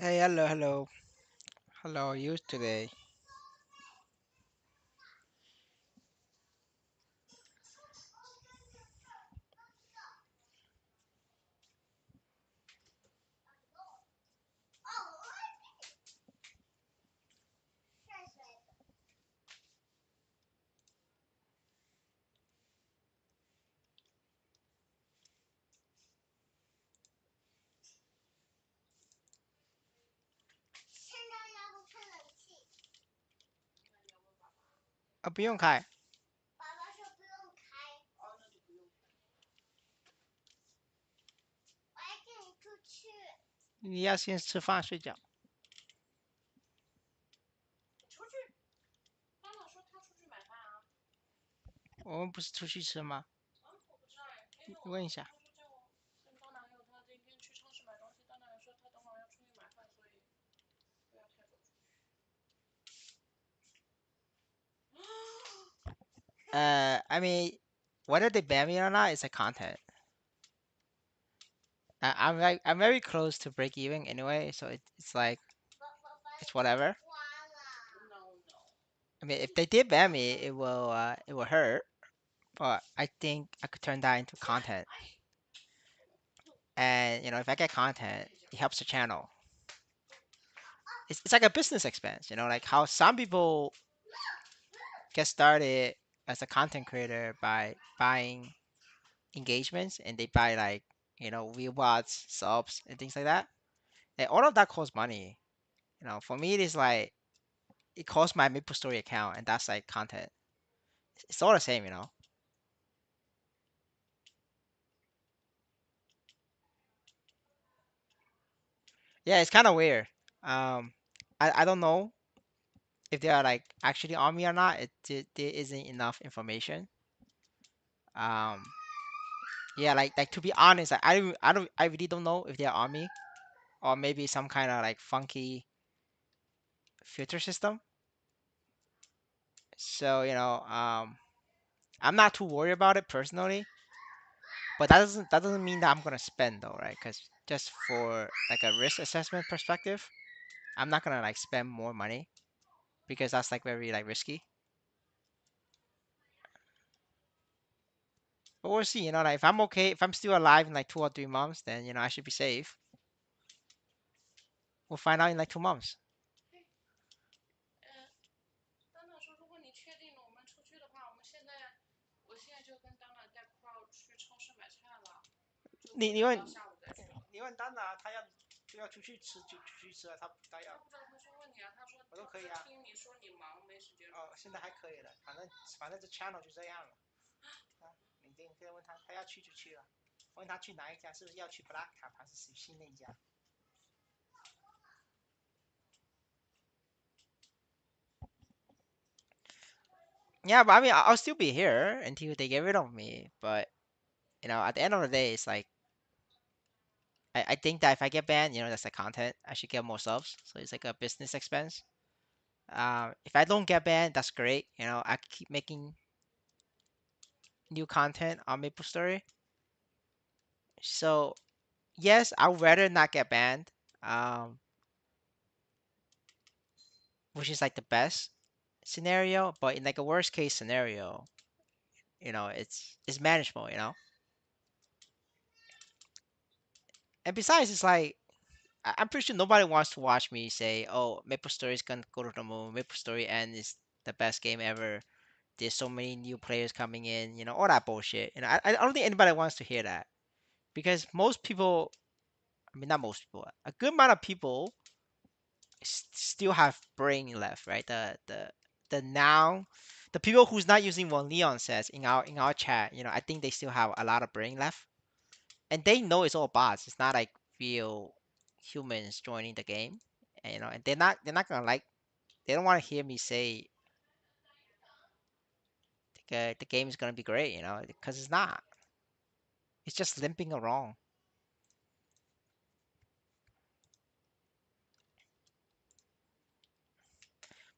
Hey, hello, hello. Hello, you today. 啊，不用开，你要先吃饭睡觉。我们不是出去吃吗？问一下。I mean, whether they ban me or not, it's a content. I'm very close to break even anyway, so it's like it's whatever. I mean, if they did ban me, it will hurt, but I think I could turn that into content. And if I get content, it helps the channel. It's like a business expense, like how some people get started as a content creator by buying engagements and they buy like VWATs, subs, and things like that. And all of that costs money. For me, it is like it costs my Maplestory account, and that's like content. It's all the same. Yeah, it's kind of weird. Um, I don't know if they are like actually on me or not. There isn't enough information. Um, yeah, like to be honest, I really don't know if they're on me or maybe some kind of like funky filter system. So I'm not too worried about it personally, but that doesn't mean that I'm gonna spend though, right? Because just for like a risk assessment perspective, I'm not gonna like spend more money because that's like very like risky. But we'll see. Like if I'm okay, if I'm still alive in like 2 or 3 months, then I should be safe. We'll find out in like 2 months.你问丹娜，她要出去吃就出去吃啊，她要我都可以啊。现在还可以了，反正这 channel 就这样了。你可以问他，他要去就去了。问他去哪一家，是不是要去 Black Cap 还是新那一家？Yeah, but I mean, I'll still be here until they get rid of me. But at the end of the day, it's like I think that if I get banned, that's the content. I should get more subs, so it's like a business expense. If I don't get banned, that's great. I can keep making new content on MapleStory. So yes, I'd rather not get banned, um, which is like the best scenario. But in like a worst case scenario, it's manageable. And besides, it's like I'm pretty sure nobody wants to watch me say, "Oh, MapleStory is gonna go to the moon. MapleStory N is the best game ever. There's so many new players coming in. All that bullshit. I don't think anybody wants to hear that because most people, I mean, not most people, a good amount of people still have brain left, right? The now, the people who's not using what Leon says in our chat, I think they still have a lot of brain left, and they know it's all bots. It's not like real humans joining the game, and they're not gonna like. They don't want to hear me say the game is gonna be great, because it's not. It's just limping along.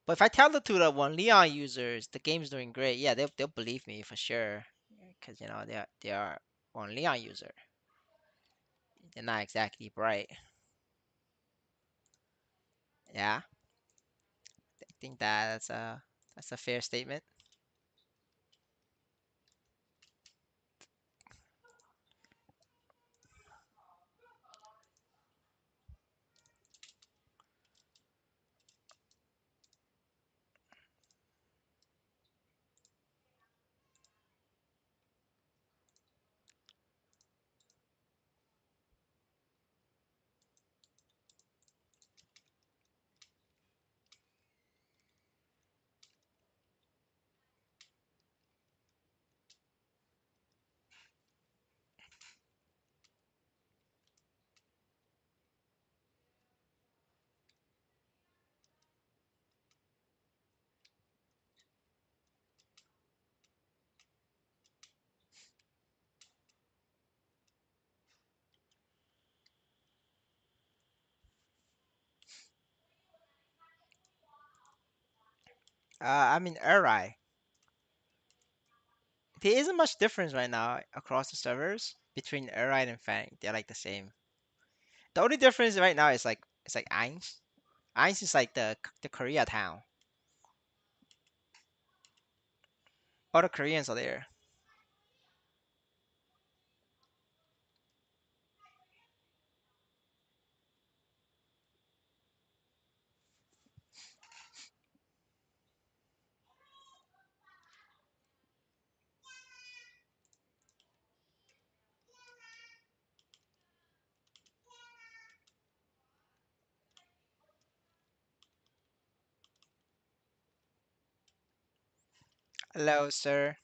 But if I tell it to the one Leon users, the game's doing great. Yeah, they'll believe me for sure, because they are one Leon user. They're not exactly bright. Yeah, I think that's a fair statement. I mean, Uri. There isn't much difference right now across the servers between Uri and Fang. They're like the same. The only difference right now is like it's like Ainz. Ainz is like the Korea town. All the Koreans are there. Hello, sir.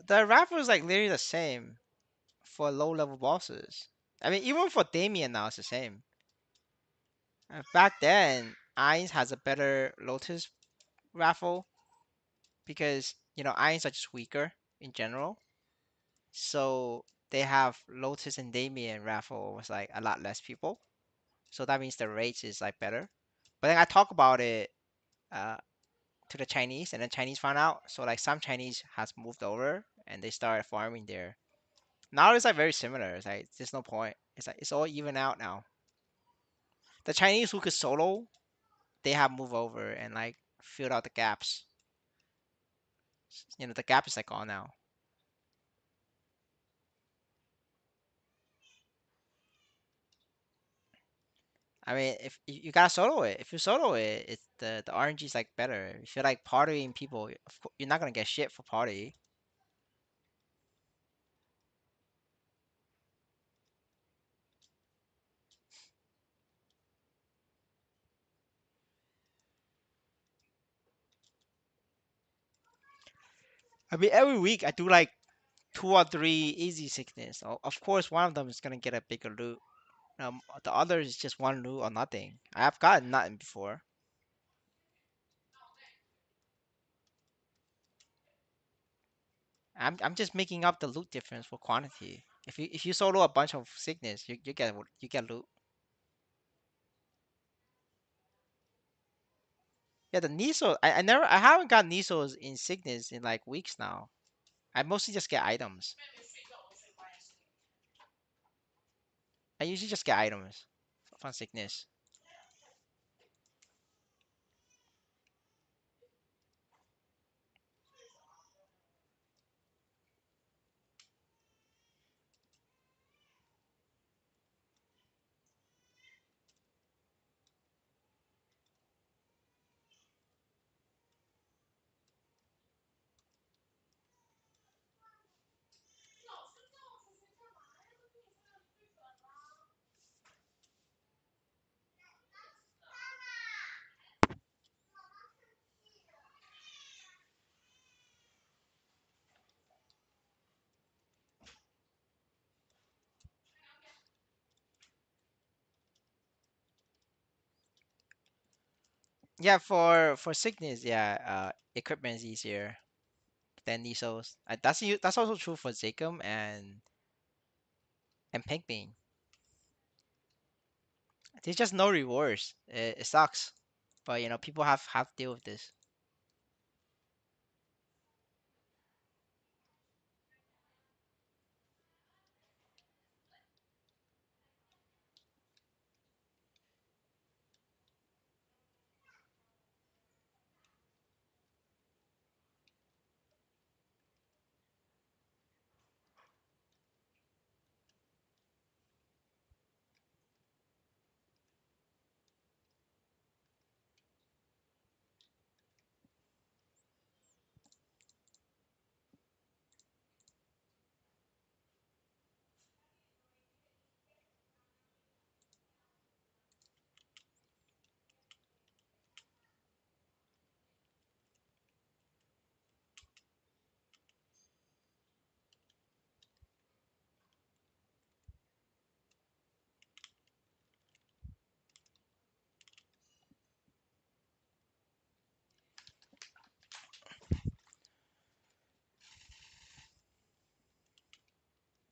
The raffle is like literally the same for low level bosses. I mean, even for Damien now it's the same. Back then, Ainz has a better Lotus raffle because Ainz are just weaker in general. So they have Lotus and Damien raffle was like a lot less people. So that means the rates is like better. But then I talk about it uh, to the Chinese, and then Chinese found out. So like some Chinese has moved over and they started farming there. Now it's like very similar. It's like there's no point. It's like it's all even out now. The Chinese who could solo, they have moved over and like filled out the gaps. The gap is like gone now. I mean, if you gotta solo it, if you solo it, it's the RNG is like better. If you're like partying people, of course, you're not gonna get shit for party. I mean, every week I do like two or three easy sickness. Of course, one of them is gonna get a bigger loot. The other is just one loot or nothing. I've gotten nothing before. I'm just making up the loot difference for quantity. If you solo a bunch of sickness, you get loot. Yeah, the Niso. I haven't got Nisos in sickness in like weeks now. I mostly just get items. I usually just get items from sickness. Yeah, for sickness, yeah, equipment is easier. than Nisos. That's also true for Zakum and Pink Bean. There's just no rewards. It sucks, but people have to deal with this.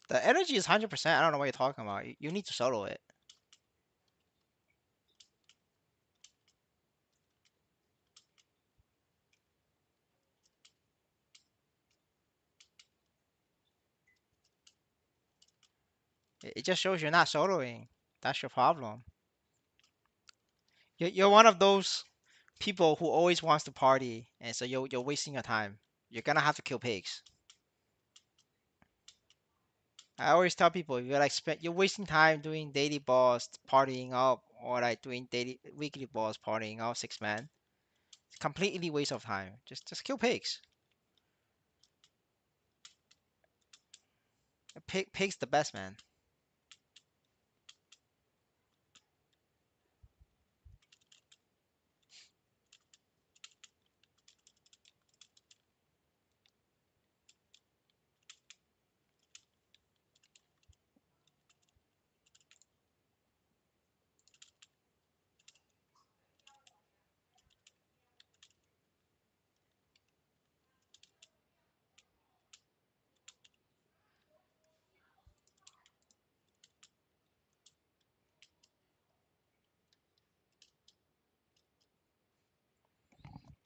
The energy is 100%. I don't know what you're talking about. You need to solo it. It just shows you're not soloing. That's your problem. You're one of those people who always wants to party, and so you're wasting your time. You're gonna have to kill pigs. I always tell people you're like you're wasting time doing daily boss partying up, or like doing daily weekly boss partying up 6 man. It's completely waste of time. Just kill pigs. Pig's the best, man.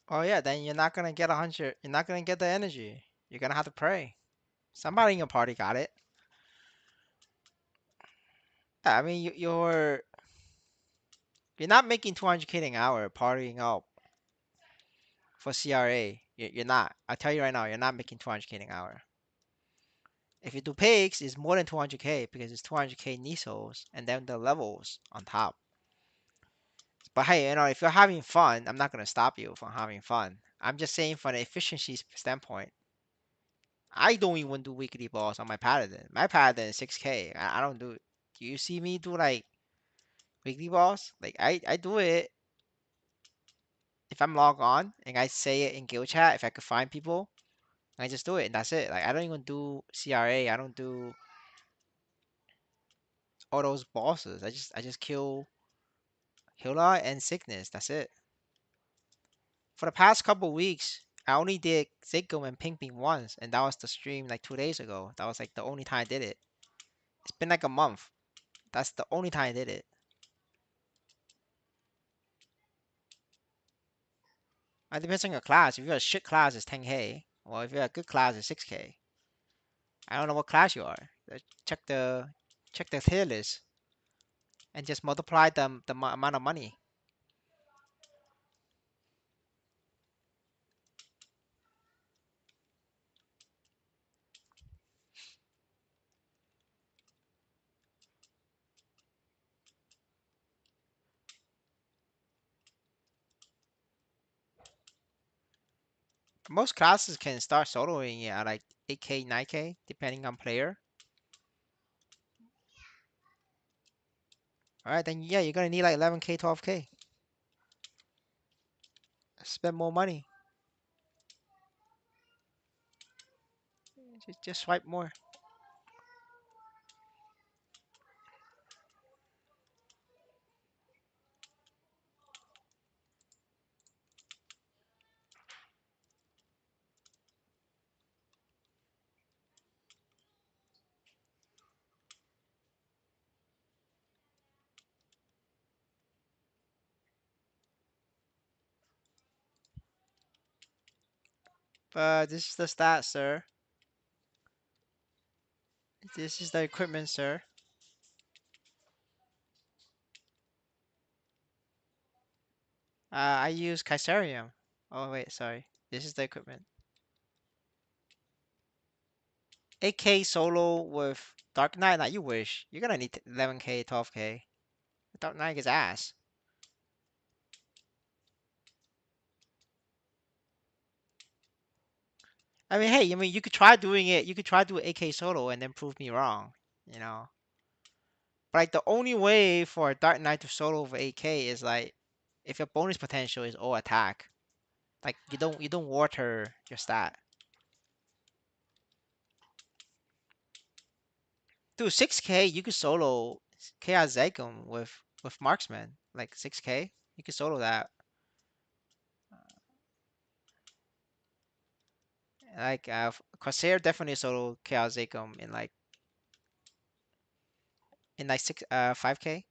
Oh yeah, then you're not gonna get 100. You're not gonna get the energy. You're gonna have to pray. Somebody in your party got it. Yeah, I mean you're not making 200k an hour partying up for CRA. You're not. I tell you right now, you're not making 200k an hour. If you do pigs, it's more than 200k because it's 200k Nisos and then the levels on top. But hey, if you're having fun, I'm not gonna stop you from having fun. I'm just saying from the efficiency standpoint. I don't even do weekly balls on my paladin. My paladin is 6k. I don't do. Do you see me do like weekly balls? Like I do it if I'm logged on and I say it in guild chat. If I could find people, I just do it and that's it. Like I don't even do CRA. I don't do all those bosses. I just kill Hila and Sickness. That's it. For the past couple weeks, I only did Ziggo and Pink Beam once, and that was the stream like 2 days ago. That was like the only time I did it. It's been like a month. That's the only time I did it. It depends on your class. If you're a shit class, it's 10k. Or if you're a good class, it's 6k. I don't know what class you are. Check the tier list and just multiply the amount of money. Most classes can start soloing at like 8k, 9k, depending on player. All right, then yeah, you're gonna need like 11k, 12k. Spend more money. Just swipe more. This is the stat, sir. This is the equipment, sir. I use Kaiserion. Oh wait, sorry. This is the equipment. 8K solo with Dark Knight. Now you wish. You're gonna need 11K, 12K. Dark Knight is ass. I mean, hey, I mean, you could try doing it. You could try doing 8K solo and then prove me wrong. You know. But like the only way for a Dark Knight to solo over 8K is like if your bonus potential is all attack. Like you don't water your stat. Dude, 6K you could solo Chaos Zegum with marksman. Like 6K, you could solo that. Like Corsair definitely solo Chaos Zegum in like 5K.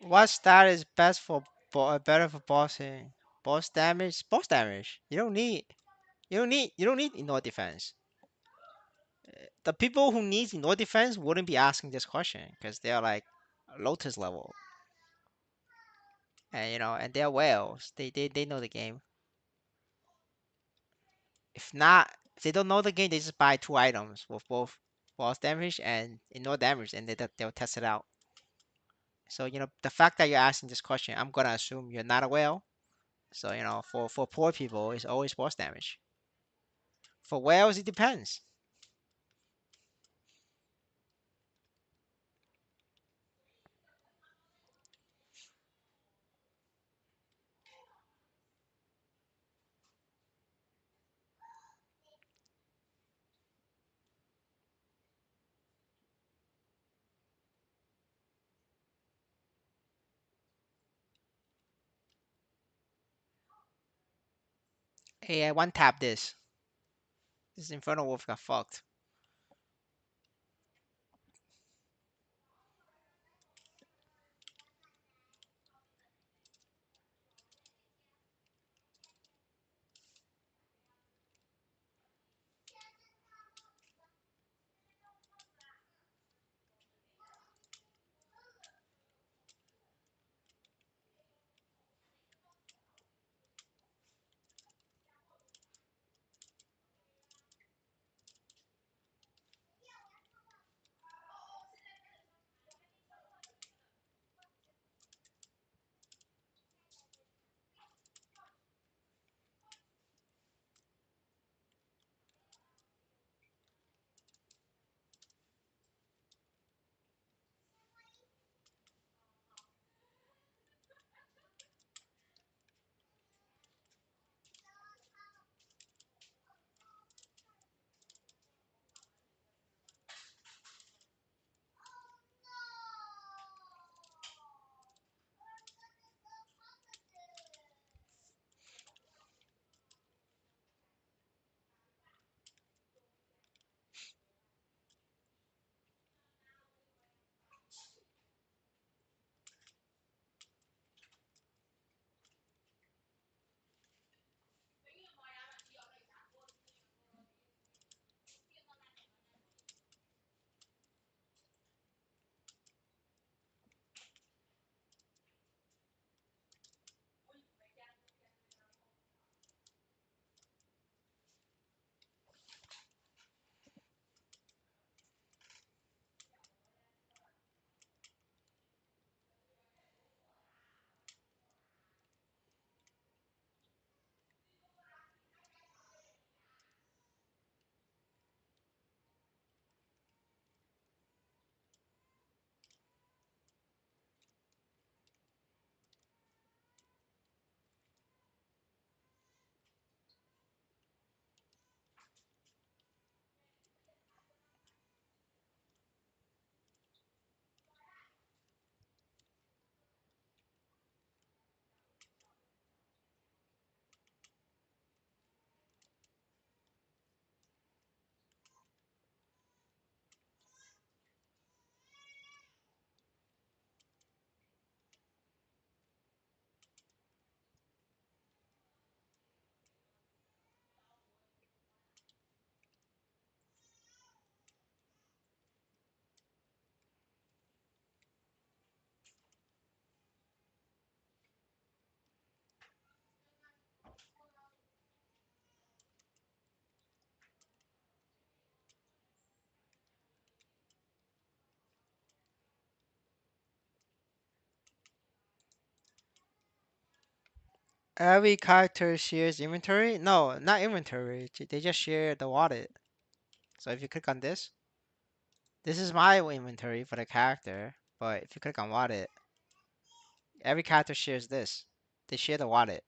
What stat is best for better for bossing? Boss damage? Boss damage. You don't need ignore defense. The people who need ignore defense wouldn't be asking this question because they're like Lotus level. And and they're whales. They know the game. If they don't know the game, they just buy two items with both boss damage and ignore damage, and they'll test it out. So the fact that you're asking this question, I'm gonna assume you're not a whale. So for poor people, it's always boss damage. For whales, it depends. Hey, I one tap this. This Infernal Wolf got fucked. Every character shares inventory? No, not inventory. They just share the wallet. So if you click on this is my inventory for the character. But if you click on wallet, every character shares this. They share the wallet.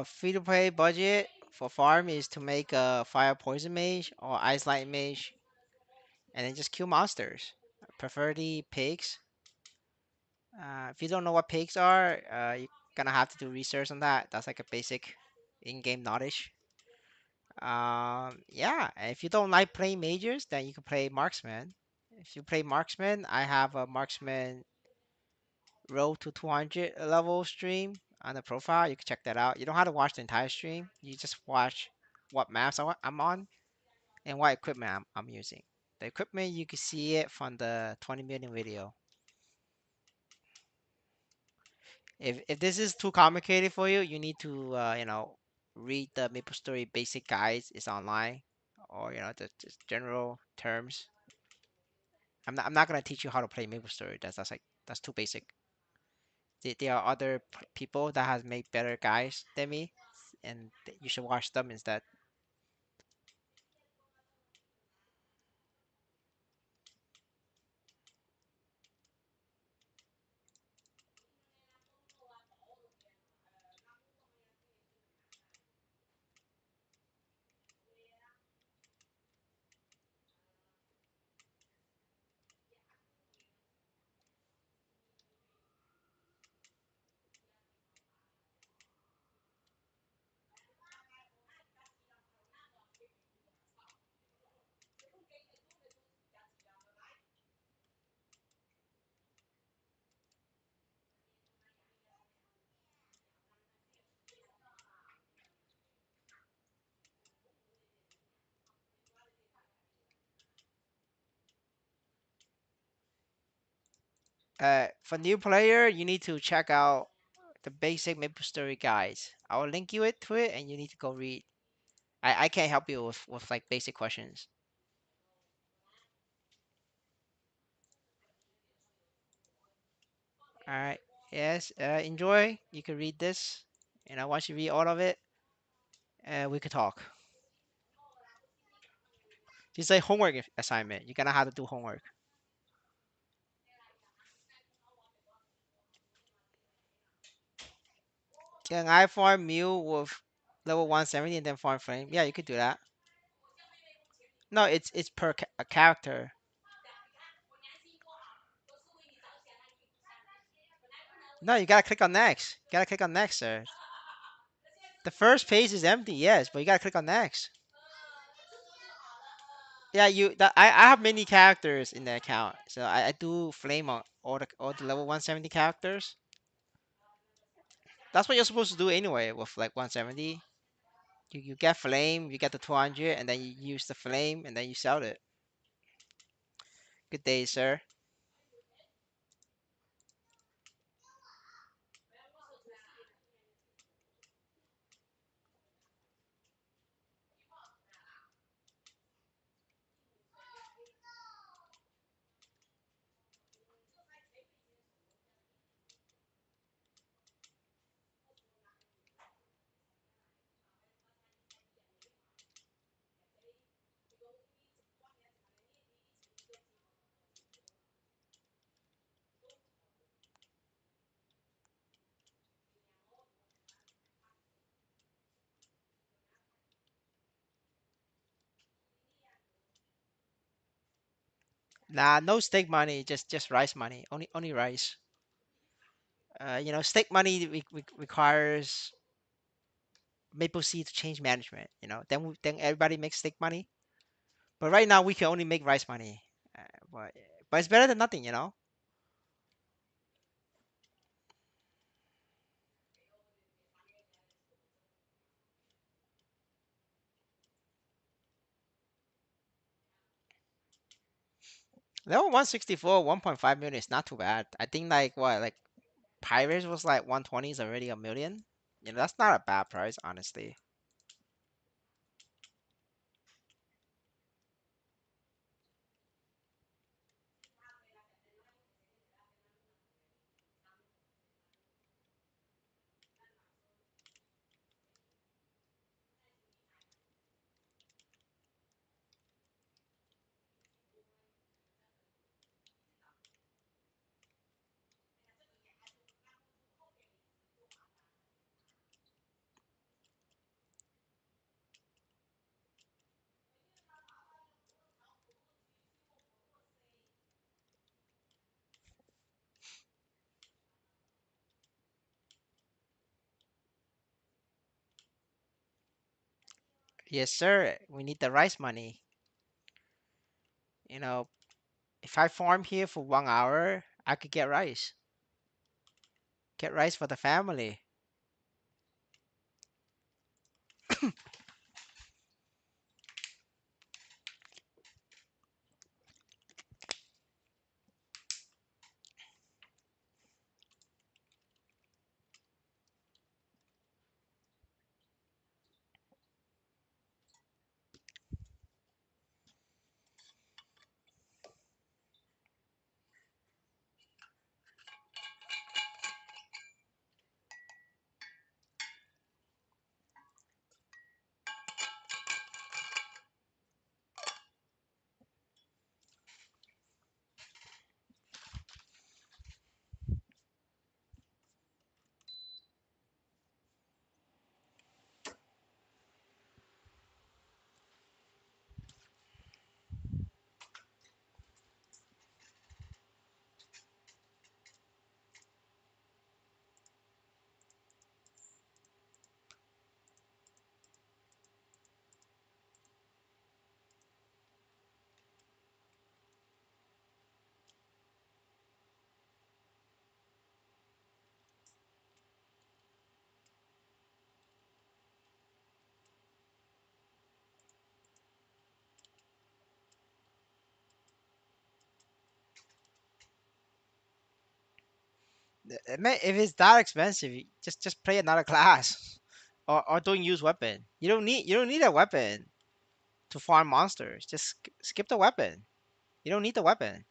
Free to play budget for farm is to make a fire poison mage or ice light mage, and then just kill monsters. Preferably pigs. If you don't know what pigs are, you're gonna have to do research on that. That's like a basic in-game knowledge. Yeah, and if you don't like playing mages, then you can play marksman. If you play marksman, I have a marksman road to 200 level stream on the profile. You can check that out. You don't have to watch the entire stream. You just watch what maps I'm on and what equipment I'm using. The equipment, you can see it from the 20 million video. If this is too complicated for you, you need to read the Maplestory basic guides. It's online, or the just general terms. I'm not gonna teach you how to play Maplestory. That's too basic. There are other people that has made better guides than me, and you should watch them instead. For new player, you need to check out the basic Maple Story guides. I will link you it to it, and you need to go read. I can't help you with like basic questions. All right. Yes. Enjoy. You can read this, and once you read all of it, we could talk. It's a homework assignment. You're gonna have to do homework. Can I farm Mew with level 170 and then farm Flame? Yeah, you could do that. No, it's per a character. No, you gotta click on next. You gotta click on next, sir. The first page is empty, yes, but you gotta click on next. Yeah, I have many characters in the account, so I do flame on all the level 170 characters. That's what you're supposed to do anyway with like 170. You get flame, you get the 200, and then you use the flame, and then you sell it. Good day, sir. Nah, no stake money, just rice money. Only rice. Stake money requires Maple Seed to change management. Then everybody makes stake money. But right now we can only make rice money. Uh, but but it's better than nothing. Level 164, 1.5 million is not too bad. I think like what like Pirates was like 120 is already a million. That's not a bad price, honestly. Yes, sir. We need the rice money. You know, if I farm here for 1 hour, I could get rice. Get rice for the family. If it's that expensive, just play another class, or don't use weapon. You don't need a weapon to farm monsters. Just skip the weapon. You don't need the weapon.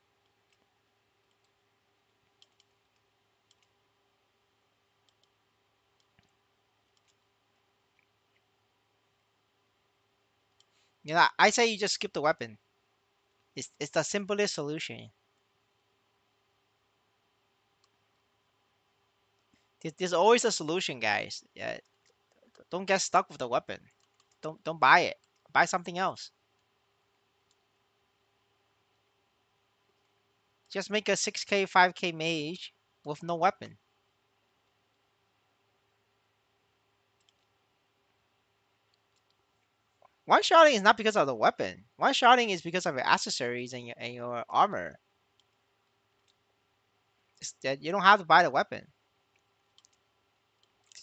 I say you just skip the weapon. It's the simplest solution. There's always a solution, guys. Yeah, don't get stuck with the weapon. Don't buy it. Buy something else. Just make a 6K, 5K mage with no weapon. One shotting is not because of the weapon. One shotting is because of your accessories and your armor. It's that you don't have to buy the weapon.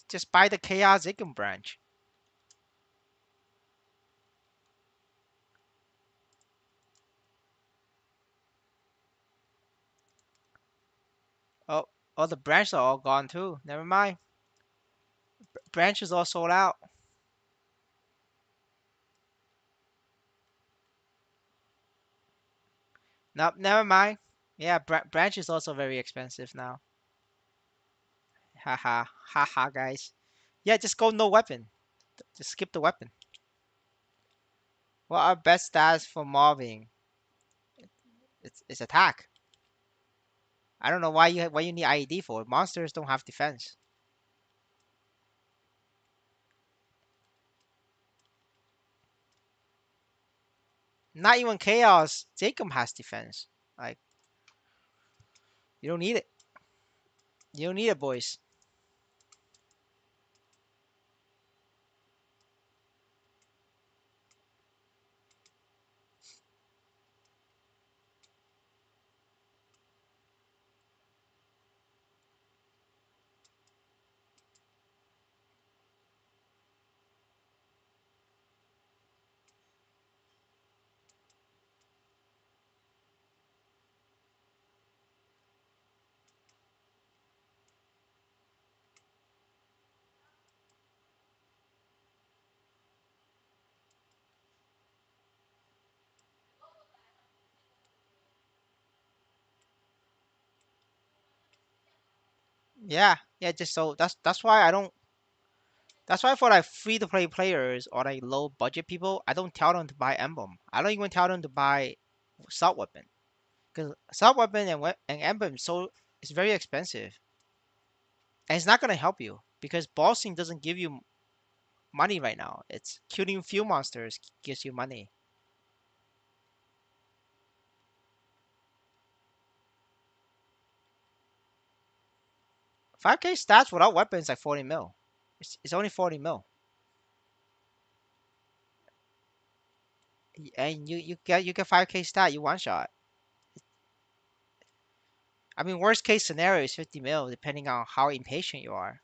Just buy the Chaos Icon branch. Oh, oh, the branches are all gone too. Never mind. Branches all sold out. Nope, never mind. Yeah, branch is also very expensive now. Haha, haha, guys. Yeah, just go no weapon. Just skip the weapon. What are best stats for mobbing? It's attack. I don't know why you need IED for. Monsters don't have defense. Not even Chaos. Jacob has defense. Like you don't need it. You don't need it, boys. Yeah, yeah. Just so that's why I don't. That's why for like free to play players or like low budget people, I don't tell them to buy emblem. I don't even tell them to buy sub weapon because sub weapon and emblem so it's very expensive and it's not gonna help you because bossing doesn't give you money right now. It's killing few monsters gives you money. 5K stats without weapons like 40 mil. It's only 40 mil, and you get 5K stat. You one shot. I mean, worst case scenario is 50 mil, depending on how impatient you are.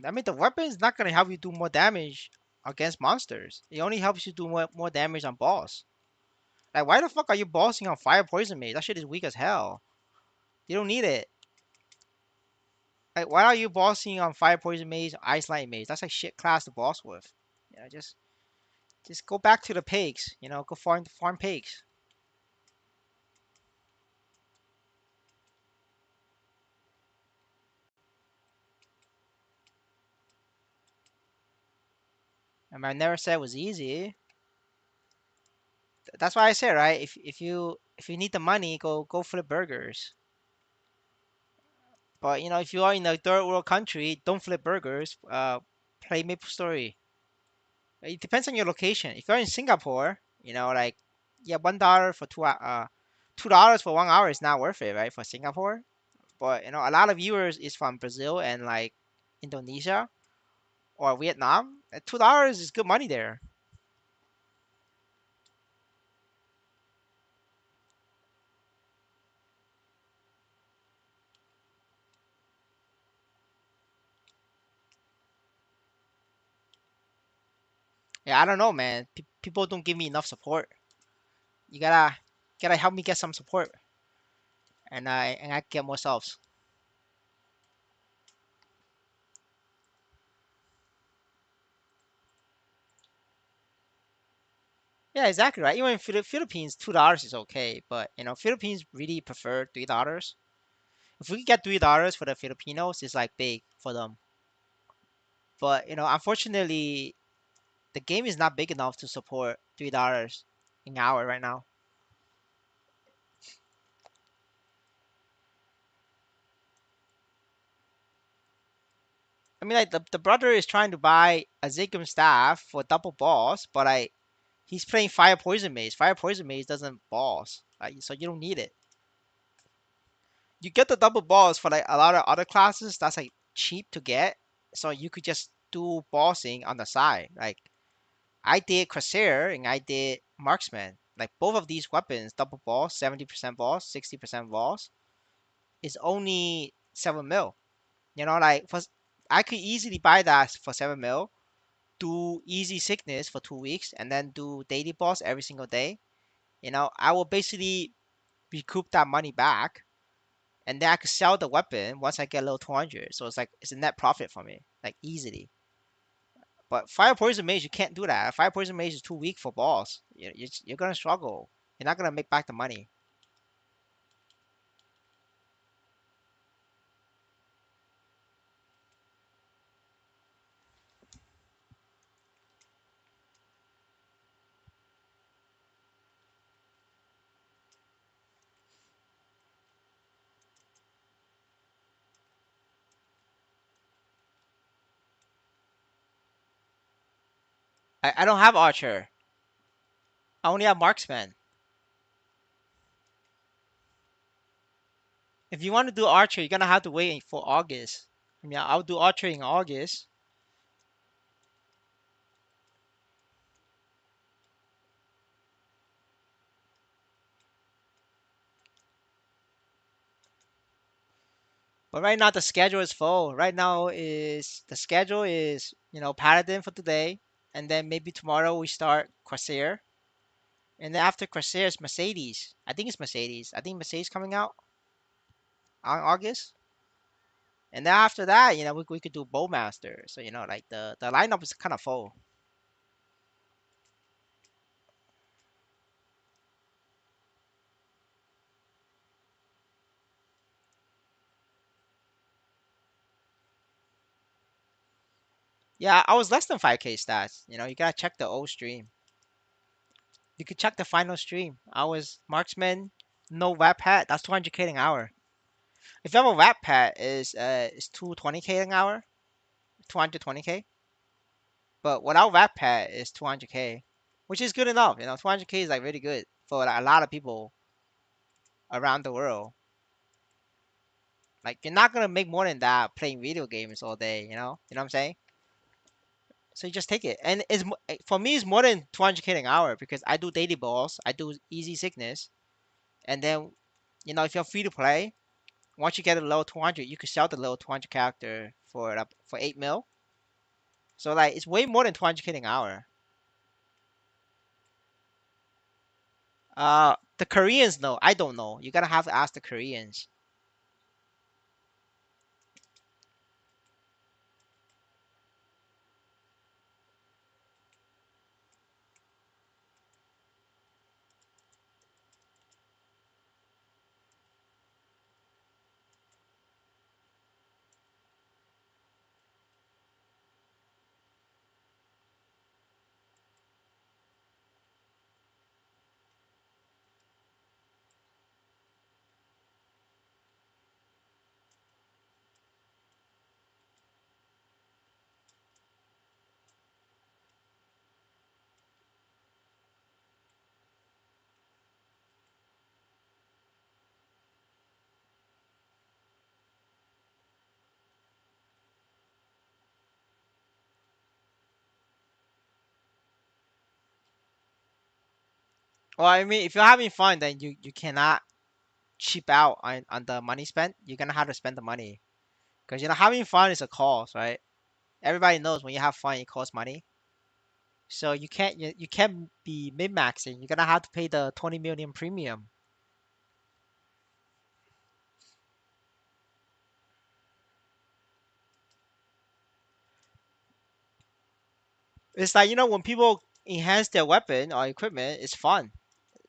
I mean, the weapon is not gonna help you do more damage against monsters. It only helps you do more damage on boss. Like, why the fuck are you bossing on fire poison mage? That shit is weak as hell. You don't need it. Like, why are you bossing on fire poison mage, ice light mage? That's like shit class to boss with. Just go back to the pigs. Go farm pigs. I mean, I never said it was easy. That's why I said, right? If you need the money, go flip burgers. But if you are in a third world country, don't flip burgers. play Maplestory. It depends on your location. If you're in Singapore, like yeah, $1 for $2 for 1 hour is not worth it, right? For Singapore, but a lot of viewers is from Brazil and like Indonesia or Vietnam. $2 is good money there. Yeah, I don't know, man. People don't give me enough support. You gotta help me get some support, and I get more subs. Yeah, exactly right. Even in Philippines, $2 is okay, but Philippines really prefer $3. If we could get $3 for the Filipinos, it's like big for them. But unfortunately, the game is not big enough to support $3 an hour right now. I mean, like the brother is trying to buy a Zigum staff for double boss, but he's playing Fire Poison Maze. Fire Poison Maze doesn't boss, so you don't need it. You get the double boss for like a lot of other classes that's like cheap to get, so you could just do bossing on the side. Like I did Corsair and I did Marksman. Like both of these weapons, double boss, 70% boss, 60% boss, is only 7 mil. Like I could easily buy that for 7 mil, do easy sickness for 2 weeks, and then do daily boss every single day. I will basically recoup that money back, and then I could sell the weapon once I get level 200. So it's a net profit for me, like easily. But Fire Poison Mage, you can't do that. Fire Poison Mage is too weak for boss. You're gonna struggle. You're not gonna make back the money. I don't have Archer. I only have Marksman. If you want to do Archer, you're gonna have to wait for August. I mean, I'll do Archer in August. But right now the schedule is full. Right now is the schedule is Paladin for today, and then maybe tomorrow we start Corsair, and then after Corsair is Mercedes. I think it's Mercedes. I think Mercedes coming out on August, and then after that, we could do Bowmaster. So like the lineup is kind of full. Yeah, I was less than 5K stats. You gotta check the old stream. You could check the final stream. I was marksman, no web hat. That's 200K an hour. If you have a web hat, is 220K an hour, 220K. But without web hat, is 200K, which is good enough. 200K is like really good for like, a lot of people around the world. Like you're not gonna make more than that playing video games all day. You know what I'm saying? So you just take it, and for me, it's more than 200K an hour because I do daily balls, I do easy sickness, and then if you're free to play, once you get a level 200, you could sell the level 200 character for 8 mil. So like it's way more than 200K an hour. The Koreans know. I don't know. You gotta have to ask the Koreans. Well, I mean, if you're having fun, then you cannot cheap out on the money spent. You're gonna have to spend the money because having fun is a cost, right? Everybody knows when you have fun, it costs money. So you can't be min maxing. You're gonna have to pay the 20 million premium. It's like when people enhance their weapon or equipment, it's fun,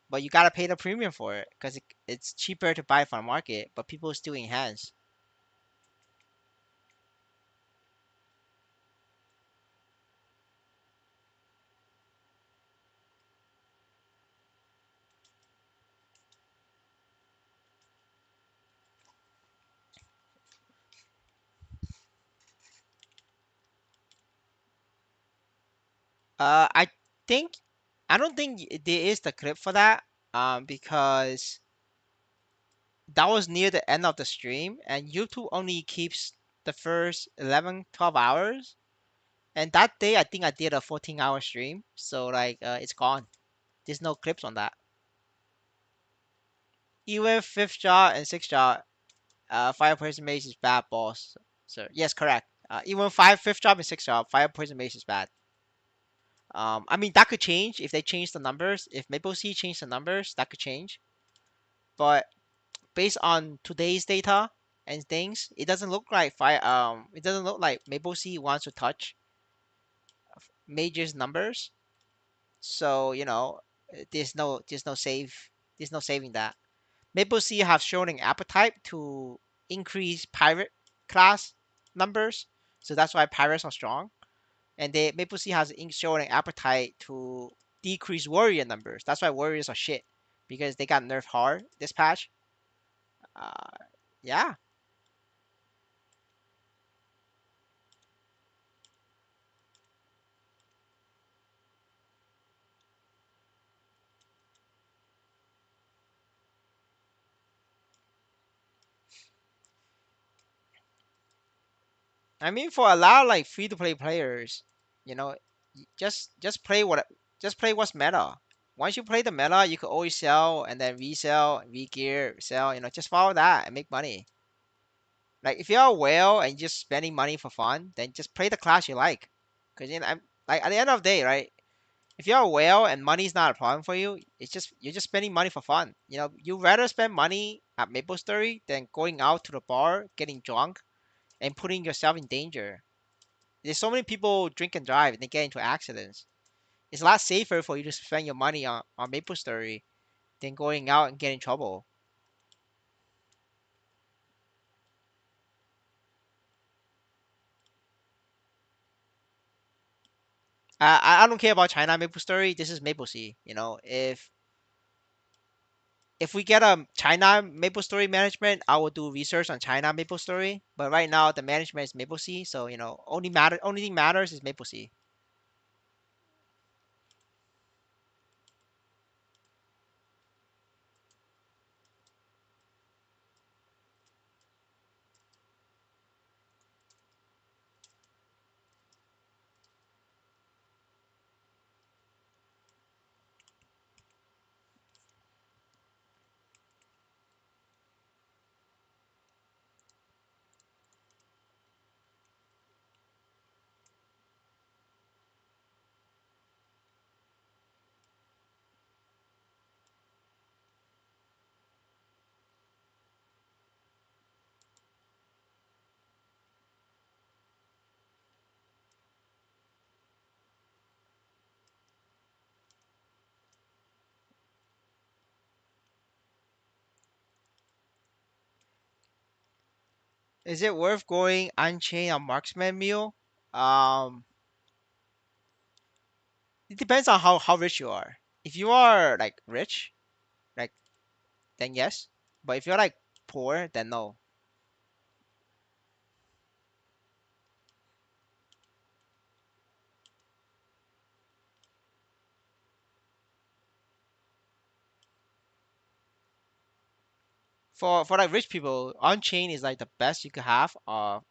but you gotta pay the premium for it because it's cheaper to buy from the market, but people still enhance. I think I don't think there is the clip for that. Because that was near the end of the stream, and YouTube only keeps the first 11, 12 hours. And that day, I think I did a 14-hour stream, so like it's gone. There's no clips on that. Even fifth jaw and sixth jaw, fire poison mage is bad, boss. So yes, correct. Even fifth job and sixth job, fire poison mage is bad. I mean that could change if they change the numbers. If Maple Sea changed the numbers, that could change. But based on today's data and things, it doesn't look like fire. It doesn't look like Maple Sea wants to touch Mage's numbers. So there's no saving that. Maple Sea have shown an appetite to increase pirate class numbers, so that's why pirates are strong. And Maple Sea has shown an appetite to decrease warrior numbers. That's why warriors are shit because they got nerfed hard this patch. Uh, yeah, I mean for a lot of like free to play players, you know, just play what's meta. Once you play the meta, you can always sell and then resell, re-gear, sell. Just follow that and make money. Like if you're a whale and just spending money for fun, then just play the class you like. Cause I'm like at the end of the day, right? If you're a whale and money's not a problem for you, it's just you're just spending money for fun. You rather spend money at Maplestory than going out to the bar, getting drunk, and putting yourself in danger. There's so many people drink and drive and they get into accidents. It's a lot safer for you to spend your money on Maplestory than going out and getting in trouble. I don't care about China Maplestory. This is Maple Sea. If we get a China Maplestory management, I will do research on China Maplestory. But right now the management is Maple Sea, so only thing matters is Maple Sea. Is it worth going Unchained on Marksman Meal? Um, it depends on how rich you are. If you are like rich, like then yes. But if you're like poor, then no. For like rich people, Unchained is like the best you could have on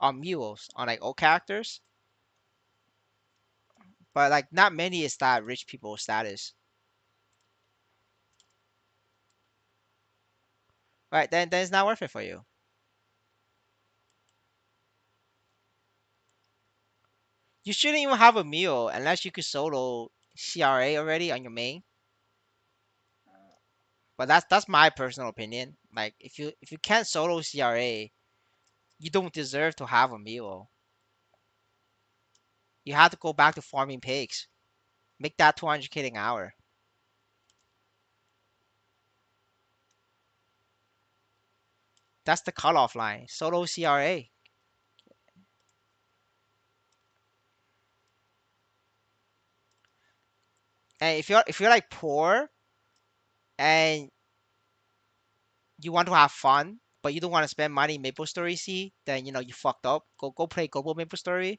on mules on like old characters. but like not many is that rich people status. Right? Then it's not worth it for you. You shouldn't even have a meal unless you could solo CRA already on your main. But that's my personal opinion. Like if you can't solo CRA, you don't deserve to have a meal. You have to go back to farming pigs. Make that 200k an hour. That's the cutoff line. Solo CRA. And if you're like poor and you want to have fun, but you don't want to spend money in MapleStory C, then you fucked up. Go play Global MapleStory.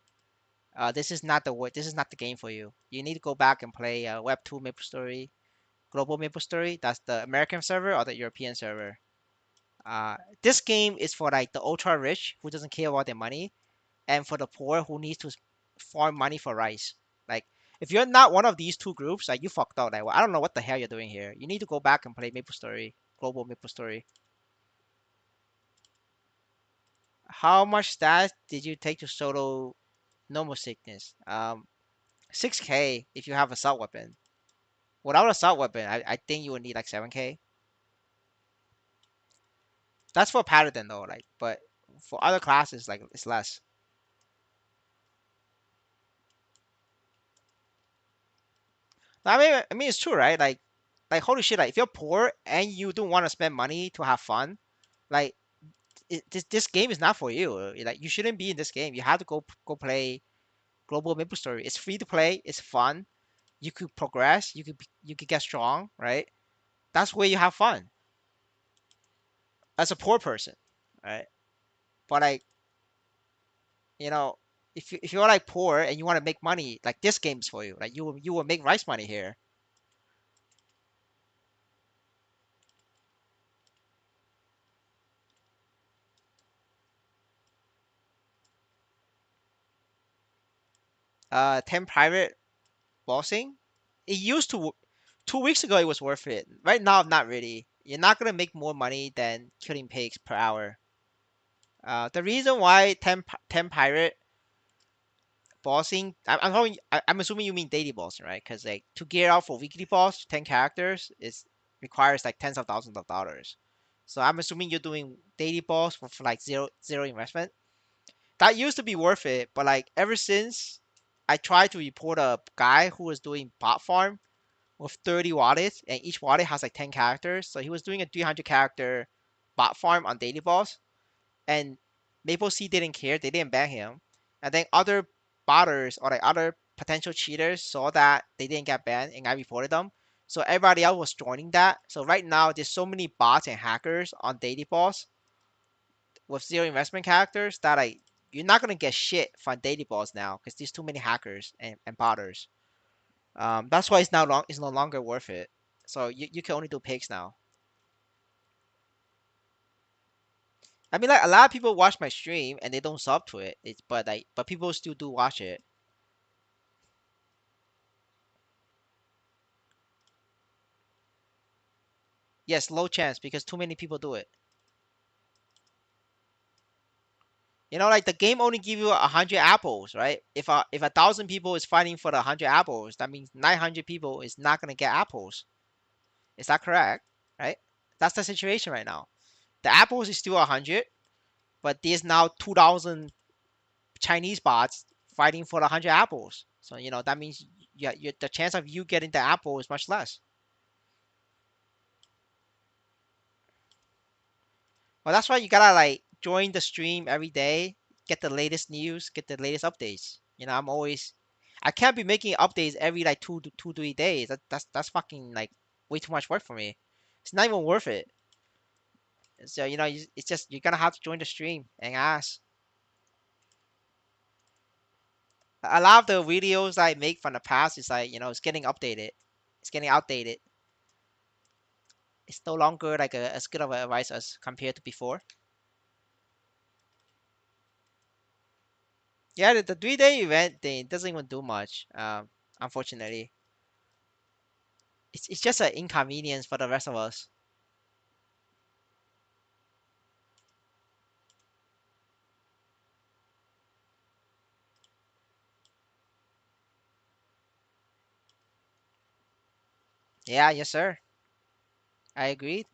This is not the game for you. You need to go back and play Web 2 MapleStory, Global MapleStory. That's the American server or the European server. This game is for like the ultra rich who doesn't care about their money, and for the poor who needs to farm money for rice. Like if you're not one of these two groups, like you fucked up. Like well, I don't know what the hell you're doing here. You need to go back and play MapleStory, Global MapleStory. How much stats did you take to solo normal sickness? 6k if you have assault weapon. Without assault weapon, I think you would need like 7k. That's for paladin though, like, but for other classes, like it's less. I mean it's true, right? Like holy shit, like if you're poor and you don't want to spend money to have fun, like this game is not for you. Like you shouldn't be in this game. You have to go play Global Maple Story. It's free to play. It's fun. You could progress. You could get strong, right? That's where you have fun as a poor person, right? But like you know, if you're like poor and you want to make money, like this game's for you. Like you will make rice money here. Ten private bossing. It used to 2 weeks ago it was worth it. Right now, not really. You're not gonna make more money than killing pigs per hour. The reason why 10 pirate bossing, I'm assuming you mean daily boss, right? Because like to gear out for weekly boss, 10 characters is requires like tens of thousands of dollars. So I'm assuming you're doing daily boss for like zero investment. That used to be worth it, but like ever since I tried to report a guy who was doing bot farm with 30 wallets, and each wallet has like 10 characters. So he was doing a 300 character bot farm on daily boss, and Maple C didn't care. They didn't ban him. And then other botters or like other potential cheaters saw that they didn't get banned, and I reported them. So everybody else was joining that. So right now there's so many bots and hackers on daily boss with zero investment characters that like you're not gonna get shit from daily boss now because there's too many hackers and botters. That's why it's no longer worth it. So you can only do pigs now. I mean, like a lot of people watch my stream and they don't sub to it. But people still do watch it. Yes, low chance because too many people do it. Like the game only give you 100 apples, right? If a thousand people is fighting for the 100 apples, that means 900 people is not gonna get apples. Is that correct? Right? That's the situation right now. The apples is still 100, but there's now 2,000 Chinese bots fighting for the 100 apples. So that means the chance of you getting the apple is much less. Well, that's why you gotta like join the stream every day, get the latest news, get the latest updates. I can't be making updates every like 2 3 days. That's fucking like way too much work for me. It's not even worth it. So it's just you're gonna have to join the stream and ask. A lot of the videos I make from the past is like it's getting updated, it's getting outdated. It's no longer like as good of advice as compared to before. Yeah, the 3 day event thing doesn't even do much. Unfortunately, it's just an inconvenience for the rest of us. Yeah, yes, sir. I agree.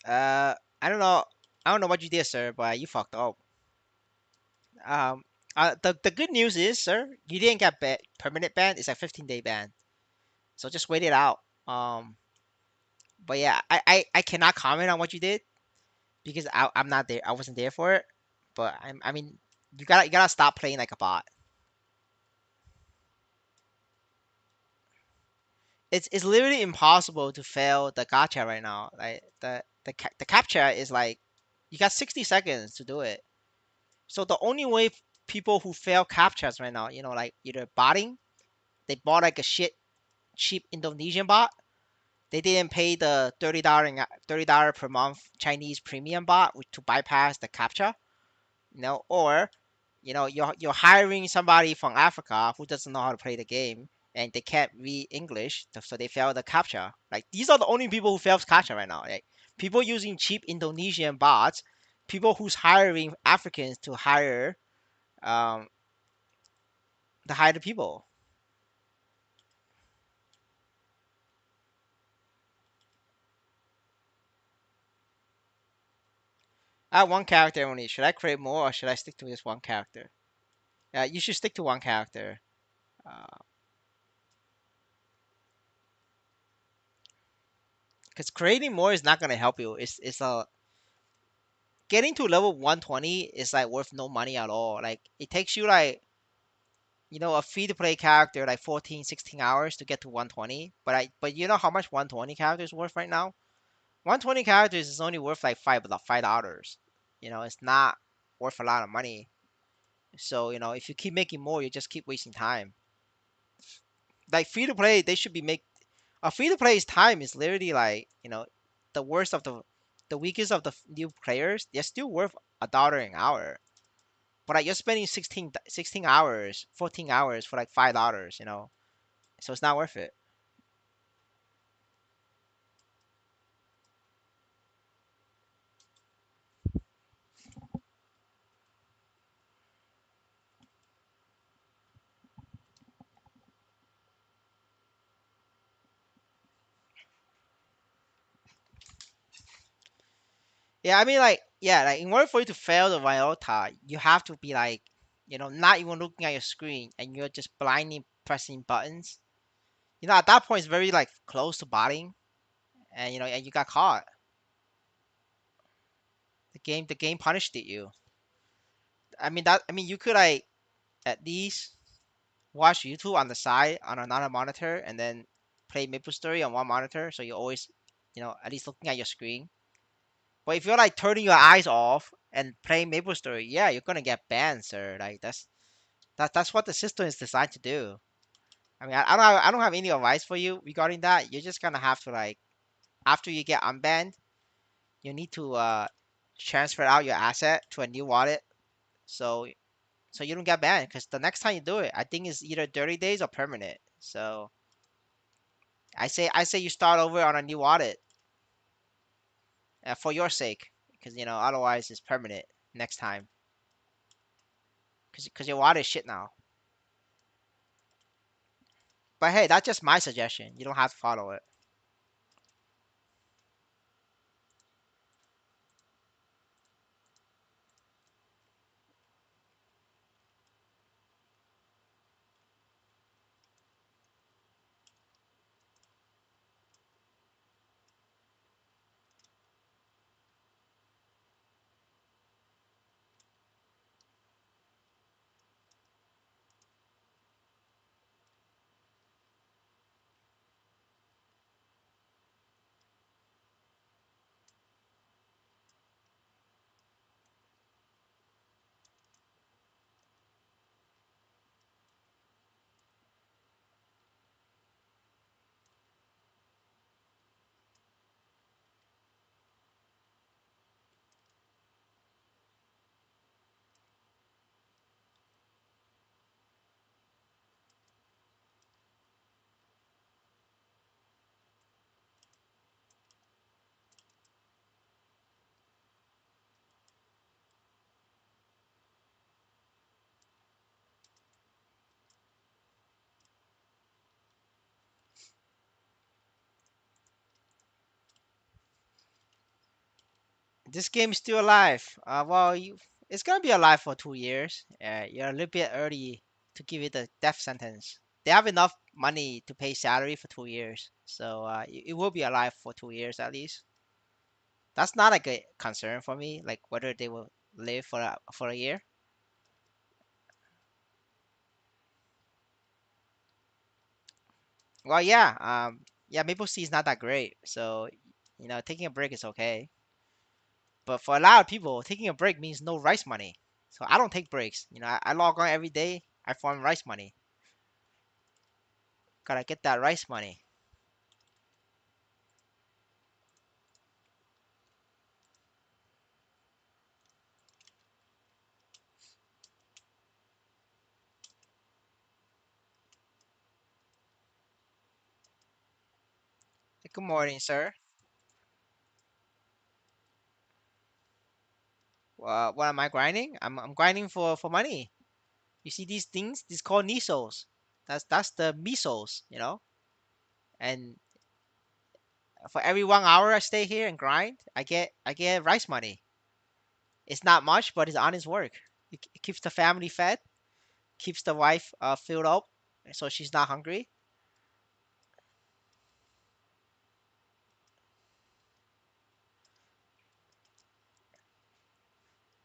I don't know. I don't know what you did, sir, but you fucked up. Um, the good news is, sir, you didn't get permanent ban. It's a 15-day ban, so just wait it out. But yeah, I cannot comment on what you did because I'm not there. I wasn't there for it. But I mean, you gotta stop playing like a bot. It's literally impossible to fail the gacha right now. Like the captcha is like you got 60 seconds to do it. So the only way people who fail captchas right now, like either botting, they bought like a shit cheap Indonesian bot. They didn't pay the $30 per month Chinese premium bot to bypass the captcha, or you're hiring somebody from Africa who doesn't know how to play the game and they can't read English, so they fail the captcha. Like these are the only people who fail captcha right now. Like people using cheap Indonesian bots, people who's hiring Africans um to hire the people. I have one character only. Should I create more or should I stick to this one character? You should stick to one character. Because creating more is not gonna help you. It's getting to level 120 is like worth no money at all. Like it takes you like a free to play character like 14, 16 hours to get to 120. But you know how much 120 character is worth right now? 120 characters is only worth like $5. It's not worth a lot of money. So if you keep making more, you just keep wasting time. Like free to play, they should be make a free to play's time is literally like the worst of the weakest of the new players. They're still worth $1 an hour. But like you're spending 16 hours, 14 hours for like $5. So it's not worth it. Yeah, I mean like yeah, like in order for you to fail the Viota, you have to be like, not even looking at your screen and you're just blindly pressing buttons. At that point it's very like close to botting and and you got caught. The game punished you. I mean you could like at least watch YouTube on the side on another monitor and then play Maplestory on one monitor so you're always, at least looking at your screen. But if you're like turning your eyes off and playing Maplestory, yeah, you're gonna get banned, sir. Like that's what the system is designed to do. I mean, I don't have any advice for you regarding that. You're just gonna have to like after you get unbanned, you need to transfer out your asset to a new wallet so you don't get banned. Because the next time you do it, I think it's either 30 days or permanent. So I say you start over on a new wallet for your sake, because otherwise it's permanent next time. Because your wallet is shit now. But hey, that's just my suggestion. You don't have to follow it. This game is still alive. Well, it's gonna be alive for 2 years. You're a little bit early to give it a death sentence. They have enough money to pay salary for 2 years, so it will be alive for 2 years at least. That's not like a concern for me, like whether they will live for a year. Well, yeah, yeah, Maple Sea is not that great, so taking a break is okay. But for a lot of people, taking a break means no rice money. So I don't take breaks. I log on every day. I farm rice money. Gotta get that rice money. Good morning, sir. What am I grinding? I'm grinding for money. You see these things? These called nisos. That's the misos. And for every 1 hour I stay here and grind, I get rice money. It's not much, but it's honest work. It keeps the family fed, keeps the wife filled up, so she's not hungry.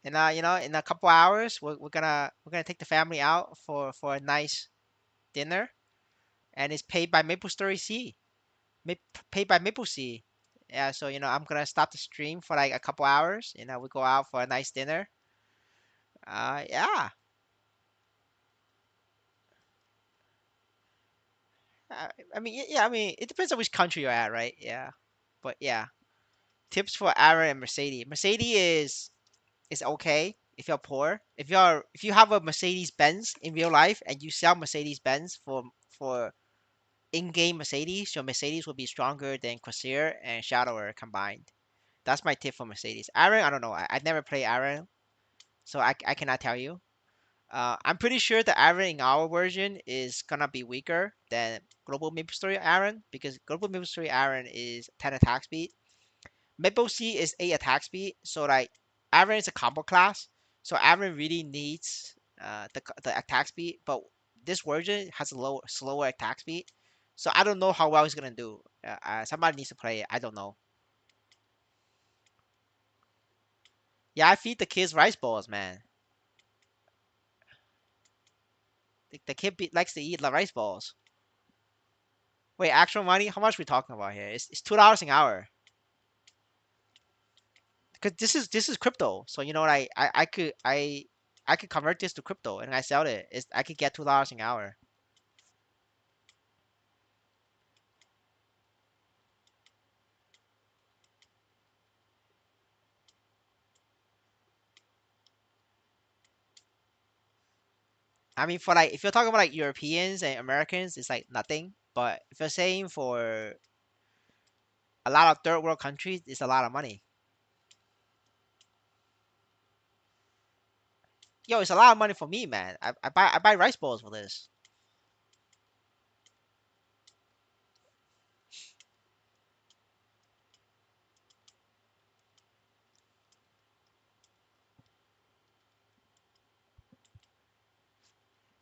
And in a couple hours, we're gonna take the family out for a nice dinner, and it's paid by Maplestory Sea. Paid by Maple Sea. Yeah, so I'm gonna stop the stream for like a couple hours. We go out for a nice dinner. Yeah. I mean, yeah. I mean, it depends on which country you're at, right? Yeah. But yeah, tips for Aaron and Mercedes. Mercedes is okay if you're poor. If you have a Mercedes Benz in real life and you sell Mercedes Benz for in-game Mercedes, your Mercedes will be stronger than Corsair and Shadower combined. That's my tip for Mercedes. Aaron, I don't know. I never play Aaron, so I cannot tell you. I'm pretty sure the Aaron in our version is gonna be weaker than Global Maple Story Aaron because Global Maple Story Aaron is 10 attack speed. Maple Sea is 8 attack speed, so like Aaron is a combo class, so Aaron really needs the attack speed, but this version has a slower attack speed, so I don't know how well he's gonna do. Somebody needs to play it. I don't know. Yeah, I feed the kids rice balls, man. The kid likes to eat the rice balls. Wait, actual money? How much we talking about here? It's $2 an hour. Because this is crypto, so like I could convert this to crypto and I sell it. I could get $2 an hour. I mean, for like if you're talking about like Europeans and Americans, it's like nothing. But if you're saying for a lot of third world countries, it's a lot of money. Yo, it's a lot of money for me, man. I buy rice balls for this.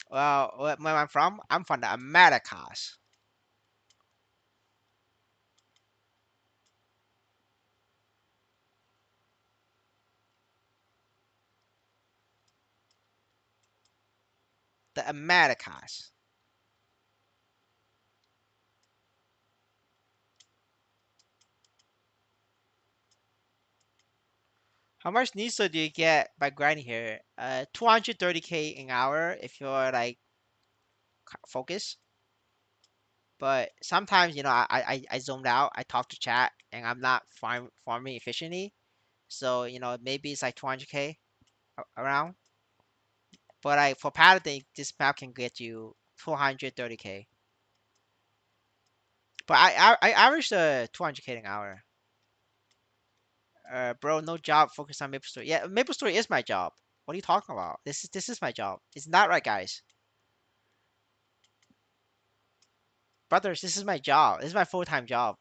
Well, where I'm from? I'm from the Americas. The Americas. How much NISO do you get by grinding here? 230k an hour if you're like focused. But sometimes, I zoned out. I talk to chat and I'm not farming efficiently. So, maybe it's like 200k around. But like for paladin, this map can get you 230k. But I averaged 200k an hour. Bro, no job. Focus on Maple Story. Yeah, Maple Story is my job. What are you talking about? This is my job. It's not right, guys. Brothers, this is my job. This is my full-time job.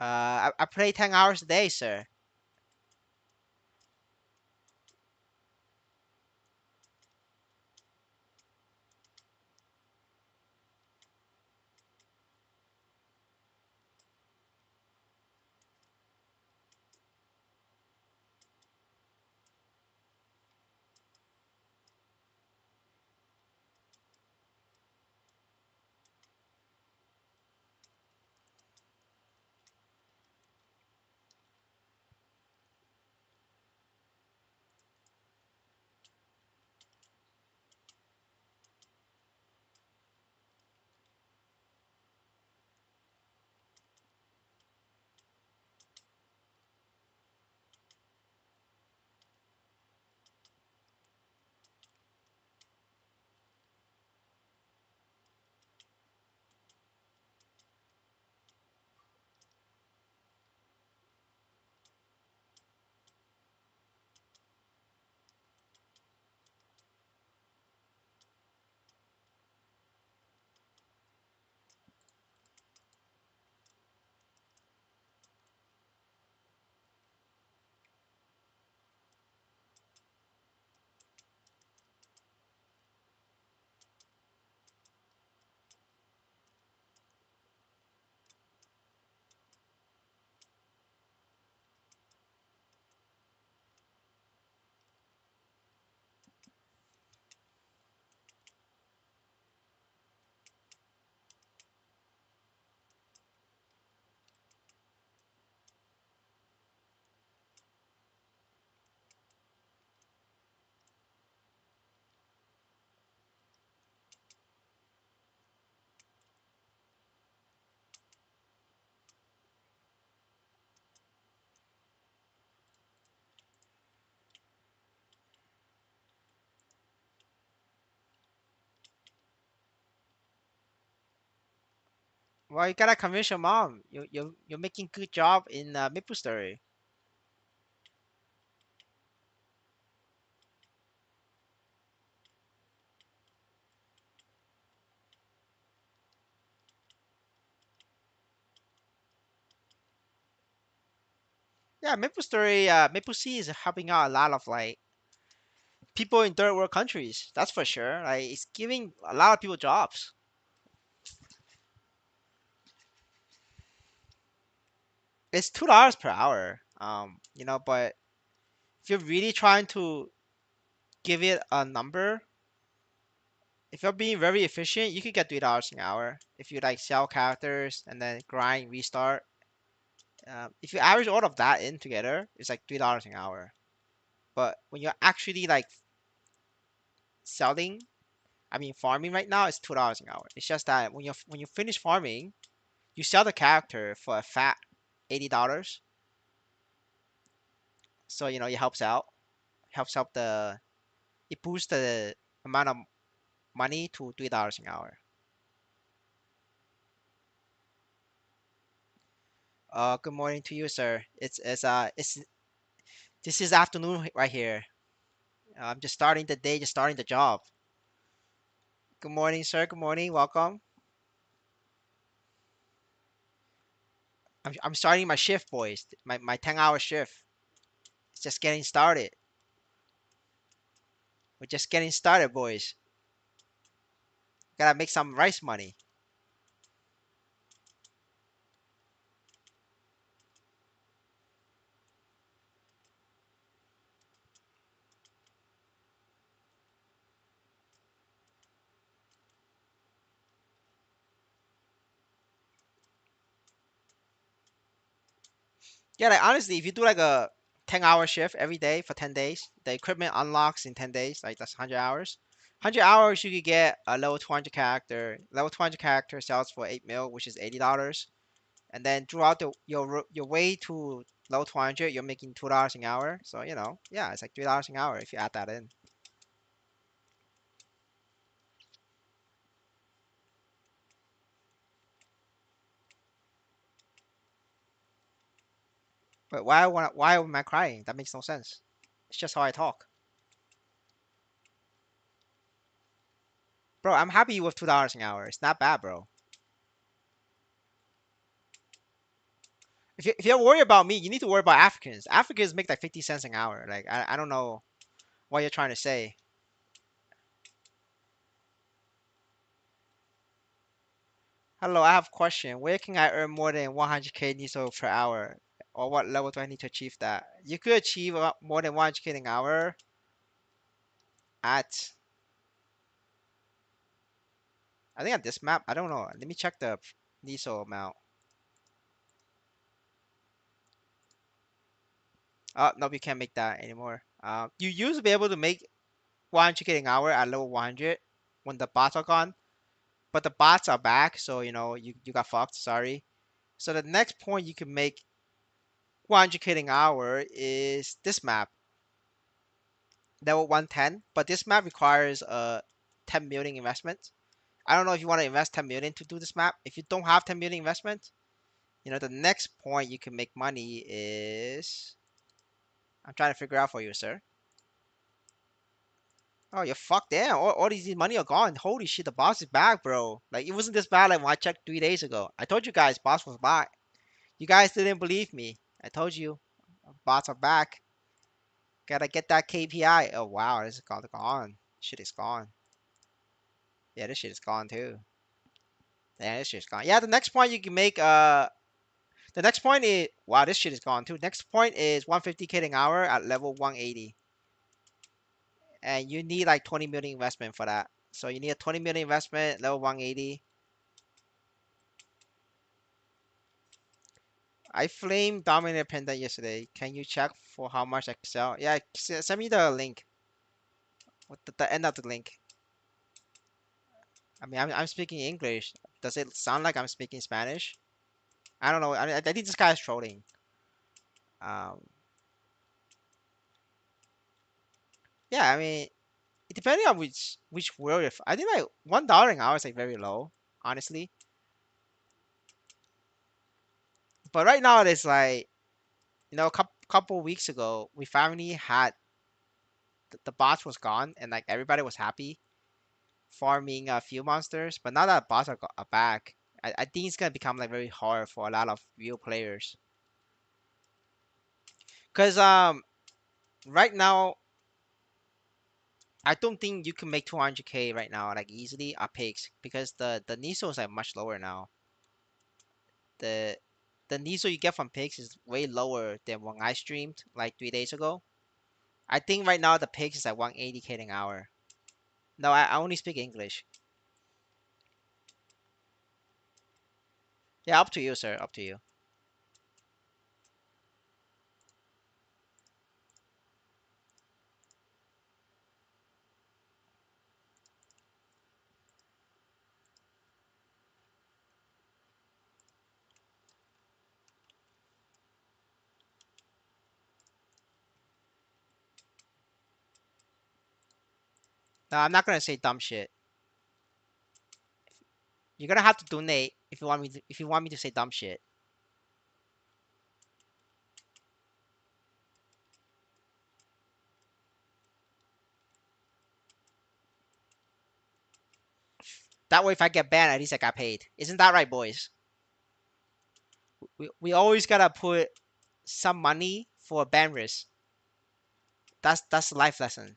I play 10 hours a day, sir. Well, you gotta convince your mom. You're making good job in Maplestory. Yeah, Maplestory, Maple Sea is helping out a lot of like people in third world countries. That's for sure. Like it's giving a lot of people jobs. It's $2 per hour. But if you're really trying to give it a number, if you're being very efficient, you could get $3 an hour. If you like sell characters and then grind, restart. If you average all of that in together, it's like $3 an hour. But when you're actually like selling, I mean farming right now, it's $2 an hour. It's just that when you finish farming, you sell the character for a fat $80. So it helps out it boosts the amount of money to $3 an hour. Good morning to you, sir. It's this is afternoon right here. I'm just starting the day, just starting the job. Good morning, sir. Good morning. Welcome. I'm starting my shift, boys. My 10-hour shift. It's just getting started. We're just getting started, boys. Gotta make some rice money. Yeah, like honestly, if you do like a 10-hour shift every day for 10 days, the equipment unlocks in 10 days. Like that's 100 hours. 100 hours, you could get a level 200 character. Level 200 character sells for 8 mil, which is $80. And then throughout your way to level 200, you're making $2 an hour. So yeah, it's like $3 an hour if you add that in. But why am I crying? That makes no sense. It's just how I talk, bro. I'm happy with $2 an hour. It's not bad, bro. If you're worried about me, you need to worry about Africans. Africans make like 50 cents an hour. Like I don't know what you're trying to say. Hello, I have a question. Where can I earn more than 100k NISO per hour? Or what level do I need to achieve that? You could achieve more than 100k an hour at, I think at this map. I don't know. Let me check the NISO amount. Oh, no, you can't make that anymore. You used to be able to make 100k an hour at level 100 when the bots are gone, but the bots are back, so you got fucked. Sorry. So the next point you can make 100k an hour is this map, level 110. But this map requires a 10 million investment. I don't know if you want to invest 10 million to do this map. If you don't have 10 million investment, the next point you can make money is, I'm trying to figure out for you, sir. Oh, you're fucked. Damn, all these money are gone. Holy shit, the boss is back, bro. Like, it wasn't this bad like when I checked 3 days ago. I told you guys, boss was back. You guys didn't believe me. I told you, bots are back. Gotta get that KPI. Oh, wow, this is gone. Shit is gone. Yeah, this shit is gone too. Yeah, this shit is gone. Yeah, the next point you can make, the next point is, wow, this shit is gone too. Next point is 150k an hour at level 180. And you need like 20 million investment for that. So you need a 20 million investment, level 180. I flamed dominator pendant yesterday. Can you check for how much I sell? Yeah, send me the link. What the end of the link? I mean, I'm speaking English. Does it sound like I'm speaking Spanish? I don't know. I think this guy is trolling. Um, yeah, I mean, it depending on which world. If I think like $1 an hour is like very low, honestly. But right now it's like, a couple weeks ago we finally had the bots was gone and like everybody was happy farming a few monsters. But now that bots are back, I think it's gonna become like very hard for a lot of real players. Cause right now I don't think you can make 200k right now like easily at pigs because the Niso is like much lower now. The the Niso you get from pigs is way lower than when I streamed like 3 days ago. I think right now the pigs is like 180k an hour. No, I only speak English. Yeah, up to you, sir. Up to you. No, I'm not gonna say dumb shit. You're gonna have to donate if you want me to say dumb shit. That way, if I get banned, at least I got paid. Isn't that right, boys? We always gotta put some money for ban risk. That's the life lesson.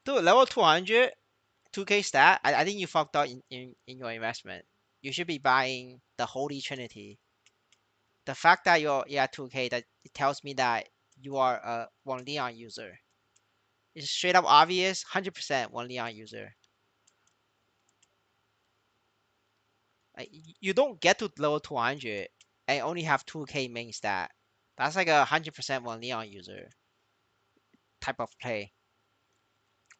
Dude, level 200, 2k stat. I think you fucked up in your investment. You should be buying the Holy Trinity. The fact that you're at 2k, that it tells me that you are a one Leon user. It's straight up obvious, 100% one Leon user. Like, you don't get to level 200 and only have 2k main stat. That's like 100% one Leon user type of play.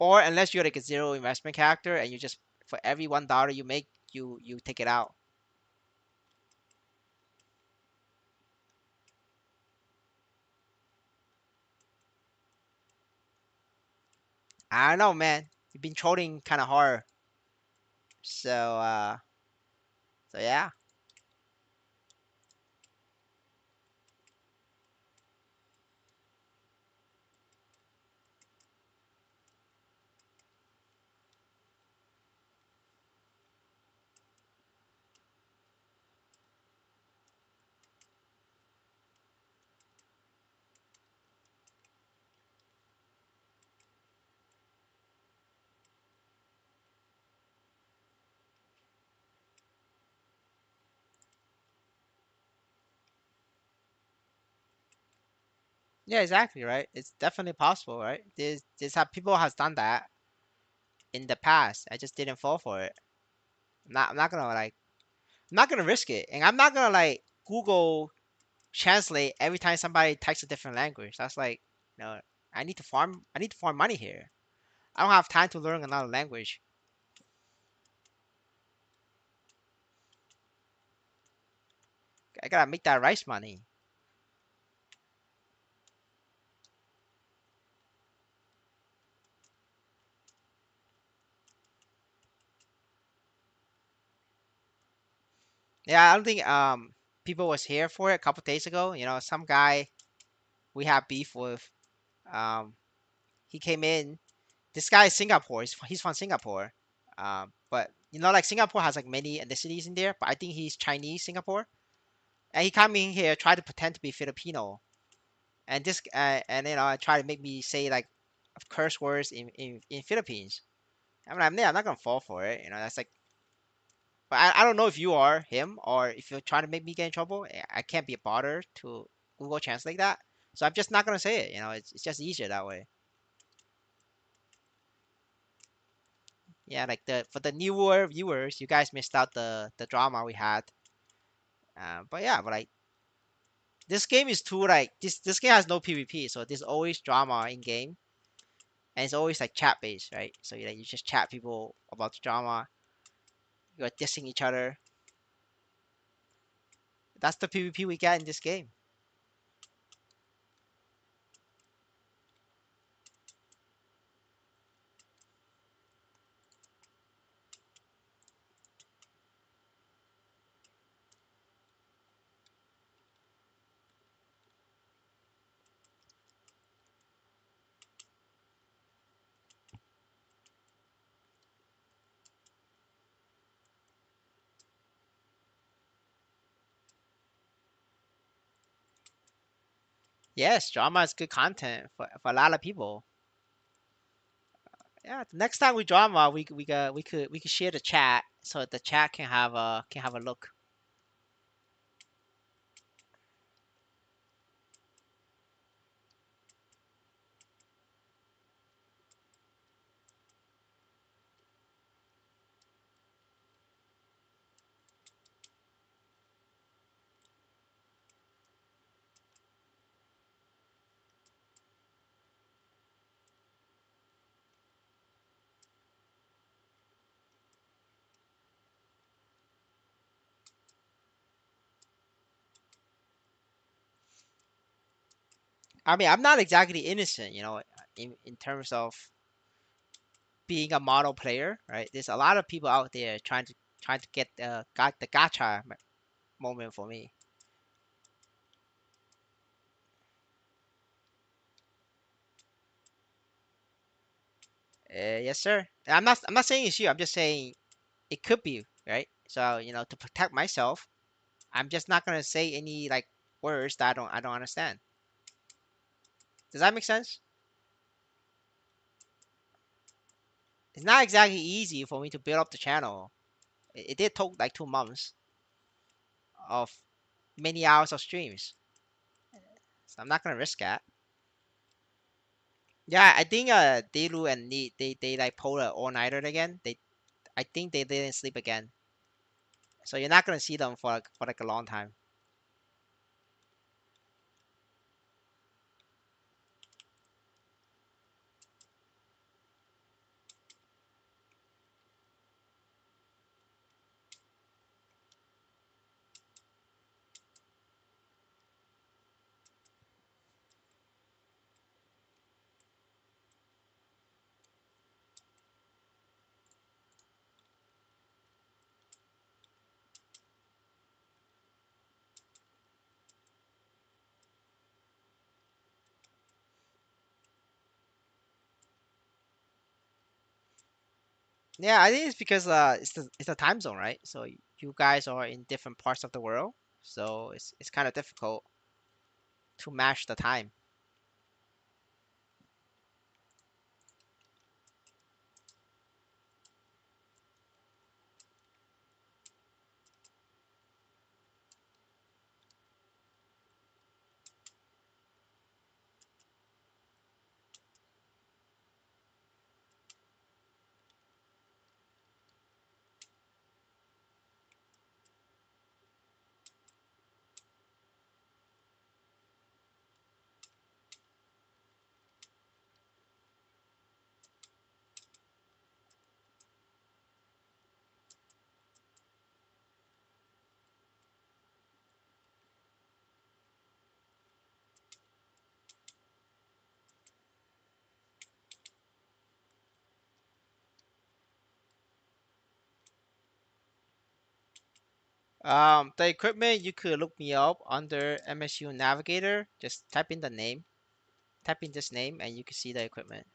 Or unless you're like a zero investment character and you just, for every $1 you make, you take it out. I don't know, man. You've been trolling kind of hard. So so yeah. Yeah, exactly, right? It's definitely possible, right? This how people has done that in the past. I just didn't fall for it. I'm not gonna like I'm not gonna risk it, and I'm not gonna like Google translate every time somebody types a different language. That's like, no, I need to farm. I need to farm money here. I don't have time to learn another language. I gotta make that rice money. Yeah, I don't think people was here for it a couple days ago. Some guy we have beef with. Um, he came in. This guy is Singapore. He's from Singapore. But like Singapore has like many ethnicities in there. But I think he's Chinese Singapore. And he come in here, try to pretend to be Filipino, and try to make me say like curse words in Philippines. I'm not gonna fall for it. That's like, but I don't know if you are him or if you're trying to make me get in trouble. I can't be bothered to Google Translate that, so I'm just not gonna say it. It's just easier that way. Yeah, like the for the newer viewers, you guys missed out the drama we had. But yeah, but like this game is too like this game has no PvP, so there's always drama in game, and it's always like chat based, right? So you just chat people about the drama. You're dissing each other. That's the PvP we get in this game. Yes, drama is good content for a lot of people. Yeah, the next time we drama, we could share the chat so the chat can have a look. I mean, I'm not exactly innocent, in terms of being a model player, right? There's a lot of people out there trying to get got the gotcha moment for me. Yes, sir. And I'm not saying it's you. I'm just saying it could be, right? So to protect myself, I'm just not gonna say any like words that I don't understand. Does that make sense? It's not exactly easy for me to build up the channel. It did take like 2 months of many hours of streams, so I'm not gonna risk that. Yeah, I think Delu and Neat they like pulled an all nighter again. I think they didn't sleep again, so you're not gonna see them for like a long time. Yeah, I think it's because it's the time zone, right? So you guys are in different parts of the world, so it's kind of difficult to match the time. The equipment you could look me up under MSU Navigator. Just type in the name, type in this name, and you can see the equipment.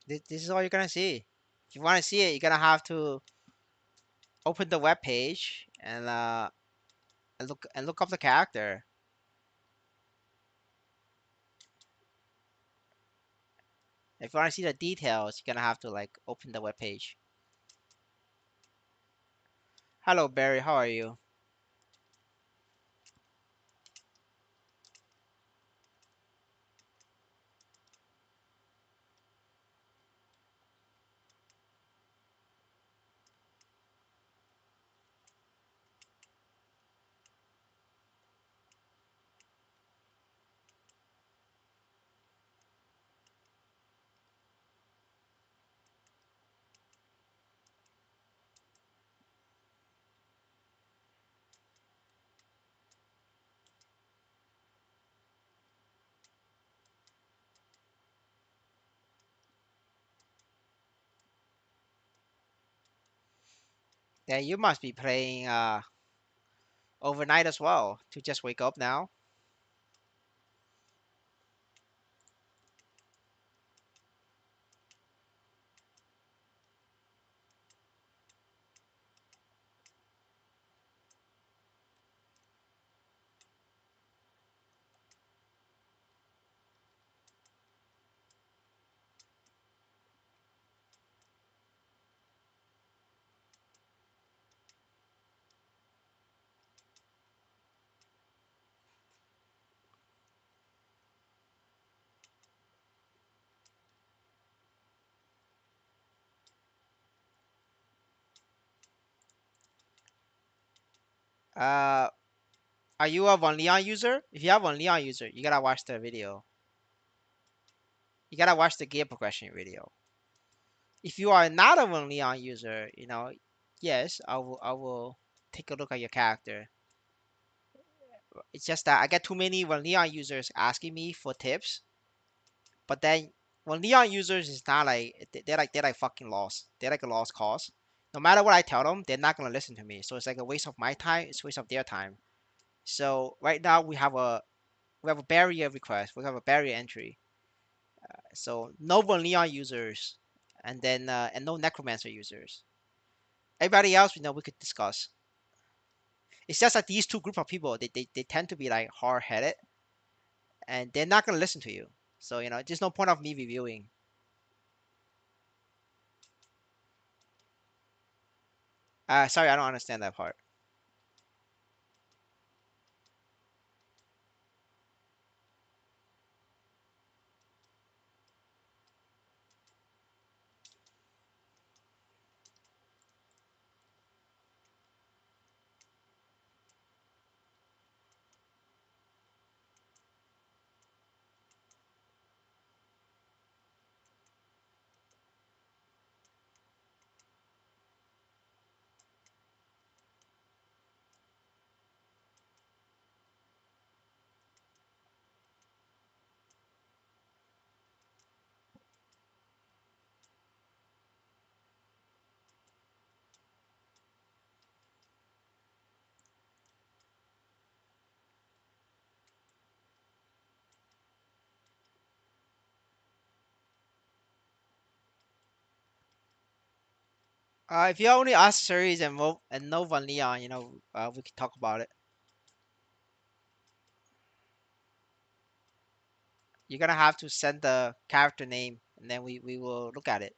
This is all you're gonna see. If you want to see it, you're gonna have to open the web page and look up the character. If you want to see the details, you're gonna have to like open the web page. Hello, Barry. How are you? Yeah, you must be playing overnight as well to just wake up now. Uh, are you a Von Leon user? If you have Von Leon user, you gotta watch the video. You gotta watch the gear progression video. If you are not a Von Leon user, yes, I will take a look at your character. It's just that I get too many Von Leon users asking me for tips, but then when Leon users is not like they're like fucking lost. They're like a lost cause. No matter what I tell them, they're not gonna listen to me. So it's like a waste of my time. It's a waste of their time. So right now we have a barrier request. We have a barrier entry. So no Von Leon users, and no Necromancer users. Everybody else, we could discuss. It's just that these two group of people, they tend to be like hard headed, and they're not gonna listen to you. So there's no point of me reviewing. Sorry, I don't understand that part. If you only accessories and no Von Leon, we can talk about it. You're gonna have to send the character name, and then we will look at it.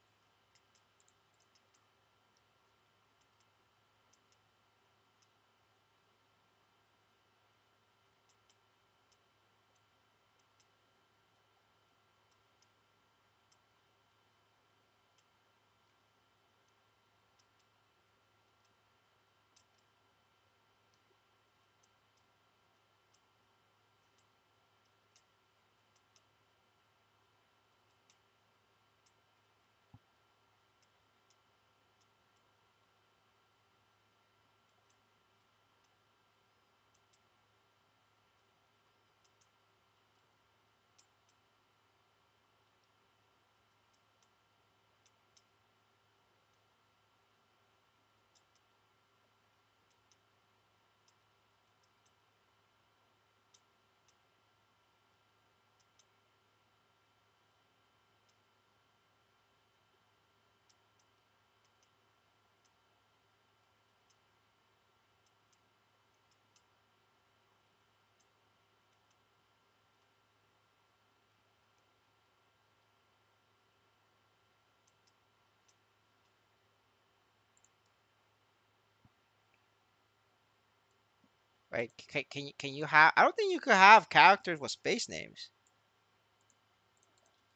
Right? Can you have? I don't think you could have characters with space names.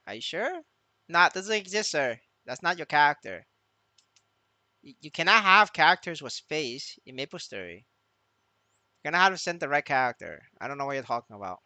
Are you sure? Not doesn't exist, sir. That's not your character. You cannot have characters with space in MapleStory. You're gonna have to send the right character. I don't know what you're talking about.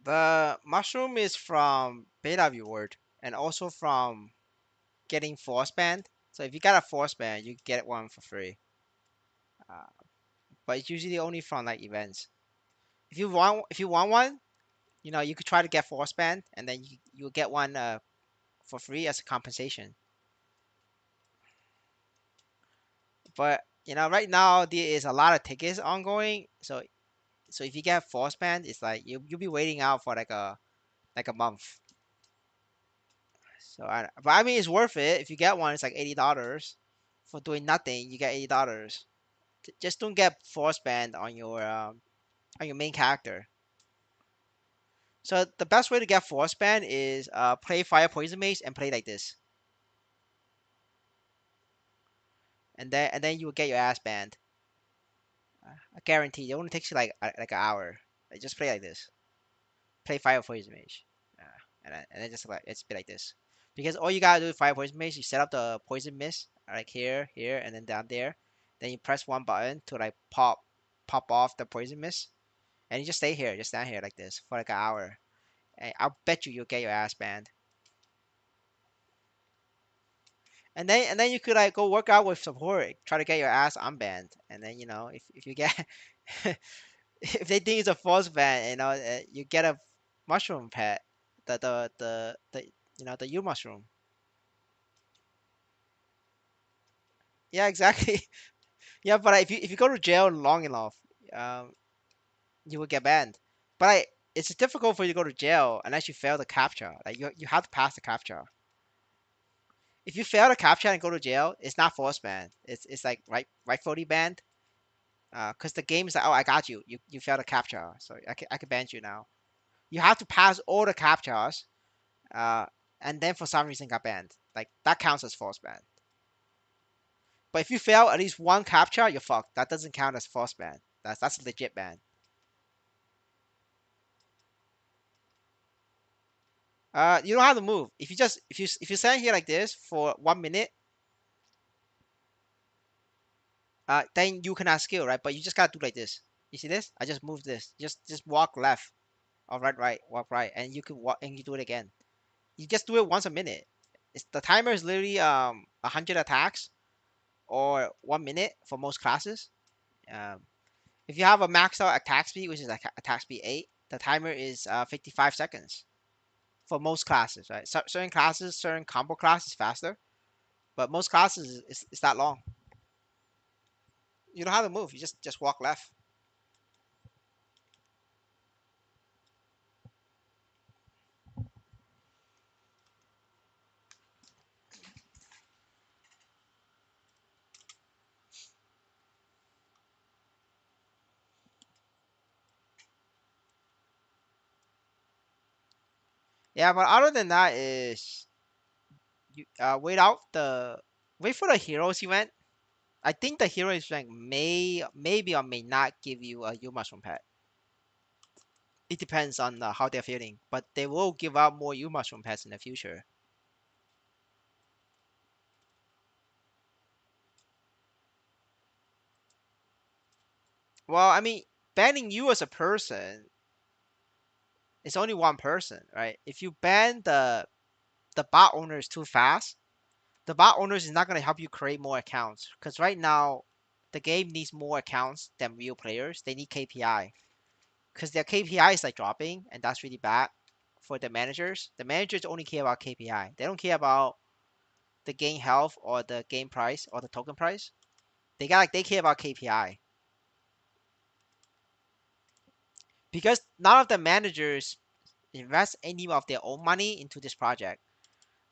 The mushroom is from beta reward and also from getting force band. So if you got a force band, you get one for free. Uh, but it's usually only from like events. If you want one, you could try to get force band, and then you'll get one for free as a compensation. But right now there is a lot of tickets ongoing. So if you get force band, it's like you'll be waiting out for like a month. But I mean, it's worth it. If you get one, it's like $80 for doing nothing. You get $80. Just don't get force band on your main character. So the best way to get force band is play fire poison mace and play like this, and then you will get your ass banned. I guarantee. It only takes you like an hour. Like, just play like this. Play fire poison mage, and then just like it's be like this. Because all you gotta do with fire poison mage, you set up the poison mist like here, here, and then down there. Then you press one button to like pop off the poison mist, and you just stay here, just stand here like this for like an hour. And I'll bet you'll get your ass banned. And then you could like go work out with support, try to get your ass unbanned. And then if you get if they think it's a false ban, you get a mushroom pet, the U mushroom. Yeah, exactly. Yeah, but if you go to jail long enough, um, you will get banned. But it's difficult for you to go to jail unless you fail the captcha. Like you have to pass the captcha. If you fail to capture and go to jail, it's not force ban. It's like rightfully banned. Because the game is like, oh, I got you. You failed to capture, so I can ban you now. You have to pass all the captchas, uh, and then for some reason got banned. Like that counts as force ban. But if you fail at least one captcha, you're fucked. That doesn't count as force ban. That's a legit ban. You don't have to move. If you stand here like this for 1 minute, then you cannot skill, right? But you just gotta do like this. You see this? I just moved this. Just walk left or right, walk right, and you can walk and you do it again. You just do it once a minute. The timer is literally 100 attacks or 1 minute for most classes. Um, if you have a maxed out attack speed, which is like attack speed 8, the timer is 55 seconds for most classes, right? Certain classes, certain combo classes faster, but most classes is that long. You don't have to move. You just walk left. Yeah, but other than that is you wait for the heroes event. I think the heroes event maybe or may not give you a U mushroom pet. It depends on how they're feeling, but they will give out more U mushroom pets in the future. Well, I mean, banning you as a person is only one person, right? If you ban the bot owners too fast, the bot owners is not going to help you create more accounts because right now the game needs more accounts than real players. They need KPI because their KPI is like dropping, and that's really bad for the managers. The managers only care about KPI. They don't care about the game health or the game price or the token price. They care about KPI because none of the managers invest any of their own money into this project.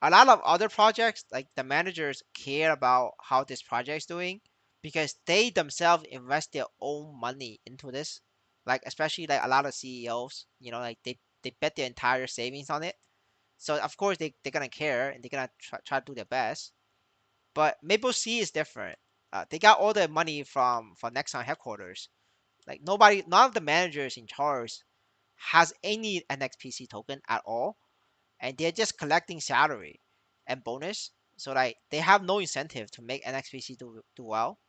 A lot of other projects, like the managers care about how this project is doing because they themselves invest their own money into this. Like especially like a lot of CEOs, like they bet their entire savings on it. So of course they're gonna care and they're gonna try to do their best. But Maple Sea is different. They got all their money from Nexon headquarters. Like none of the managers in charge has any NXPC token at all, and they're just collecting salary and bonus. So like they have no incentive to make NXPC do well.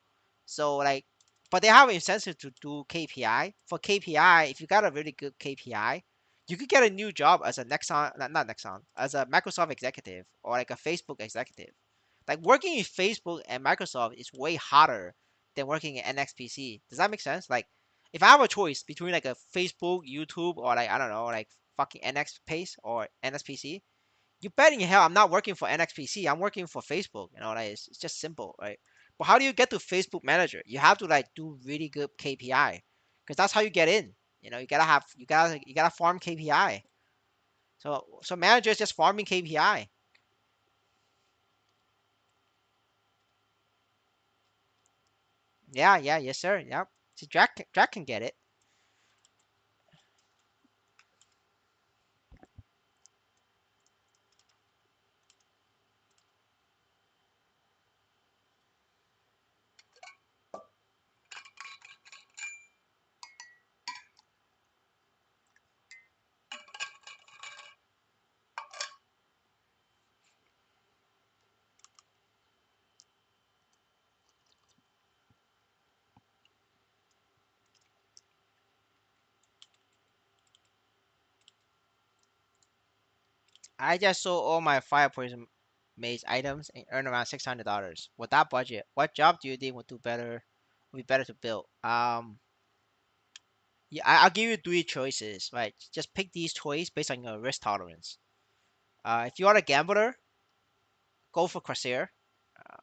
So like, but they have an incentive to do KPI. For KPI, if you got a really good KPI, you could get a new job as a Nexon, not Nexon, as a Microsoft executive or like a Facebook executive. Like working in Facebook and Microsoft is way harder than working in NXPC. Does that make sense? Like, if I have a choice between like a Facebook, YouTube, or like I don't know, like fucking NX Pace or NSPC, you bet in hell I'm not working for NXPC. I'm working for Facebook. Like it's just simple, right? But how do you get to Facebook Manager? You have to like do really good KPI, because that's how you get in. You gotta farm KPI. So manager is just farming KPI. Yeah, yeah, yes sir. Yep. See, Jack can get it. I just sold all my fire poison maze items and earned around $600. With that budget, what job do you think would do better? Would be better to build? Yeah, I'll give you three choices. Right, just pick these choices based on your risk tolerance. If you are a gambler, go for Corsair. Uh,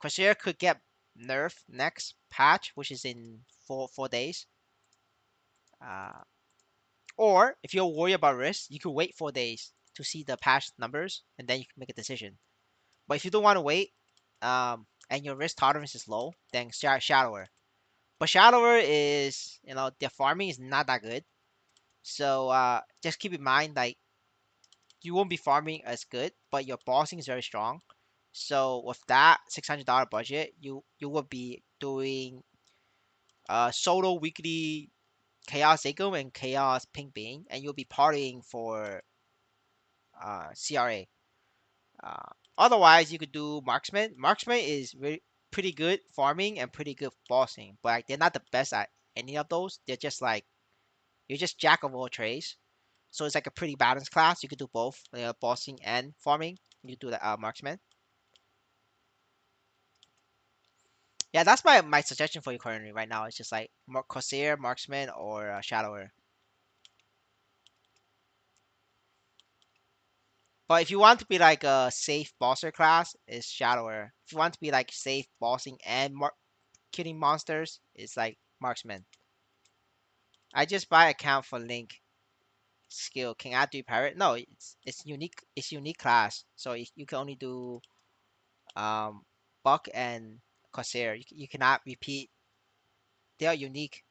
Corsair could get nerfed next patch, which is in four days. Uh, or if you're worried about risk, you could wait 4 days to see the patch numbers, and then you can make a decision. But if you don't want to wait, and your risk tolerance is low, then shallower. But shallower is, the farming is not that good. So just keep in mind, like, you won't be farming as good, but your bossing is very strong. So with that $600 budget, you will be doing solo weekly chaos Echo and chaos pink bean, and you'll be partying for CRA. Otherwise, you could do marksman. Marksman is pretty good farming and pretty good bossing, but like, they're not the best at any of those. They're just like, you're just jack of all trades. So it's like a pretty balanced class. You could do both, bossing and farming. You do the marksman. Yeah, that's my suggestion for you currently right now. It's just like Corsair, marksman, or shallower. But if you want to be like a safe bosser class, it's shallower. If you want to be like safe bossing and killing monsters, it's like marksman. I just buy account for Link skill. Can I do pirate? No, it's unique. It's unique class, so you can only do um Buck and Corsair. You cannot repeat. They are unique.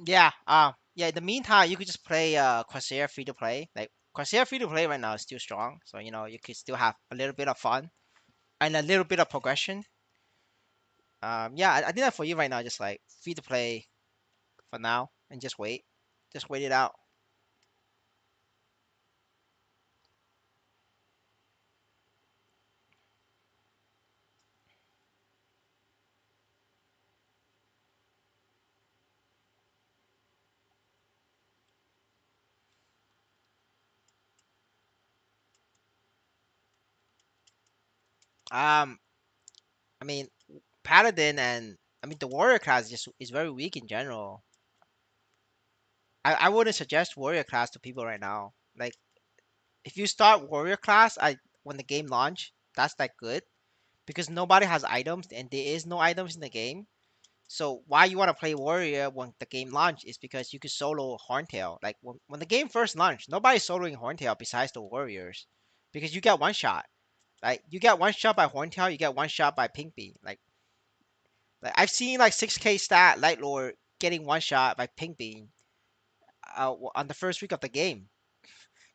Yeah. Yeah. In the meantime, you could just play Corsair free to play. Like Corsair free to play right now is still strong, so you could still have a little bit of fun and a little bit of progression. Yeah, I think that for you right now, just like free to play for now and just wait it out. Um, I mean, Paladin and I mean the warrior class just is very weak in general. I wouldn't suggest warrior class to people right now. Like if you start warrior class, I when the game launch, that's like good because nobody has items and there is no items in the game. So why you want to play warrior when the game launch is because you could solo Horntail. Like when the game first launched, nobody's soloing Horntail besides the warriors because you get one shot. Like you get one shot by Horntail, you get one shot by Pinkbee. Like I've seen like 6K stat Light Lord getting one shot by Pinkbee on the first week of the game.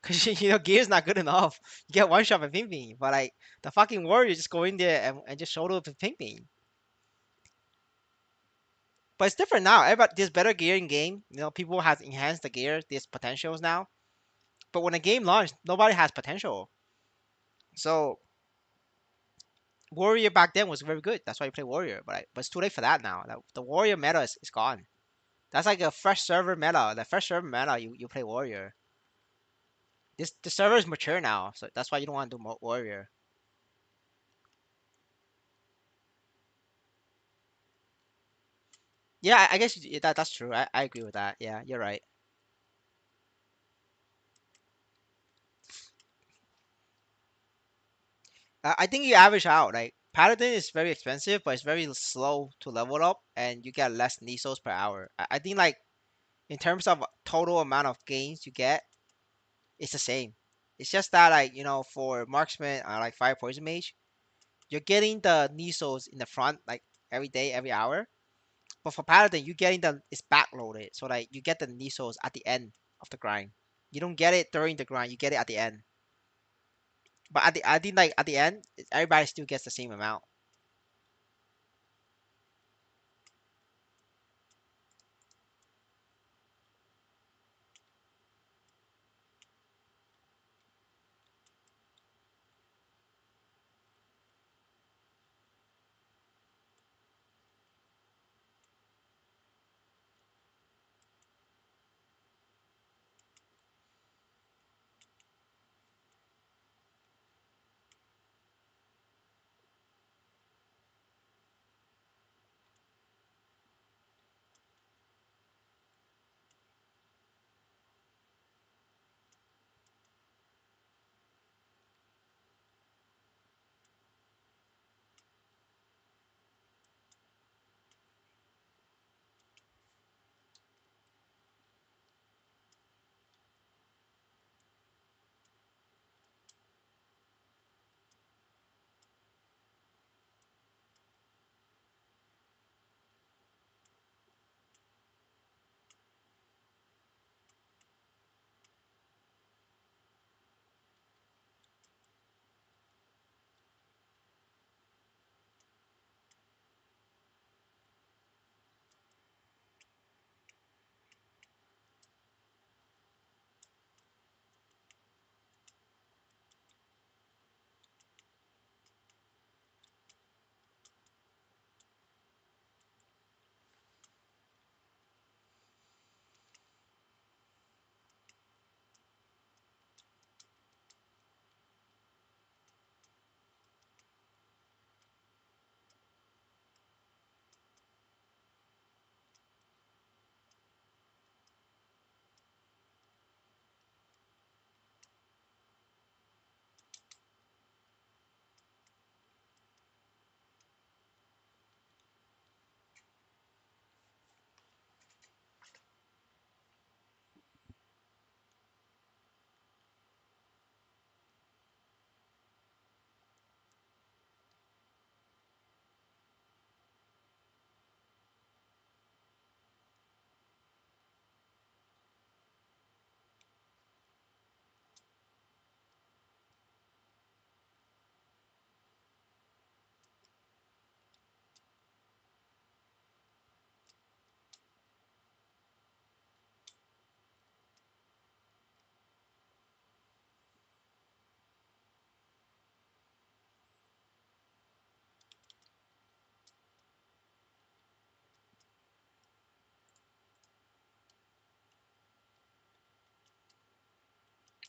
Cause gear's not good enough. You get one shot by Pinkbee, but like the fucking warrior just go in there and just solo the Pinkbee. But it's different now. Everybody, there's better gear in game. People have enhanced the gear. There's potentials now. But when the game launched, nobody has potential. So warrior back then was very good. That's why you play warrior. But it's too late for that now. The warrior meta is gone. That's like a fresh server meta. The fresh server meta, you play warrior. The server is mature now, so that's why you don't want to do warrior. Yeah, I guess that's true. I agree with that. Yeah, you're right. I think you average out. Like Paladin is very expensive, but it's very slow to level up, and you get less Nisos per hour. I think like in terms of total amount of gains you get, it's the same. It's just that like for marksman, like fire poison mage, you're getting the Nisos in the front like every day, every hour. But for paladin, you're getting the it's backloaded, so like you get the Nisos at the end of the grind. You don't get it during the grind. You get it at the end. But I think like at the end, everybody still gets the same amount.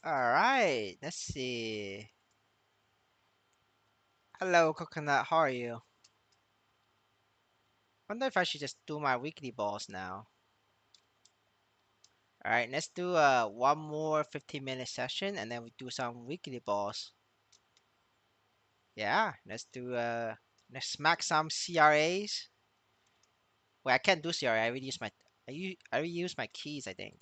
All right, let's see. Hello, Coconut. How are you? Wonder if I should just do my weekly balls now. All right, let's do one more 15-minute session and then we do some weekly balls. Yeah, let's smack some CRAs. Wait, I can't do CRA. I already used my keys, I think.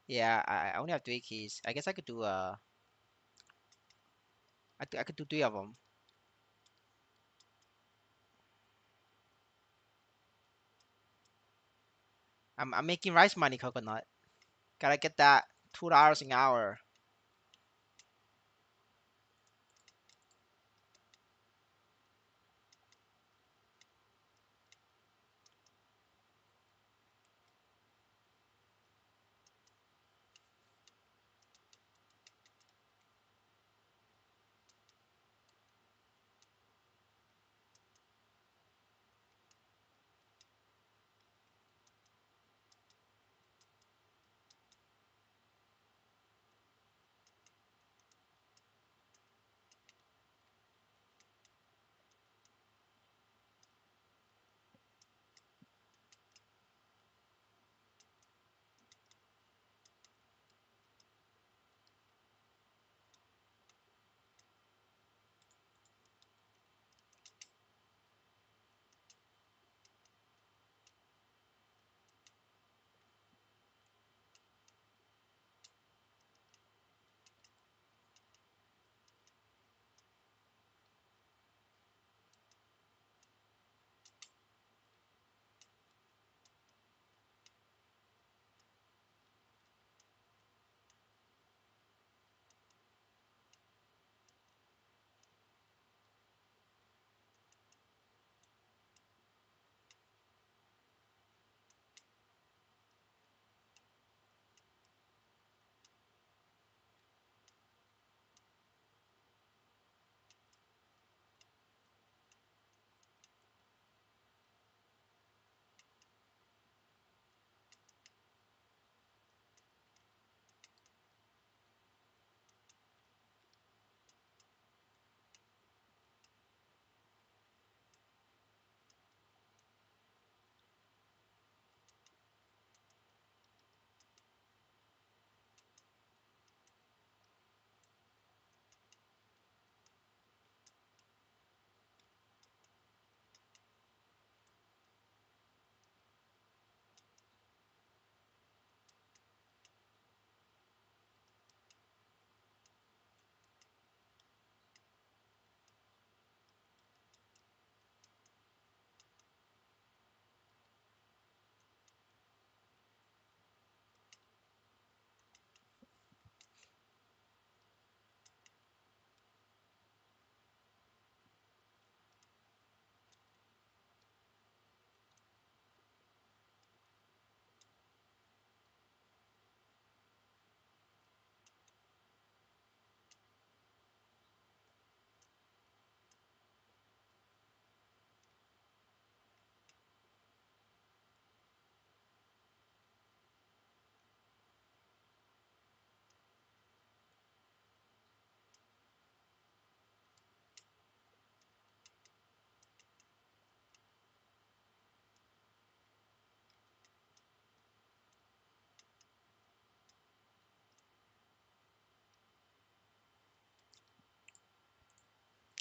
Yeah, I only have three keys. I guess I could do I could do three of them. I'm making rice money, Coconut. Gotta get that $2 an hour.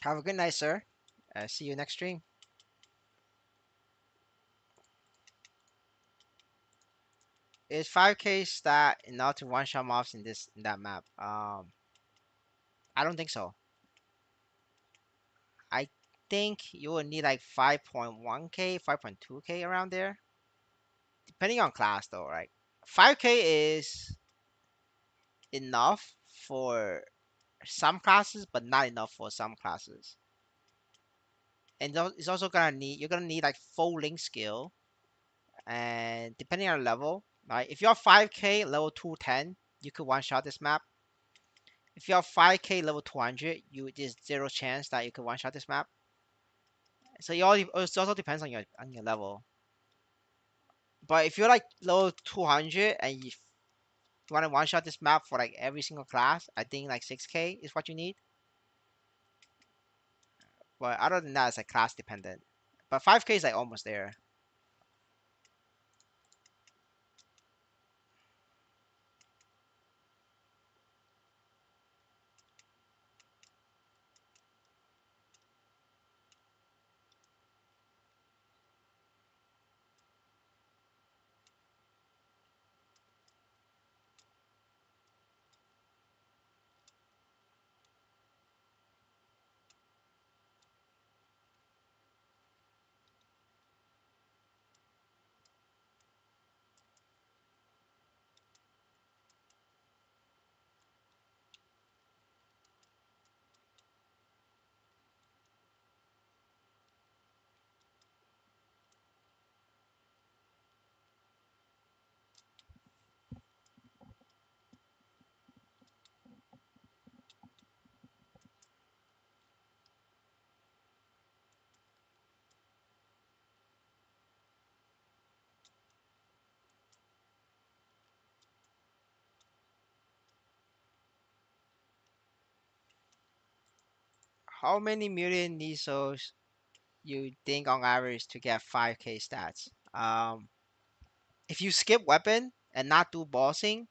Have a good night, sir. See you next stream. Is 5K stat enough to one shot mobs in that map? I don't think so. I think you will need like 5.1K, 5.2K around there, depending on class though, right? 5K is enough for some classes, but not enough for some classes. And it's also gonna need you're gonna need like full link skill, and depending on level, right? If you're 5K level 210, you could one shot this map. If you're 5K level 200, there's zero chance that you could one shot this map. So it also depends on your level. But if you're like level 200 and you want to one shot this map for like every single class, I think like 6K is what you need. But other than that, it's like class dependent. But 5K is like almost there. How many million Nisos you think on average to get 5K stats? If you skip weapon and not do bossing,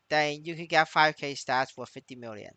then you can get 5K stats for 50 million.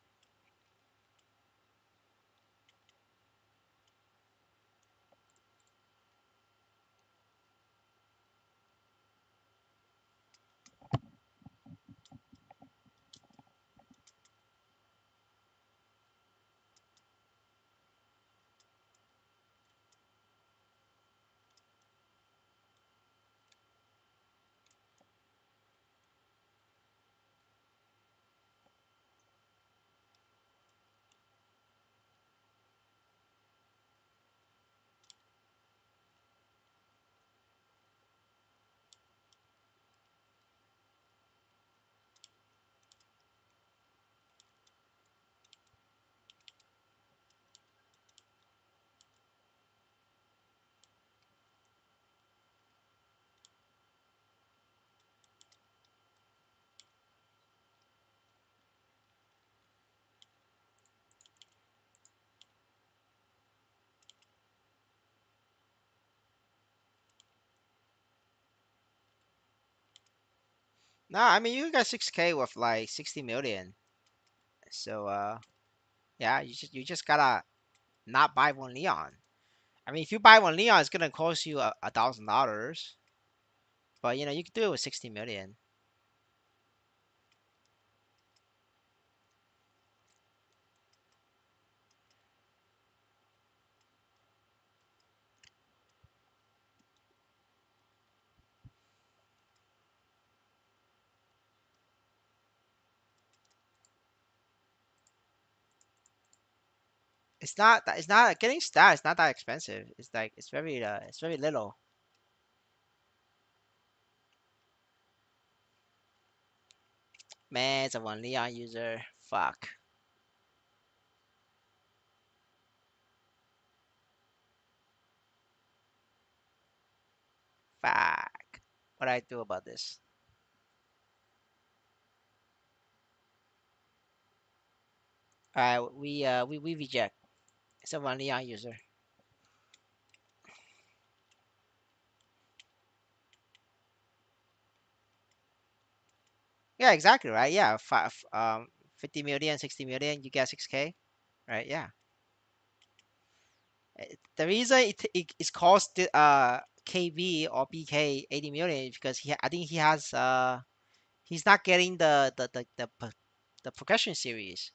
No, I mean you got 6K with like 60 million. So yeah, you just gotta not buy one Leon. I mean, if you buy one Leon, it's gonna cost you $1,000. But you can do it with 60 million. It's not getting stats. It's not that expensive. It's very little. Man, it's a one Leon user. Fuck. Fuck. What do I do about this? Alright, we reject. It's a one Leon user. Yeah, exactly right. Yeah, 50 million, 60 million, you get 6K. Right? Yeah. The reason it's cost KB or BK 80 million is because I think he has he's not getting the progression series.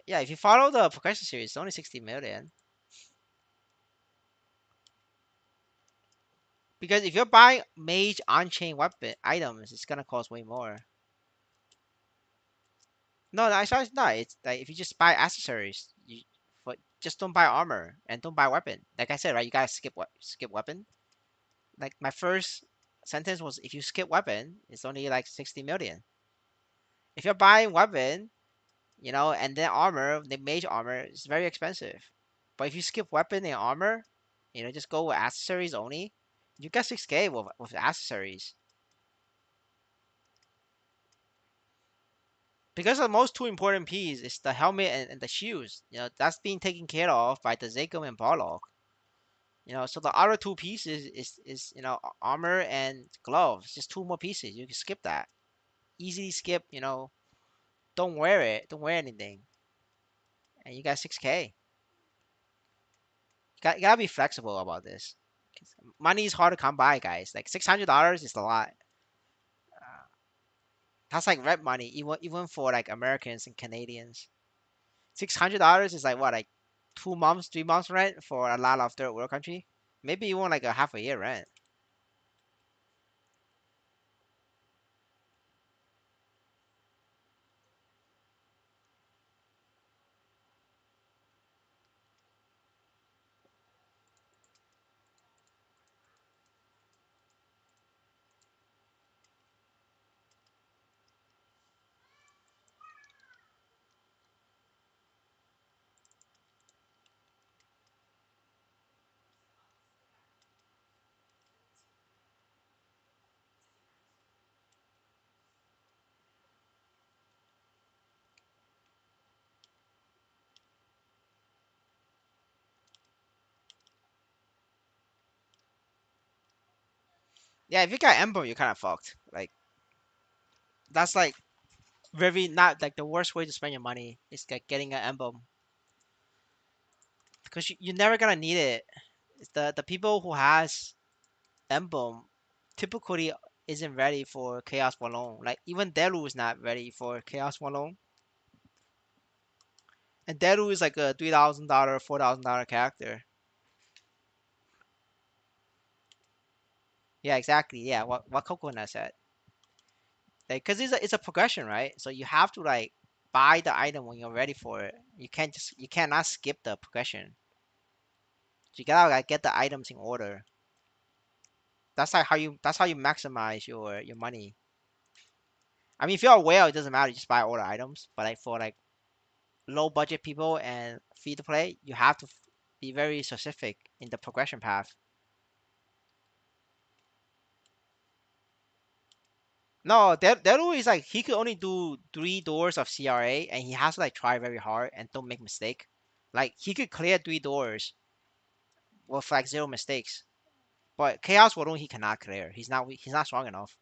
Yeah, if you follow the progression series, it's only 60 million. Because if you're buying mage on-chain weapon items, it's gonna cost way more. No, no, it's not. It's like if you just buy accessories, for just don't buy armor and don't buy weapon. Like I said, right? You gotta skip weapon. Like my first sentence was, if you skip weapon, it's only like 60 million. If you're buying weapon, and then armor, the mage armor is very expensive. But if you skip weapon and armor, just go with accessories only, you get 6K with accessories. Because the most two important piece is the helmet and the shoes. That's being taken care of by the Zagum and Barlock. So the other two pieces is armor and gloves. Just two more pieces. You can skip that. Easily skip. Don't wear it. Don't wear anything, and you got 6K. You gotta be flexible about this. 'Cause money is hard to come by, guys. Like $600 is a lot. Uh, that's like rent money, even for like Americans and Canadians. $600 is like what, like 2 months, 3 months rent for a lot of third world country. Maybe even like a half a year rent. Yeah, if you got emblem, you're kind of fucked. Like that's like very not like the worst way to spend your money is like getting an emblem because you're never gonna need it. It's the people who has emblem typically isn't ready for Chaos Malone. Like even Deru is not ready for Chaos Malone. And Deru is like a $3,000, $4,000 character. Yeah, exactly. Yeah, what Coconut said. Like, cause it's a progression, right? So you have to like buy the item when you're ready for it. You cannot skip the progression. So you gotta like get the items in order. That's how you maximize your money. I mean, if you're a whale, it doesn't matter. You just buy all the items. But like for like low budget people and free to play, you have to be very specific in the progression path. No, Deru is like he could only do 3 doors of CRA, and he has to like try very hard and don't make mistake. Like he could clear 3 doors with like zero mistakes, but Chaos Warung he cannot clear. He's not strong enough.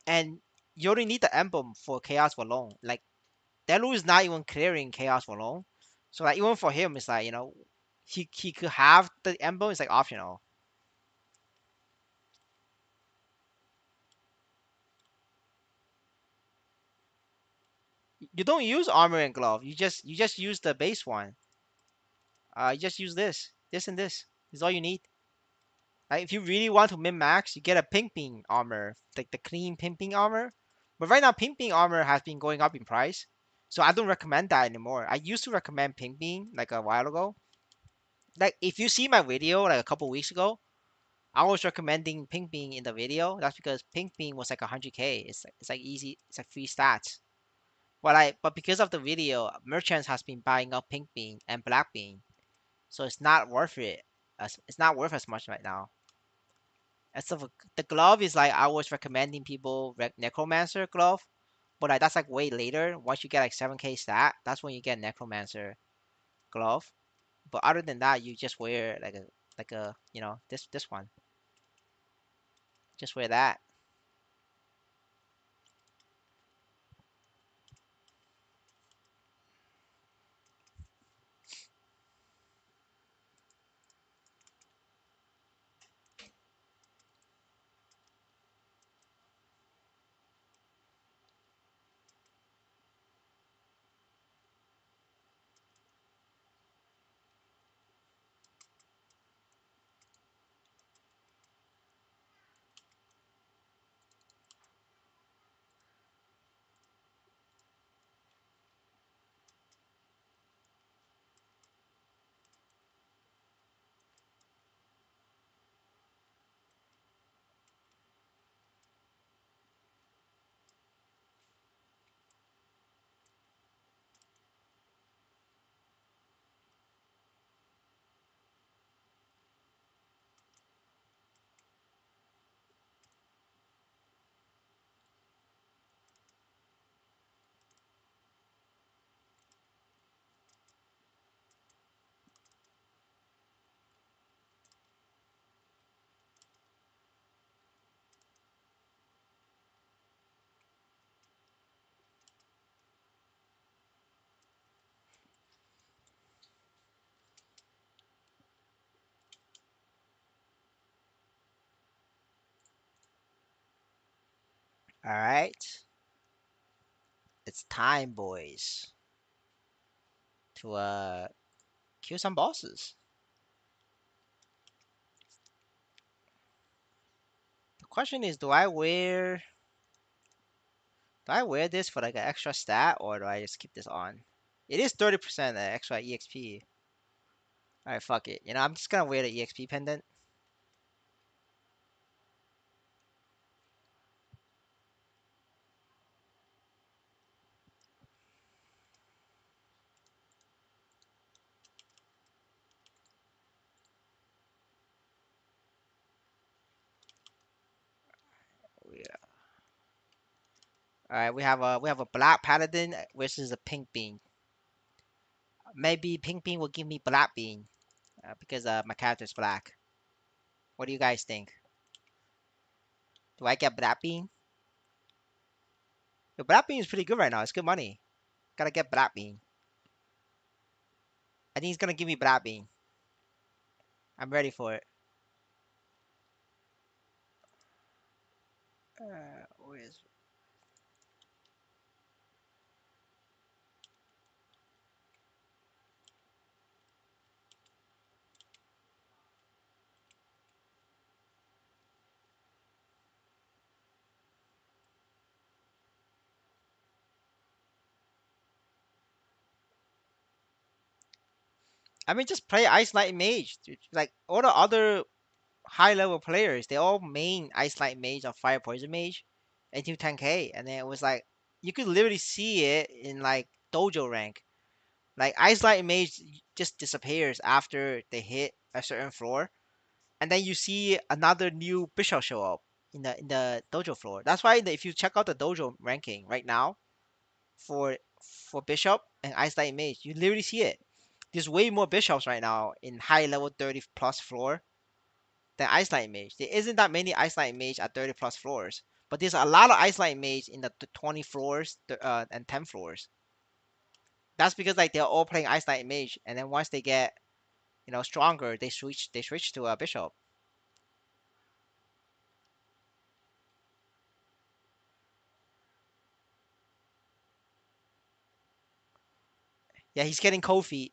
And you only need the emblem for Chaos Warung. Like Deru is not even clearing Chaos Warung, so like even for him, it's like he could have the emblem. It's like optional. You don't use armor and glove. You just use the base one. You just use this and this. Is all you need. Like if you really want to min max, you get a pink beam armor, like the clean pink beam armor. But right now, pink beam armor has been going up in price, so I don't recommend that anymore. I used to recommend pink beam like a while ago. Like if you see my video like a couple weeks ago, I was recommending pink beam in the video. That's because pink beam was like 100K. It's like easy. It's like free stats. But because of the video, merchants has been buying up pink beam and black beam, so it's not worth it. It's not worth as much right now. And so the glove is like I was recommending people necromancer glove, but like that's like way later. Once you get like 7K stat, that's when you get necromancer glove. But other than that, you just wear like a this one. Just wear that. All right, it's time, boys, to kill some bosses. The question is, do I wear this for like an extra stat, or do I just keep this on? It is 30% extra EXP. All right, fuck it. I'm just gonna wear the EXP pendant. Yeah. All right, we have a black paladin versus a pink bean. Maybe pink bean will give me black bean because my character's black. What do you guys think? Do I get black bean? The black bean is pretty good right now. It's good money. Gotta get black bean. I think he's gonna give me black bean. I'm ready for it. Where's I mean, just play Ice Knight Mage. Dude. Like all the other high level players, they all main Ice Knight Mage or Fire Poison Mage into 10k, and then it was like you could literally see it in like dojo rank. Like Ice Knight Mage just disappears after they hit a certain floor, and then you see another new bishop show up in the dojo floor. That's why if you check out the dojo ranking right now for for bishop and Ice Knight Mage, you literally see it. There's way more bishops right now in high level 30 plus floor than Ice Knight Mage. There isn't that many Ice Knight Mage at 30 plus floors, but there's a lot of Ice Knight Mage in the 20 floors and 10 floors. That's because like they're all playing Ice Knight Mage, and then once they get stronger, they switch to a bishop. Yeah, he's getting cold feet.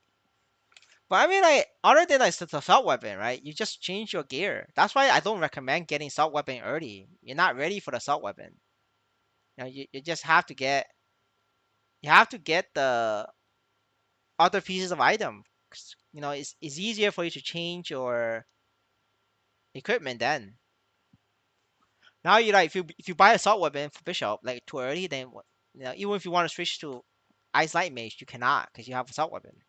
But I mean, like, other than like the assault weapon, right? You just change your gear. That's why I don't recommend getting assault weapon early. You're not ready for the assault weapon. You just have to get the other pieces of item. 'Cause, it's easier for you to change your equipment then. Now you like if you buy assault weapon for bishop like too early, then even if you want to switch to ice light mage, you cannot because you have assault weapon.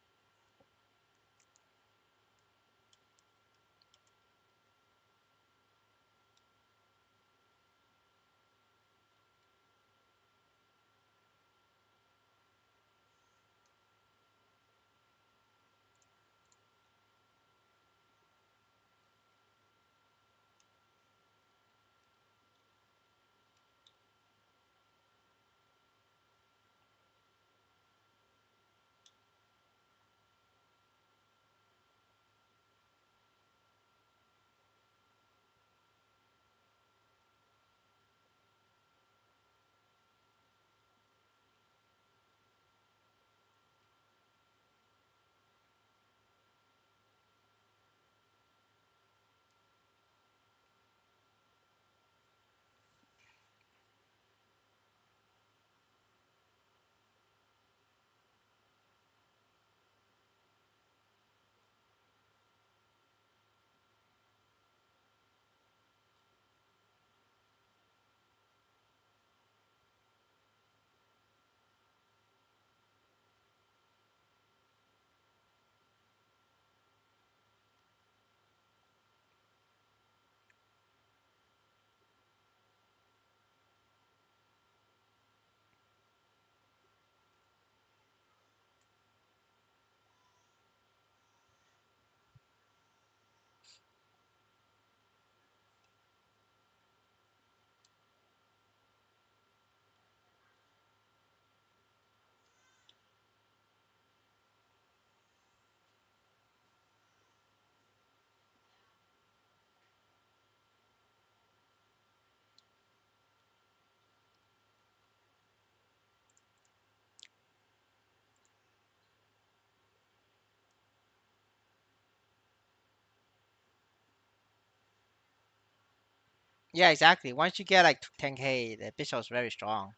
Yeah, exactly. Once you get like 10k, the bishop's very strong.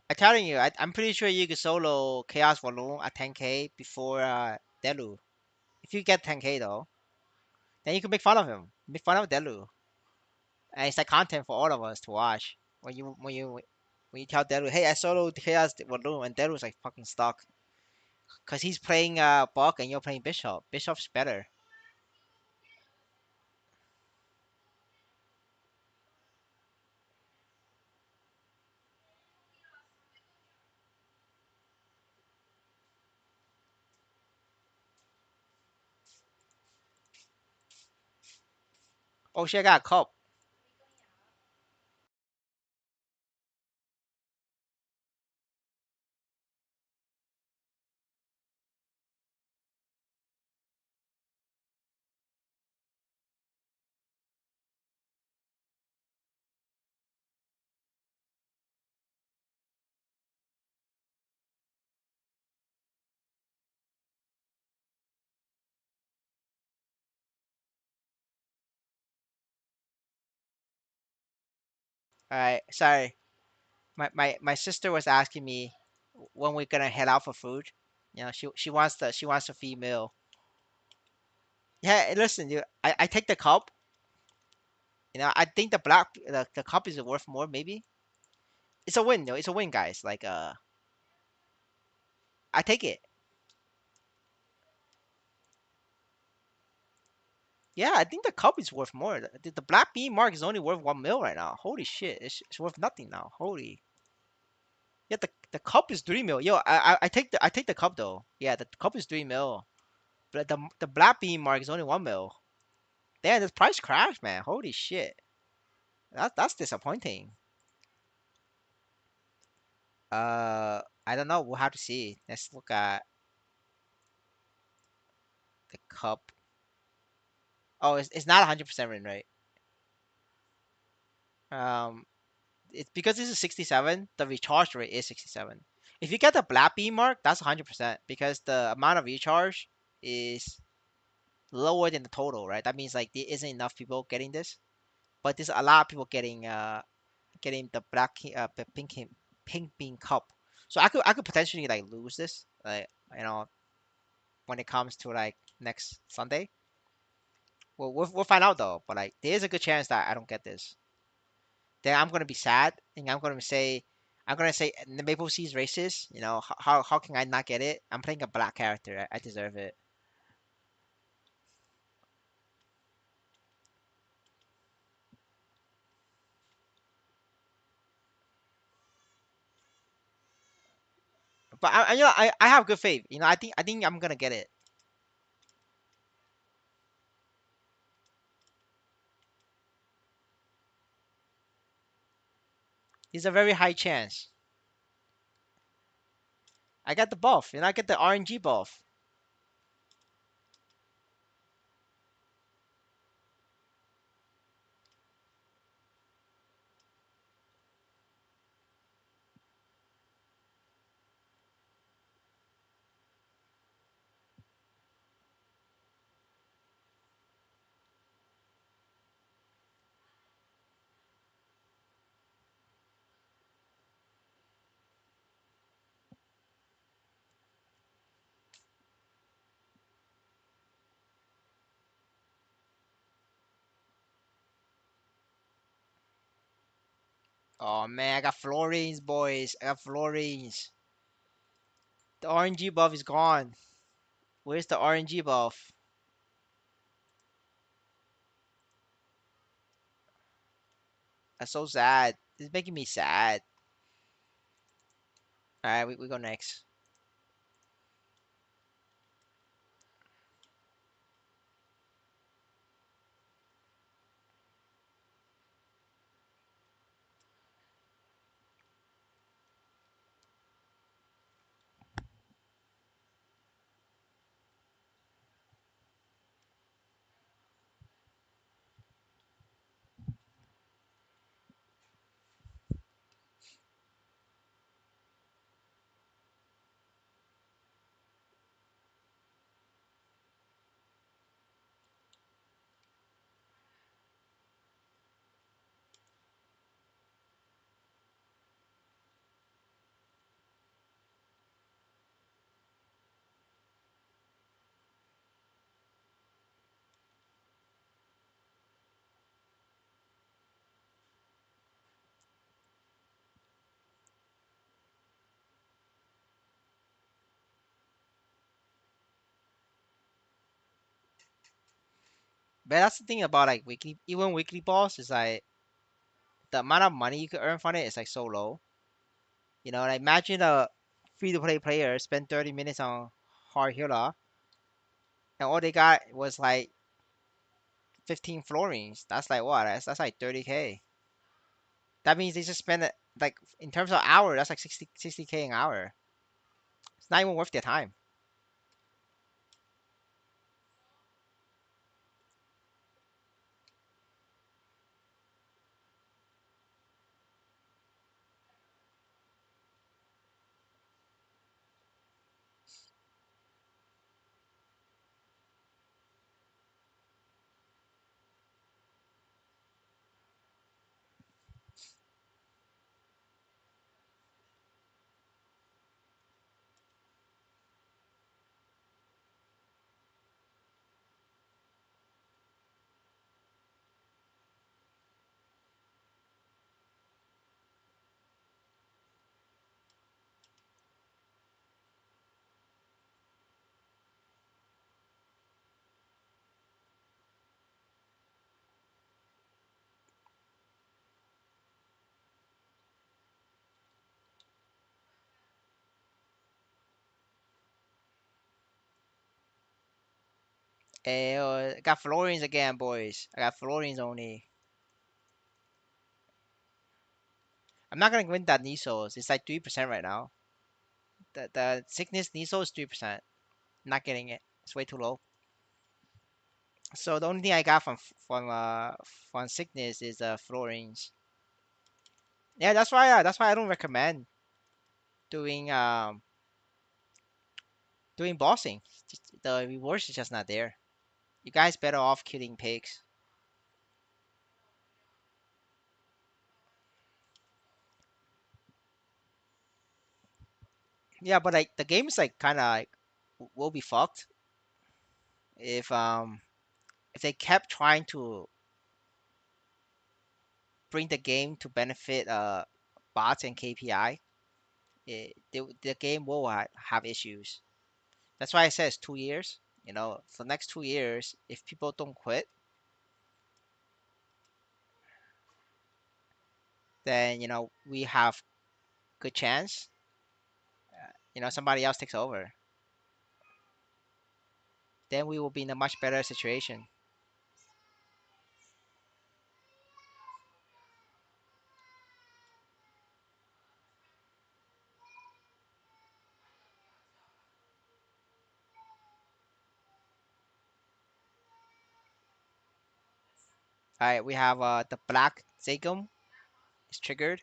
I'm telling you, I'm pretty sure you could solo Chaos Balloon at 10k before Delu. If you get 10k though, then you can make fun of him, make fun of Delu, and it's like content for all of us to watch. When you tell Delu, hey, I soloed Chaos Balloon, and Delu's like fucking stuck, cause he's playing Buck and you're playing Bishop. Bishop's better. Oh shit, I got a cup. All right, sorry. My sister was asking me when we're gonna head out for food. You know, she wants a female. Yeah, listen, you. I take the cup. You know, I think the cup is worth more. Maybe it's a win. No, it's a win, guys. Like I take it. Yeah, I think the cup is worth more. The black bean mark is only worth 1 mil right now. Holy shit, it's worth nothing now. Holy. Yeah, the cup is 3 mil. Yo, I take the cup though. Yeah, the cup is 3 mil. But the black bean mark is only 1 mil. Damn, this price crashed, man. Holy shit. That's disappointing. I don't know. We'll have to see. Let's look at the cup. Oh, it's not 100% win rate. Um, it's because this is 67. The recharge rate is 67. If you get the black beam mark, that's 100% because the amount of recharge is lower than the total, right? That means like there isn't enough people getting this, but there's a lot of people getting the pink bean cup. So I could potentially like lose this, like you know, when it comes to like next Sunday. Well, we'll find out though. But like, there is a good chance that I don't get this. Then I'm gonna be sad, and I'm gonna say the Maple Seas racist. You know, how can I not get it? I'm playing a black character. I deserve it. But I have good faith. You know, I think I'm gonna get it. It's a very high chance. I got the buff. You know, I get the RNG buff. Oh man, I got Florines, boys. I got Florines. The RNG buff is gone. Where's the RNG buff? That's so sad. It's making me sad. All right, we go next. But that's the thing about like weekly, even weekly balls is like the amount of money you could earn from it is like so low. You know, like imagine a free to play player spend 30 minutes on hard healer and all they got was like 15 florins. That's like what? That's like 30K. That means they just spend it like in terms of hour, that's like 60K an hour. It's not even worth their time. I got florins again, boys. I got florins only. I'm not gonna win that Nisos. It's like 3% right now. The sickness Niso is 3%. Not getting it. It's way too low. So the only thing I got from sickness is florins. Yeah, that's why I don't recommend doing doing bossing. The rewards is just not there. You guys better off killing pigs. Yeah, but like the game is like kind of like will be fucked if they kept trying to bring the game to benefit bots and KPI. The game will have issues. That's why I said it's 2 years. You know, for the next 2 years, if people don't quit, then we have good chance. Somebody else takes over. Then we will be in a much better situation. All right, we have the black Zagum is triggered.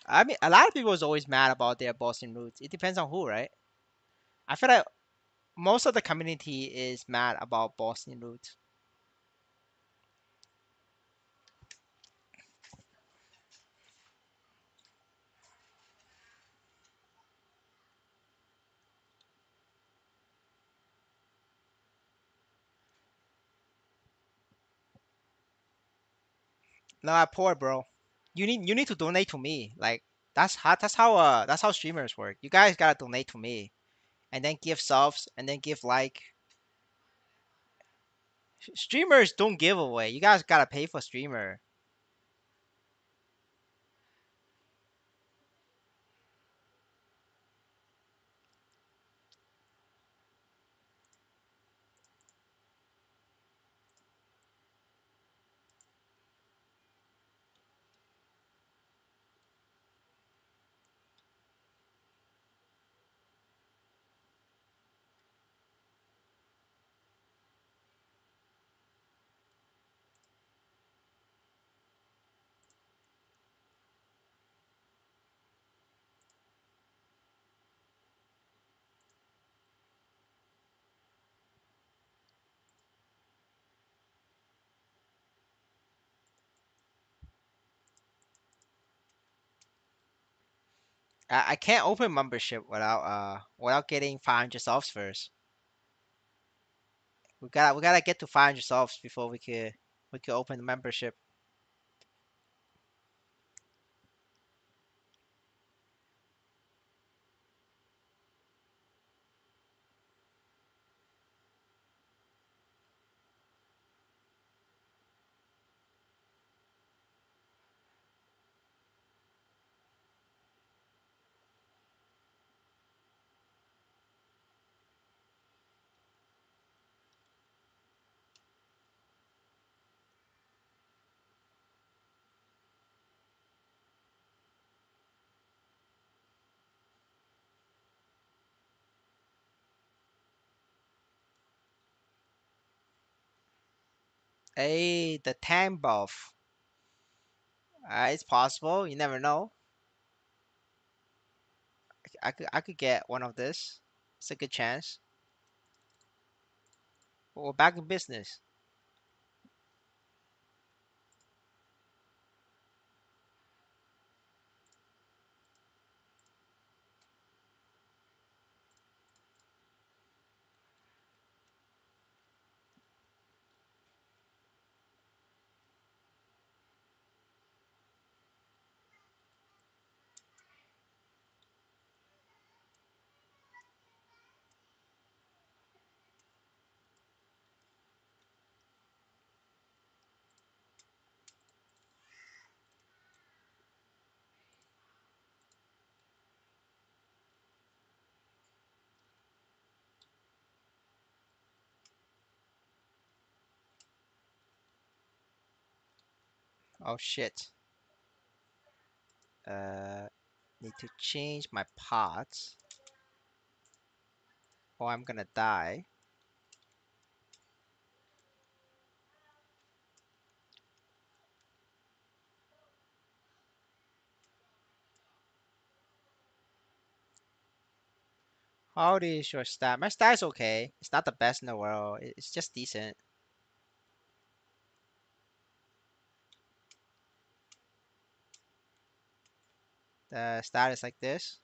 I mean, a lot of people is always mad about their bossing routes. It depends on who, right? I feel like most of the community is mad about bossing routes. No, I poor bro. You need to donate to me. Like that's how streamers work. You guys gotta donate to me and then give subs and then give like. Streamers don't give away. You guys gotta pay for streamer. I can't open membership without getting 500 subs first. We gotta get to 500 subs before we could open the membership. Hey, the time buff. It's possible. You never know. I could get one of this. It's a good chance. But we're back in business. Oh shit. Uh, Need to change my pots, or I'm gonna die. How is your stat? My stat's okay. It's not the best in the world. It's just decent. The stat is like this.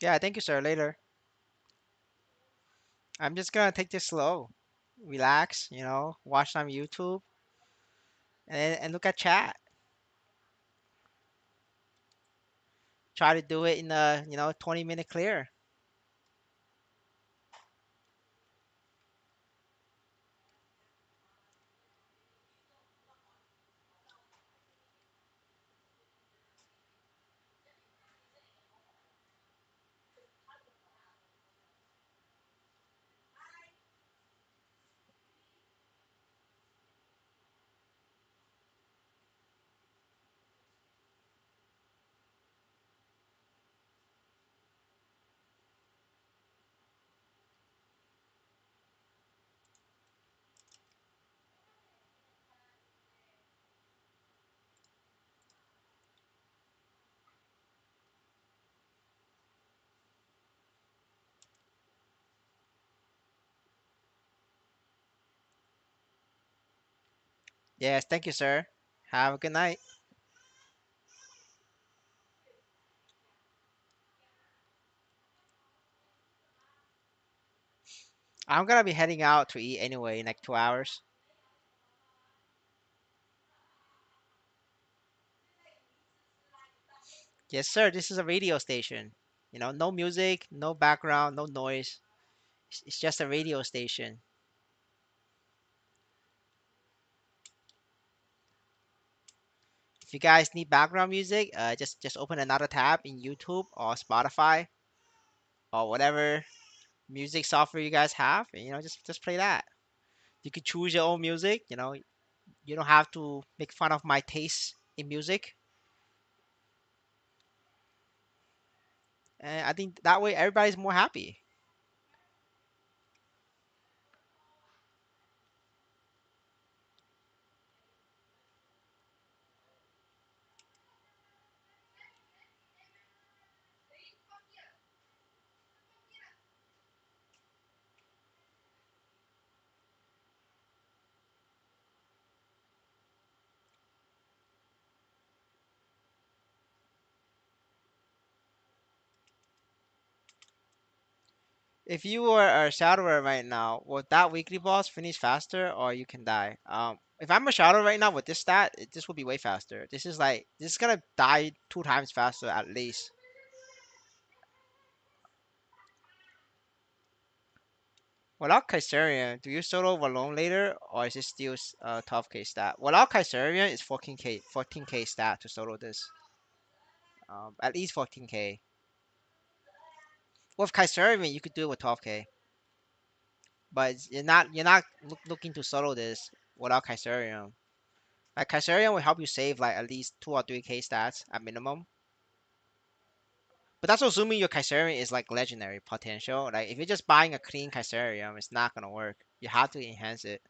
Yeah, thank you, sir. Later. I'm just gonna take this slow, relax. Watch some YouTube and look at chat. Try to do it in a 20-minute clear. Yes, thank you, sir. Have a good night. I'm gonna be heading out to eat anyway in like 2 hours. Yes, sir. This is a radio station. No music, no background, no noise. It's just a radio station. If you guys need background music, just open another tab in YouTube or Spotify or whatever music software you guys have, and just play that. You can choose your own music. You don't have to make fun of my taste in music, and I think that way everybody's more happy. If you were a shadower right now, would that weekly boss finish faster or you can die? If I'm a shadow right now with this stat, this will be way faster. This is gonna die 2 times faster at least. Without Kaiserion, do you solo alone later or is it still 12k stat? Without Kaiserion, it's 14k stat to solo this. At least 14k. With Kaiserion, you could do it with 12k, but you're not looking to solo this without Kaiserion. Like Kaiserion will help you save like at least 2 or 3k stats at minimum. But that's assuming your Kaiserion is like legendary potential. Like if you're just buying a clean Kaiserion, it's not gonna work. You have to enhance it.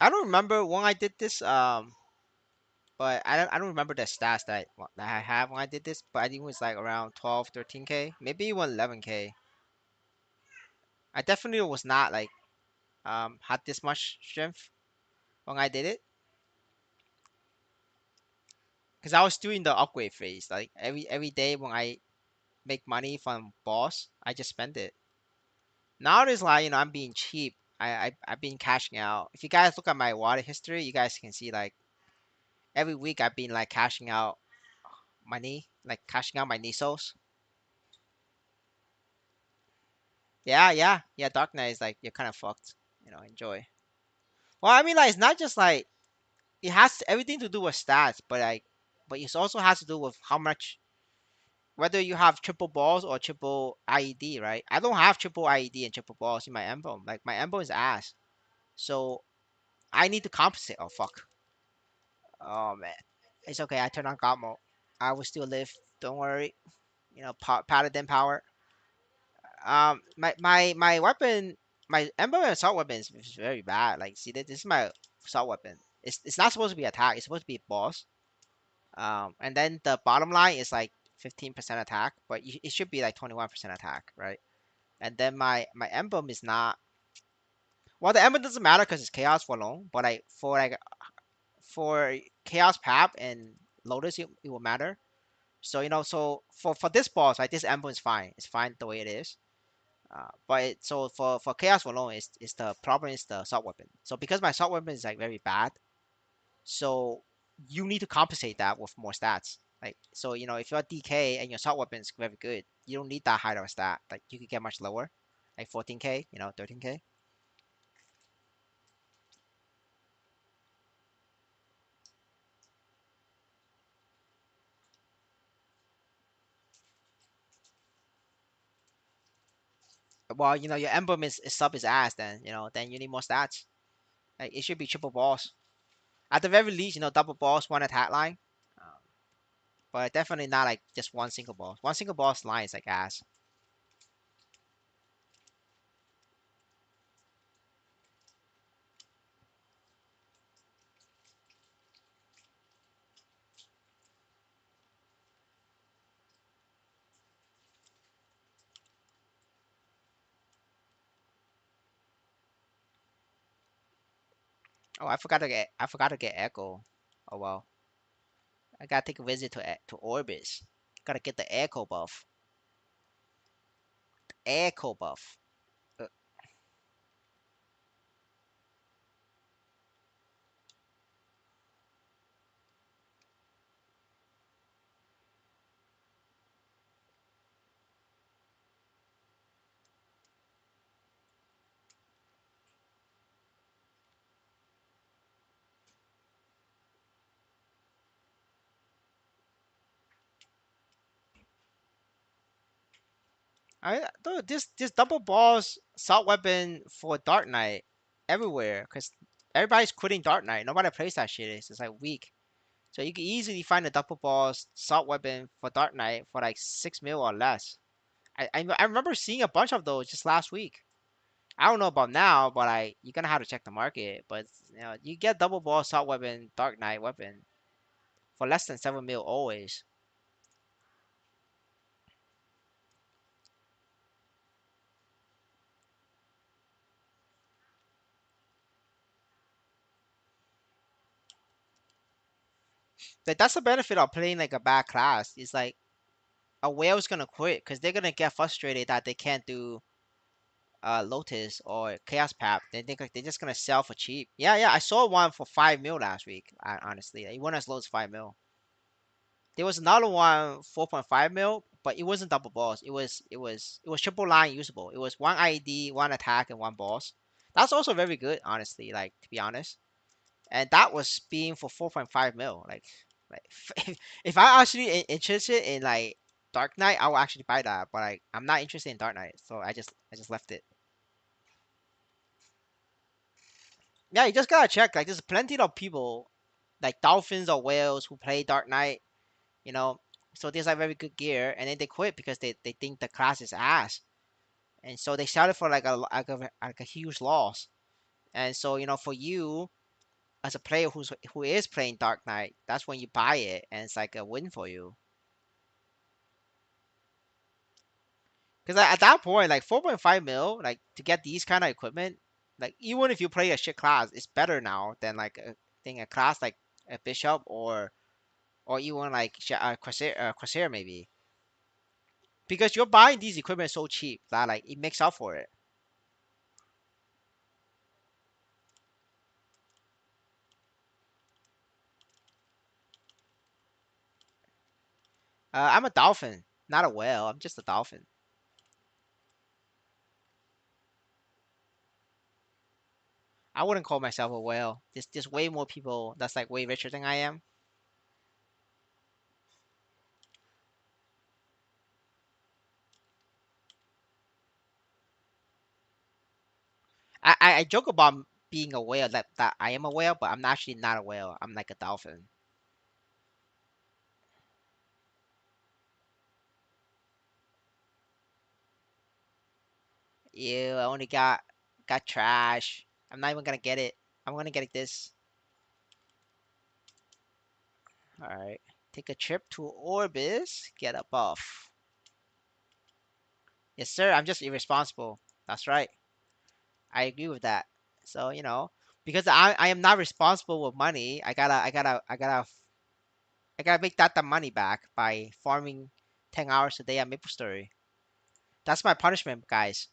I don't remember when I did this. But I don't remember the stats that I have when I did this. But I think it was like around 12, 13k, maybe even 11k. I definitely was not like had this much strength when I did it because I was doing the upgrade phase. Like every day when I make money from boss, I just spend it. Now it's like I'm being cheap. I've been cashing out. If you guys look at my wallet history, you guys can see like every week I've been like cashing out money, like cashing out my Nisos. Yeah, yeah, yeah. Dark Knight is like you're kind of fucked. Enjoy. Well, I mean, like it's not just like it has everything to do with stats, but it also has to do with how much whether you have triple balls or triple IED, right? I don't have triple IED and triple balls in my emblem. Like my emblem is ass, so I need to compensate. Oh fuck. Oh man, it's okay. I turn on God mode. I will still live. Don't worry. Paladin power. My weapon, my emblem assault weapon is very bad. Like, see, this is my assault weapon. It's not supposed to be attack. It's supposed to be boss. And then the bottom line is like 15% attack, but it should be like 21% attack, right? And then my emblem is not. Well, the emblem doesn't matter because it's chaos for long, but for chaos pap and lotus, it will matter. So so for this boss, like this emblem is fine. It's fine the way it is. So for chaos alone, is the problem is the assault weapon. So because my assault weapon is like very bad, so you need to compensate that with more stats. Like so, if you're DK and your assault weapon is very good, you don't need that high of a stat. Like you could get much lower, like 14k, 13k. Well, your emblem is sub his ass, then you need more stats. Like it should be triple balls. At the very least, double balls, one attack line. Um, but definitely not like just one single ball. One single boss line is like ass. Oh, I forgot to get Echo. Oh well, I gotta take a visit to Orbis. Gotta get the Echo buff. Echo buff. Uh, dude, this double balls assault weapon for Dark Knight everywhere because everybody's quitting Dark Knight. Nobody plays that shit. It's just like weak. So you can easily find a double balls assault weapon for Dark Knight for like 6 mil or less. I remember seeing a bunch of those just last week. I don't know about now, but you're gonna have to check the market. But you get double ball assault weapon, Dark Knight weapon for less than 7 mil always. That's the benefit of playing like a bad class. It's like a whale's gonna quit because they're gonna get frustrated that they can't do Lotus or Chaos Path. They think like they're just gonna sell for cheap. Yeah, yeah. I saw one for 5 mil last week. Honestly, it went as low as 5 mil. There was another one 4.5 mil, but it wasn't double boss. It was triple line usable. It was one ID, one attack, and one boss. That's also very good, honestly. Like to be honest, and that was being for 4.5 mil. Like if I actually interested in like Dark Knight, I will actually buy that. But I'm not interested in Dark Knight, so I just left it. Yeah, you just gotta check. Like there's plenty of people, like dolphins or whales, who play Dark Knight. You know, so there's like very good gear, and then they quit because they think the class is ass, and so they sell it for like a huge loss. And so for you as a player who is playing Dark Knight, that's when you buy it, and it's like a win for you. Because at that point, like 4.5 mil, like to get these kind of equipment, like even if you play a shit class, it's better now than like a class like a bishop or even like Corsair maybe, because you're buying these equipment so cheap that like it makes up for it. I'm a dolphin, not a whale. I'm just a dolphin. I wouldn't call myself a whale. There's way more people that's like way richer than I am. I joke about being a whale, that I am a whale, but I'm actually not a whale. I'm like a dolphin. Ew, I only got trash. I'm not even gonna get it. I'm gonna get this. All right. Take a trip to Orbis. Get a buff. Yes, sir. I'm just irresponsible. That's right. I agree with that. So because I am not responsible with money, I gotta make that the money back by farming 10 hours a day at Maplestory. That's my punishment, guys.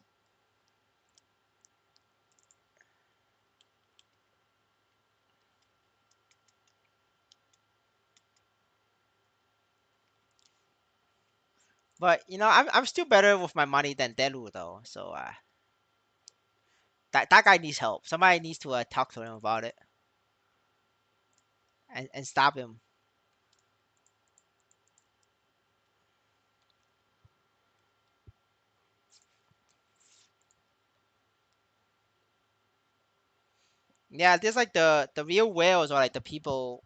But I'm still better with my money than Delu though. So that guy needs help. Somebody needs to talk to him about it and stop him. Yeah, there's like the real whales, or like the people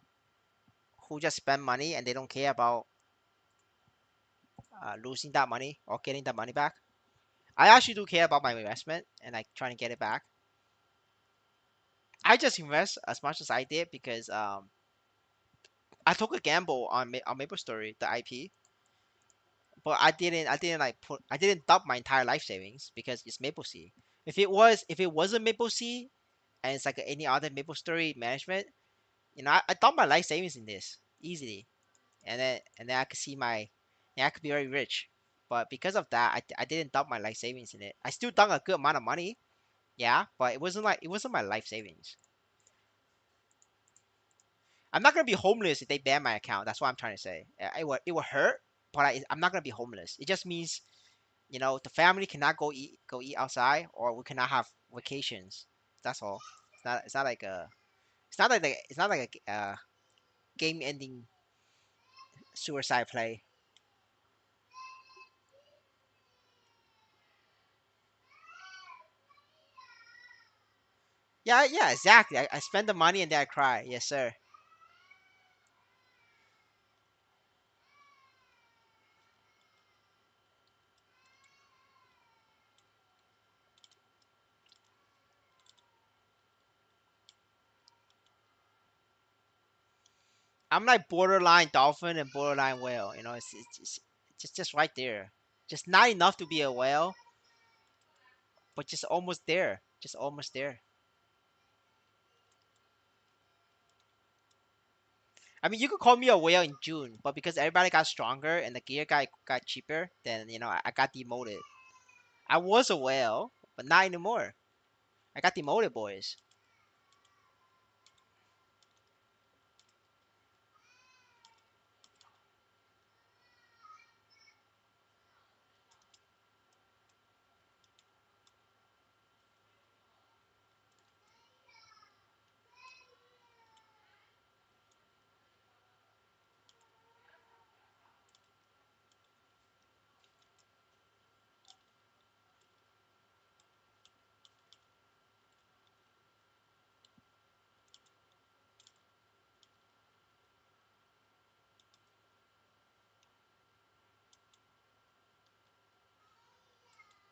who just spend money and they don't care about losing that money or getting that money back. I actually do care about my investment and like trying to get it back. I just invest as much as I did because I took a gamble on MapleStory, the IP, but I didn't like I didn't dump my entire life savings because it's Maple Sea. If it wasn't Maple Sea and it's like any other Maplestory management. I thought my life savings in this easily, and then I could see my, yeah, I could be very rich. But because of that, I didn't dump my life savings in it. I still dumped a good amount of money, yeah, but it wasn't my life savings. I'm not gonna be homeless if they ban my account. That's what I'm trying to say. It will hurt, but I'm not gonna be homeless. It just means the family cannot go eat outside, or we cannot have vacations. That's all. It's not like a game ending suicide play. Yeah, yeah, exactly. I spend the money and then I cry. Yes, sir. I'm like borderline dolphin and borderline whale. It's just right there. Just not enough to be a whale, but just almost there. Just almost there. I mean, you could call me a whale in June, but because everybody got stronger and the gear got cheaper, then I got demoted. I was a whale, but not anymore. I got demoted, boys.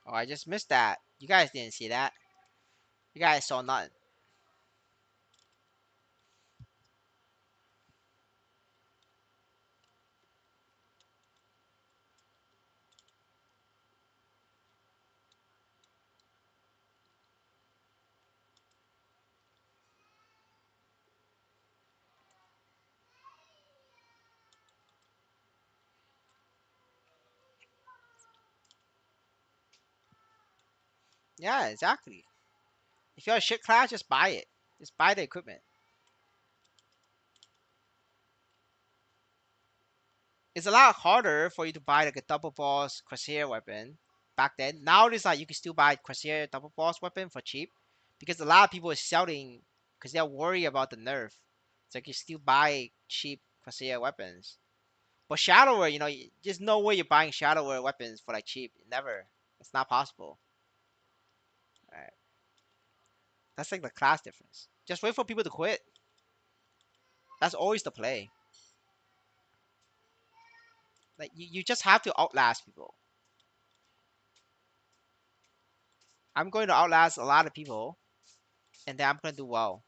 Oh, I just missed that. You guys didn't see that. You guys saw nothing. Yeah, exactly. If you're a shit class, just buy it. Just buy the equipment. It's a lot harder for you to buy like a double boss Corsair weapon back then. Now it's like you can still buy Corsair double boss weapon for cheap because a lot of people are selling because they're worried about the nerf. So you can still buy cheap Corsair weapons. But Shadowware, there's no way you're buying Shadowware weapons for like cheap. Never. It's not possible. Right. That's like the class difference. Just wait for people to quit. That's always the play. Like you just have to outlast people. I'm going to outlast a lot of people, and then I'm gonna do well.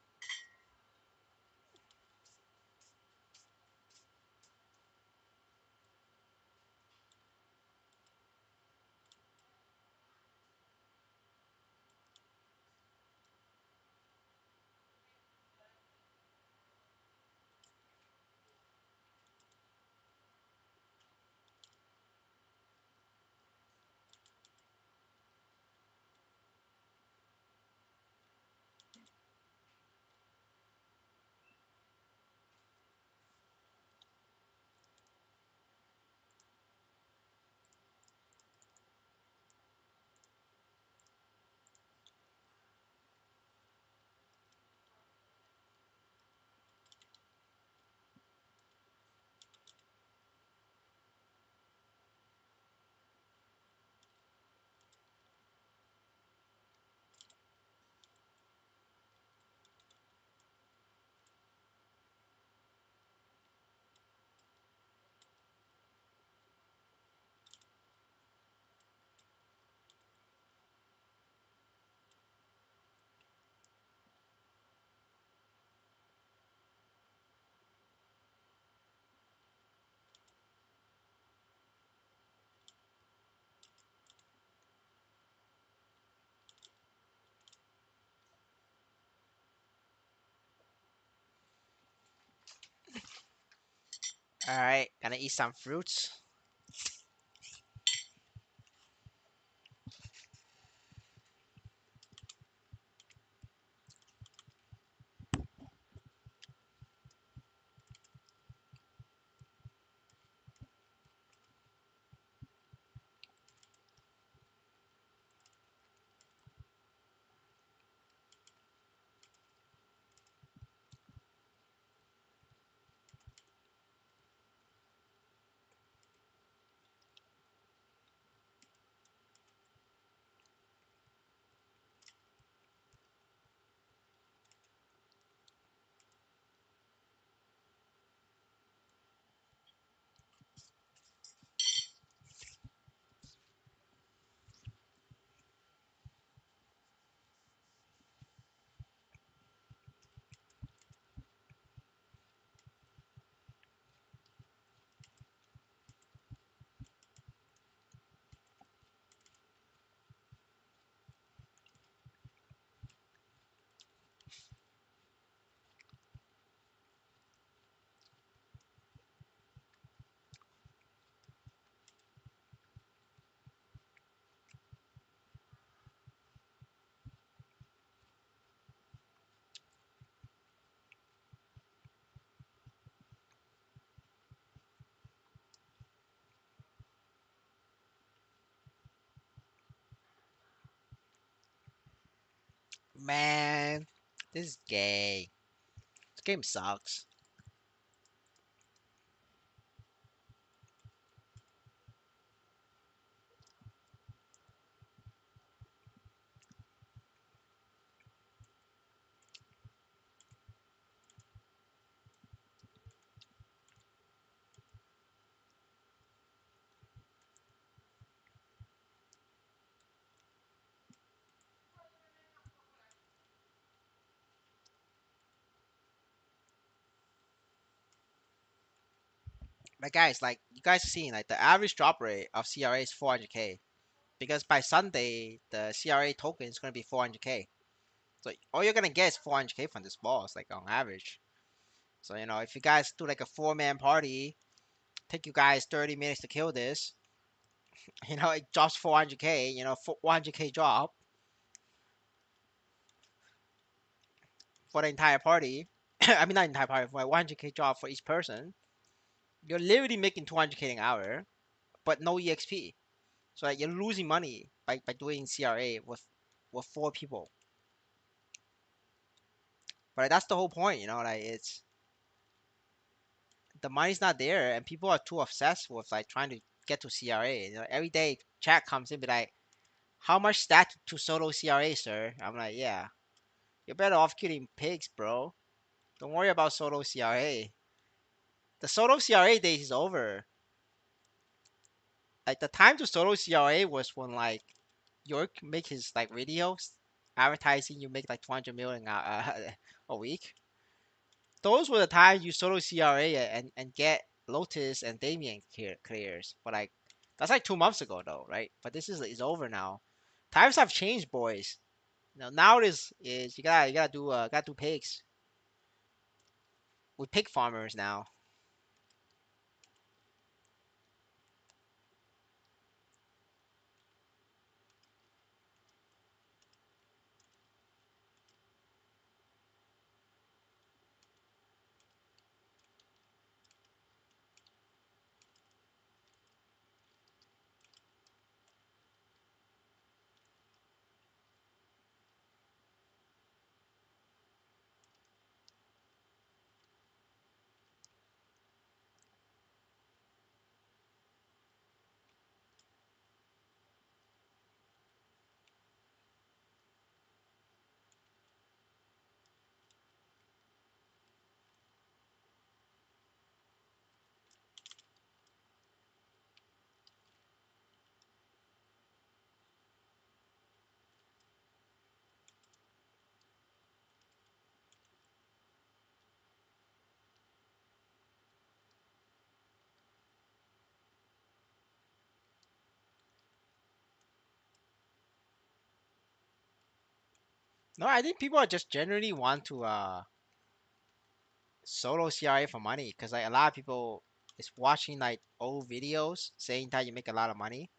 All right, gonna eat some fruits. Man, this is gay. This game sucks. But guys, like you guys are seeing, like the average drop rate of CRA is 400k. Because by Sunday, the CRA token is gonna be 400k. So all you're gonna get is 400k from this boss, like on average. So if you guys do like a four-man party, take you guys 30 minutes to kill this. It drops 400k. 100k drop for the entire party. I mean, not entire party, for 100k drop for each person. You're literally making 200k an hour, but no EXP. So like, you're losing money by doing CRA with four people. But like, that's the whole point. Like it's the money's not there, and people are too obsessed with like trying to get to CRA. Every day chat comes in, be like, "How much stat to solo CRA, sir?" I'm like, "Yeah, you're better off killing pigs, bro. Don't worry about solo CRA. The solo CRA days is over. Like the time to solo CRA was when like York make his like videos advertising you make like 200 million a week. Those were the times you solo CRA and get Lotus and Damien clears. But like that's like 2 months ago though, right? But this is over now. Times have changed, boys. Now it is you gotta do pigs with pig farmers now. No, I think people are just generally want to solo CRA for money because like a lot of people. is watching like old videos saying that you make a lot of money.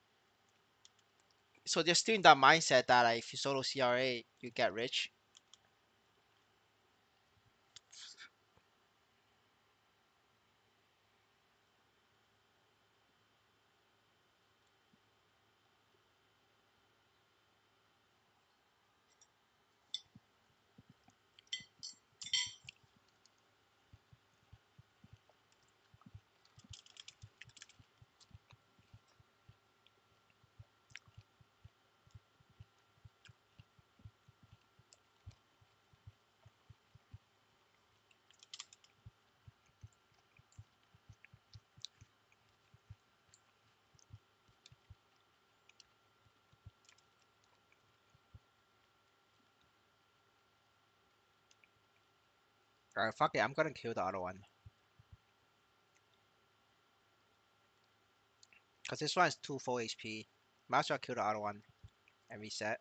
So they're still in that mindset that like, if you solo CRA, you get rich. Alright, fuck it. I'm gonna kill the other one because this one is 2 full HP. Might as well kill the other one and reset.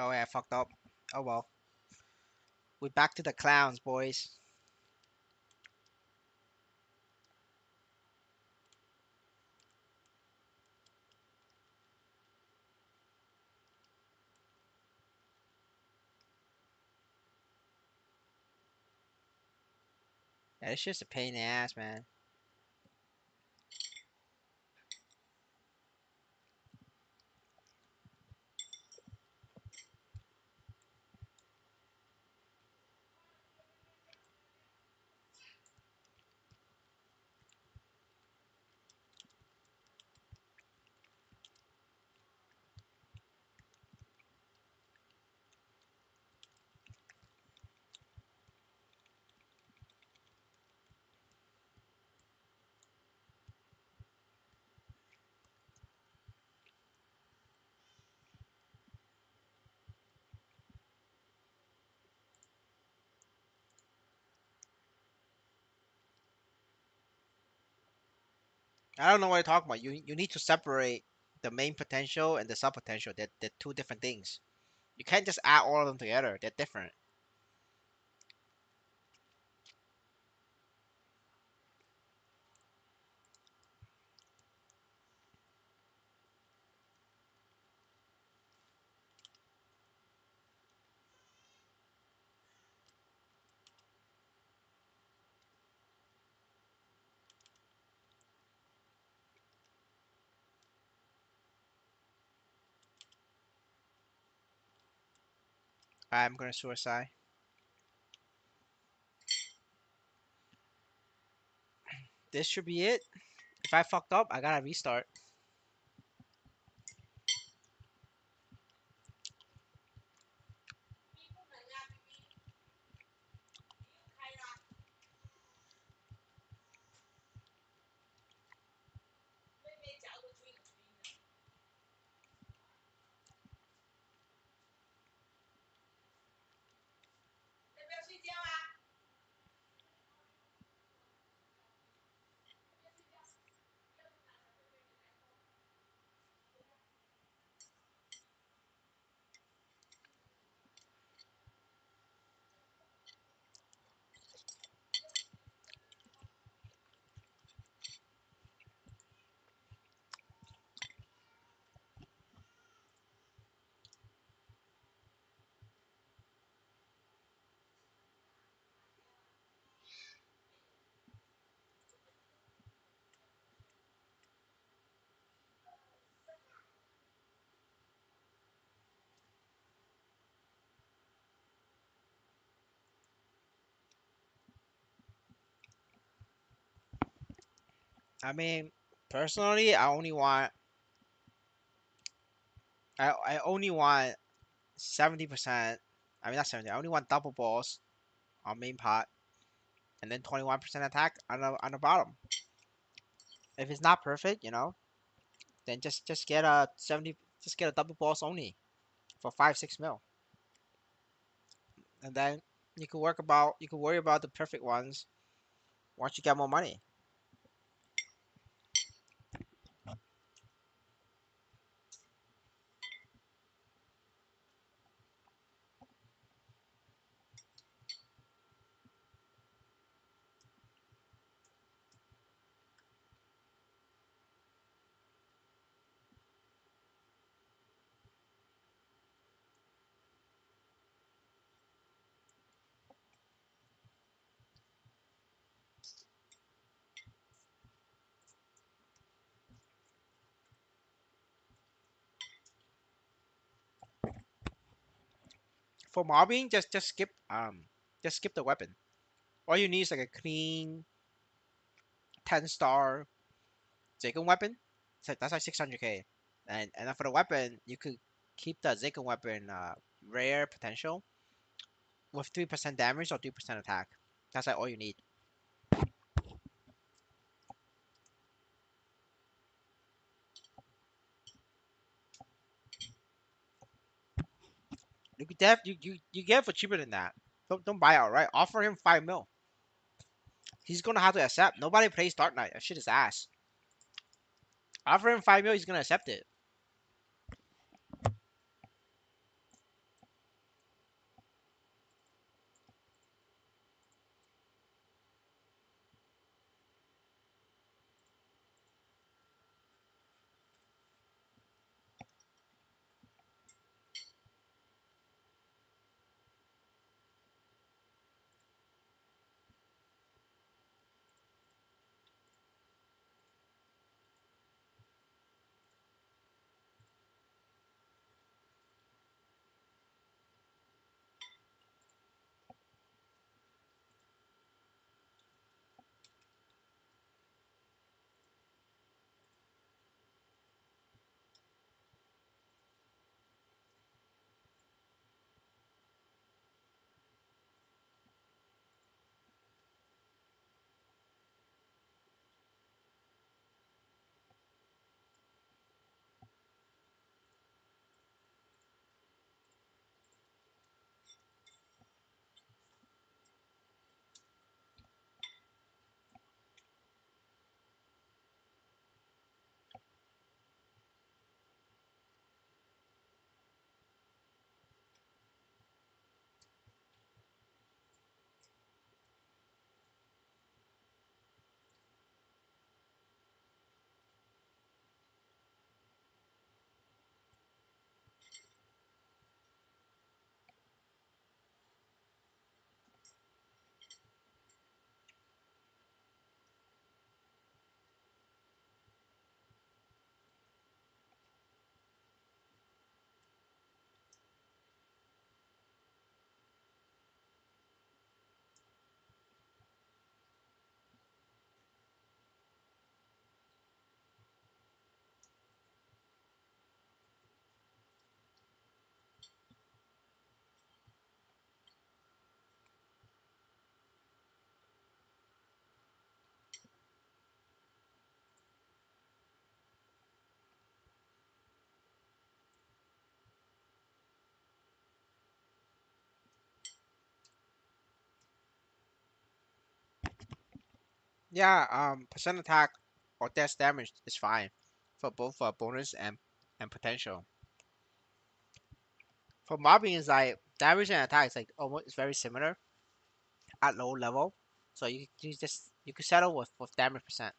Oh yeah, I fucked up. Oh well. We're back to the clowns, boys. Yeah, it's just a pain in the ass, man. I don't know what you're talking about. You need to separate the main potential and the sub potential. They're two different things. You can't just add all of them together. They're different. I'm gonna suicide. This should be it. If I fucked up, I gotta restart. I mean, personally, I only want 70%. I mean, not 70. I only want double balls on main pot, and then 21% attack on the bottom. If it's not perfect, then just get a 70. Just get a double balls only for 5 6 mil, and then you can worry about the perfect ones once you get more money. For mobbing, just skip the weapon. All you need is like a clean 10-star Zaken weapon. So that's like 600k. And then for the weapon, you could keep the Zaken weapon rare potential with 3% damage or 3% attack. That's like all you need. You get it for cheaper than that. Don't buy it outright. Offer him 5 mil. He's gonna have to accept. Nobody plays Dark Knight. That shit is ass. Offer him 5 mil. He's gonna accept it. Yeah. Percent attack or death damage is fine for both bonus and potential. For mobbing is like damage and attack is like almost it's very similar at low level. So you could settle with damage percent.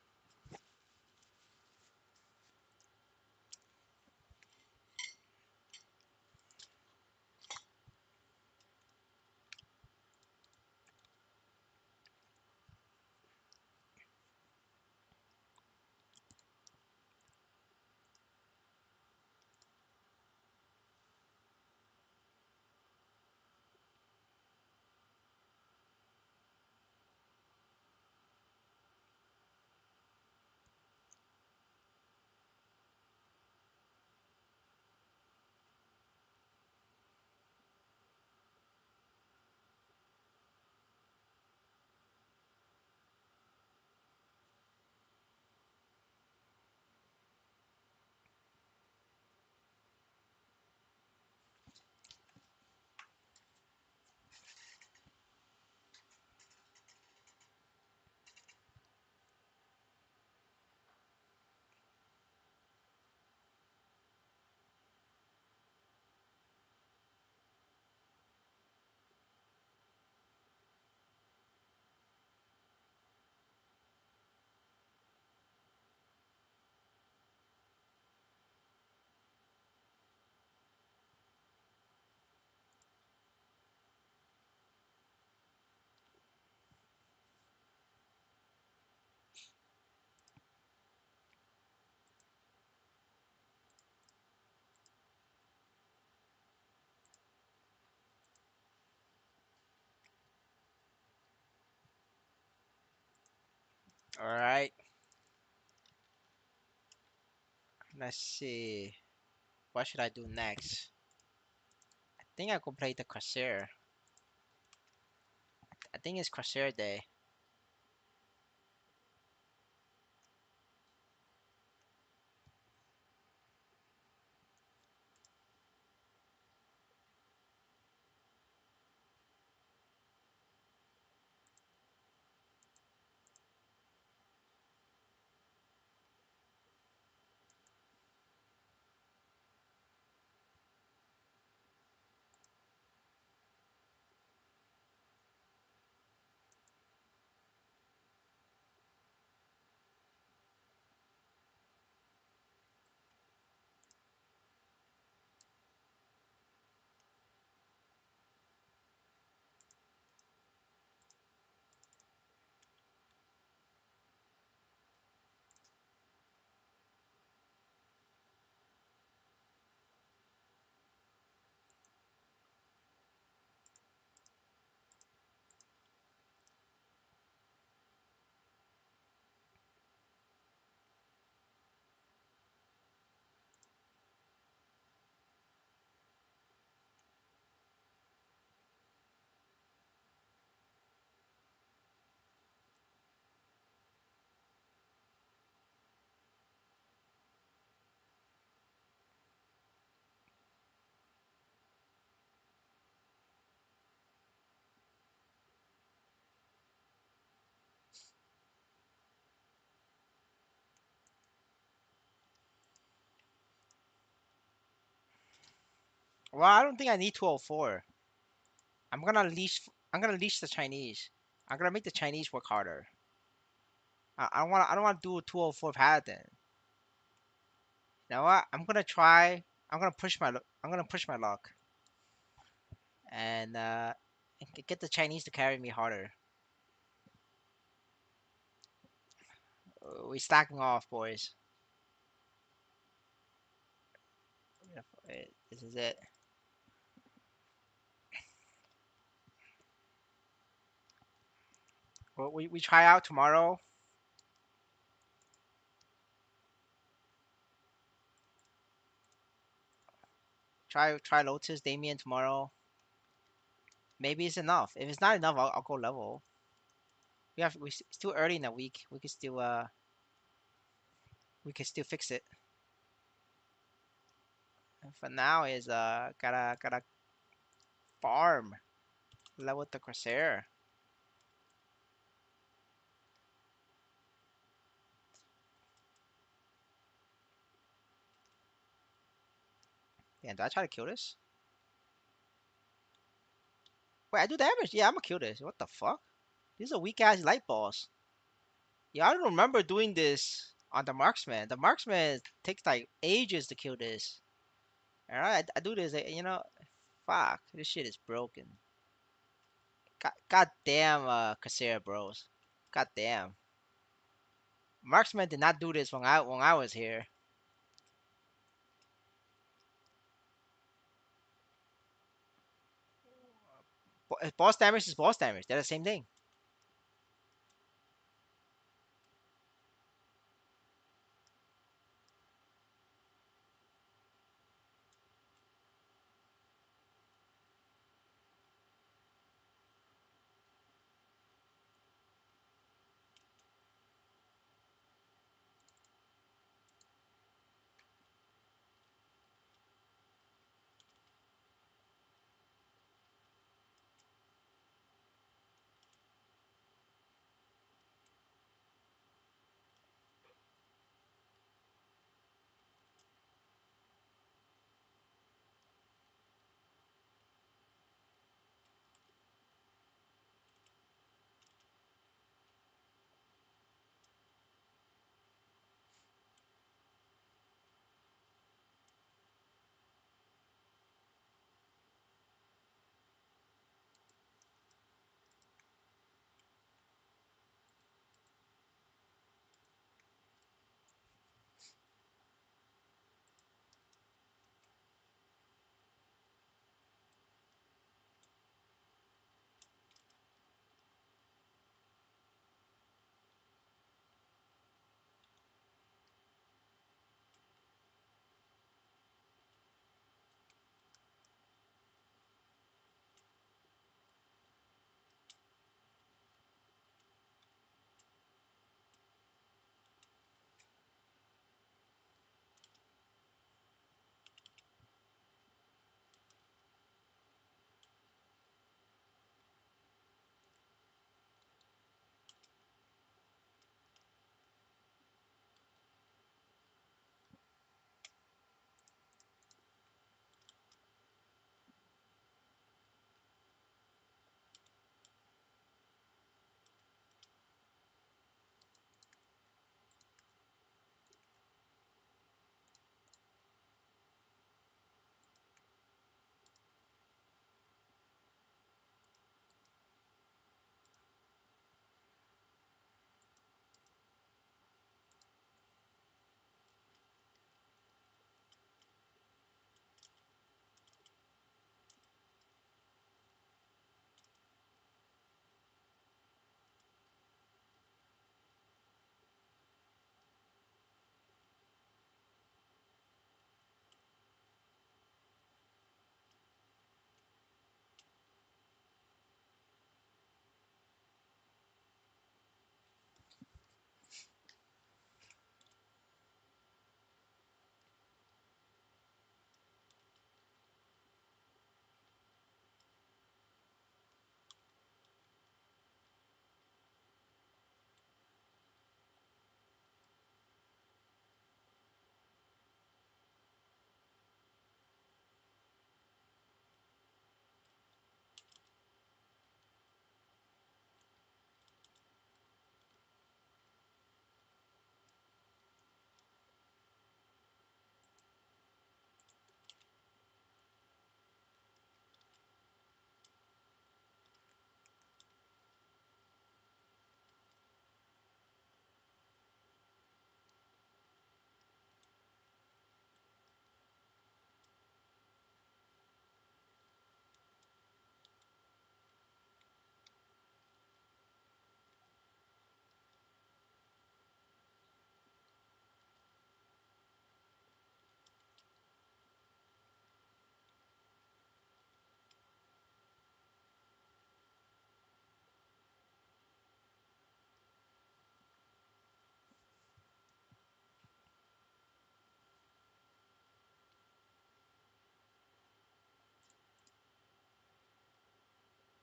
All right. Let's see. What should I do next? I think I could play the Corsair. I think it's Corsair day. Well, I don't think I need 204. I'm gonna leash. I'm gonna leash the Chinese. I'm gonna make the Chinese work harder. I don't want. I don't want to do a 204 paladin. You know what? I'm gonna try. I'm gonna push my luck and get the Chinese to carry me harder. We're stacking off, boys. This is it. We try out tomorrow. Try Lotus Damien tomorrow. Maybe it's enough. If it's not enough, I'll go level. It's too early in the week. We can still fix it. And for now is gotta farm level the Corsair. Yeah, do I try to kill this? Wait, I do damage. Yeah, I'm gonna kill this. What the fuck? This is a weak ass light boss. Yeah, I don't remember doing this on the marksman. The marksman takes like ages to kill this. Alright, I do this. Fuck. This shit is broken. God damn, Kaiserion bros. God damn. Marksman did not do this when I was here. Boss damage is boss damage. They're the same thing.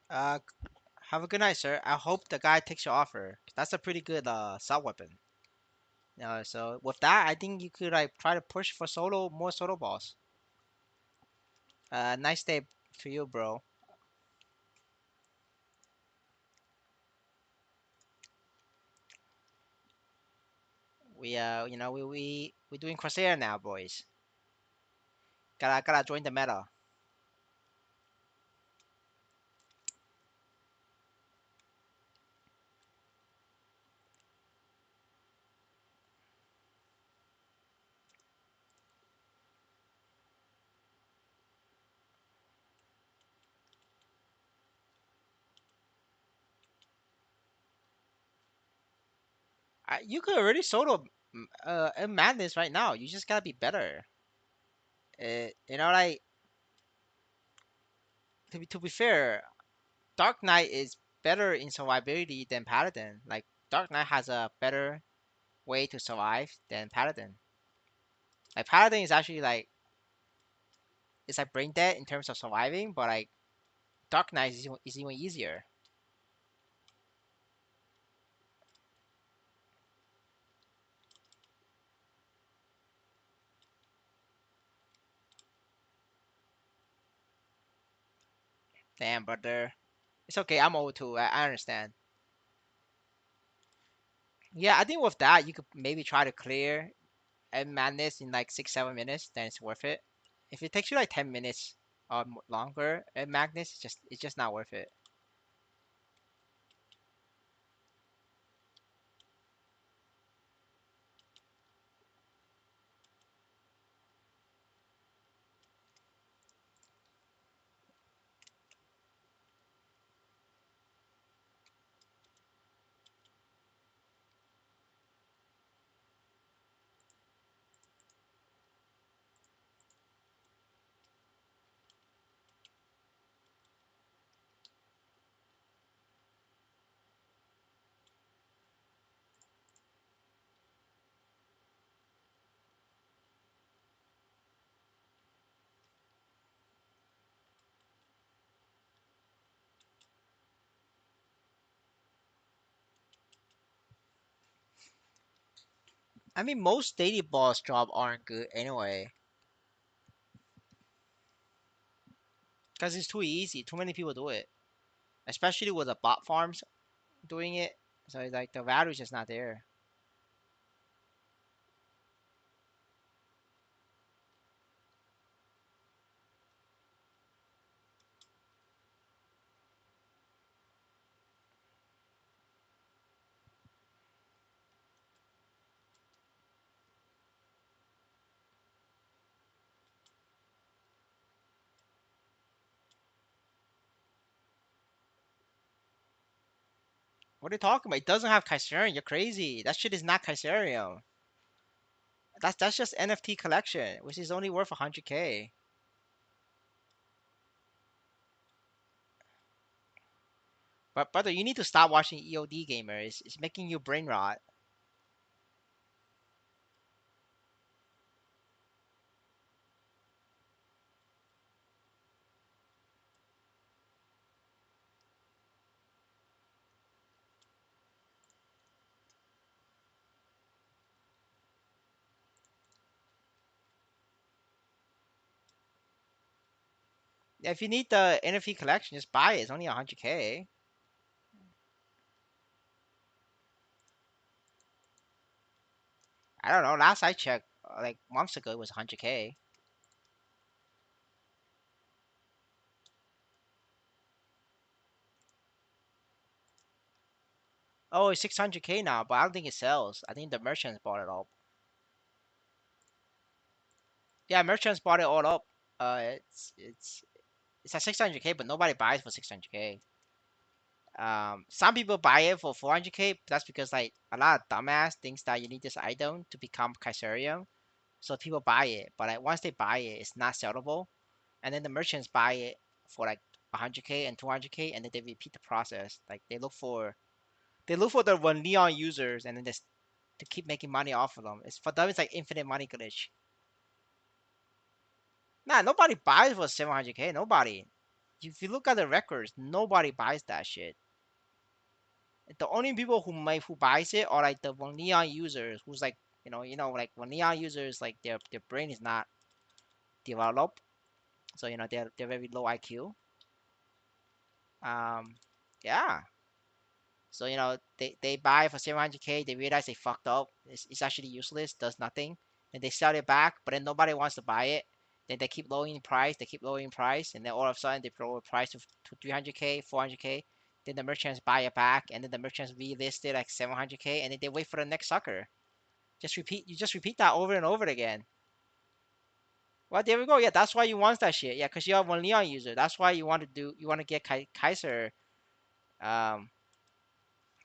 Uh, have a good night, sir. I hope the guy takes your offer. That's a pretty good sub weapon. So with that, I think you could like try to push for more solo balls. Nice day to you, bro. We doing Corsair now, boys. Gotta join the meta. You could already solo in madness right now. You just gotta be better. Like to be fair, Dark Knight is better in survivability than Paladin. Like Dark Knight has a better way to survive than Paladin. Like Paladin is actually like it's like brain dead in terms of surviving, but like Dark Knight is even easier. Damn, brother. It's okay. I'm old too. I understand. Yeah, I think with that you could maybe try to clear and madness in like 6 7 minutes. Then it's worth it. If it takes you like 10 minutes or longer at Magnus, it's just not worth it. I mean, most daily boss job aren't good anyway, because it's too easy. Too many people do it, especially with the bot farms doing it. So it's like the value is just not there. What are you talking about? It doesn't have Kaiserion. You're crazy. That shit is not Kaiserion. That's just NFT collection, which is only worth 100K. But brother, you need to stop watching EOD gamers. It's making you brain rot. Yeah, if you need the NFT collection, just buy it. It's only 100K. I don't know. Last I checked, like months ago, it was 100K. Oh, it's 600K now, but I don't think it sells. I think the merchants bought it all. Yeah, merchants bought it all up. It's at 600K, but nobody buys for 600K. Some people buy it for 400K. But that's because like a lot of dumbass thinks that you need this item to become Kaiserion, so people buy it. But like once they buy it, it's not sellable, and then the merchants buy it for like 100K and 200K, and then they repeat the process. Like they look for the 1 Leon users, and then just to keep making money off of them. It's for them. It's like infinite money glitch. Nah, nobody buys for 700K. Nobody. If you look at the records, nobody buys that shit. The only people who buys it are like the Von Neon users, who's like like Von Neon users, like their brain is not developed, so they're very low IQ. Um, yeah. So they buy for 700K. They realize they fucked up. It's actually useless. Does nothing. And they sell it back, but then nobody wants to buy it. Then they keep lowering price. They keep lowering price, and then all of a sudden they lower price to 300K, 400K. Then the merchants buy it back, and then the merchants relist it like 700K, and then they wait for the next sucker. Just repeat. You just repeat that over and over again. Well, there we go. Yeah, that's why you want that shit. Yeah, because you're a Leon user. That's why you want to get Kaiser. Um,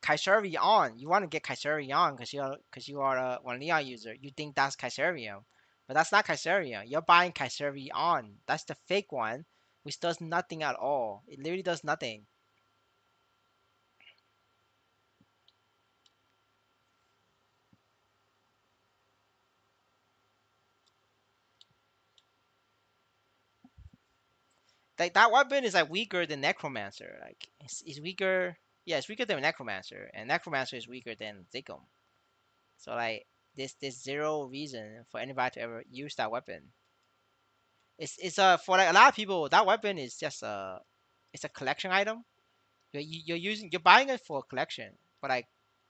Kaiserion. You want to get Kaiserion because you are a one Leon user. You think that's Kaiserion, but that's not Kaiserion. You're buying Kaiserion. That's the fake one, which does nothing at all. It literally does nothing. Like that weapon is like weaker than Necromancer. Like it's weaker. Yeah, it's weaker than Necromancer, and Necromancer is weaker than Zigum. So like there's zero reason for anybody to ever use that weapon. It's for like a lot of people that weapon is just a collection item. You're buying it for a collection, but like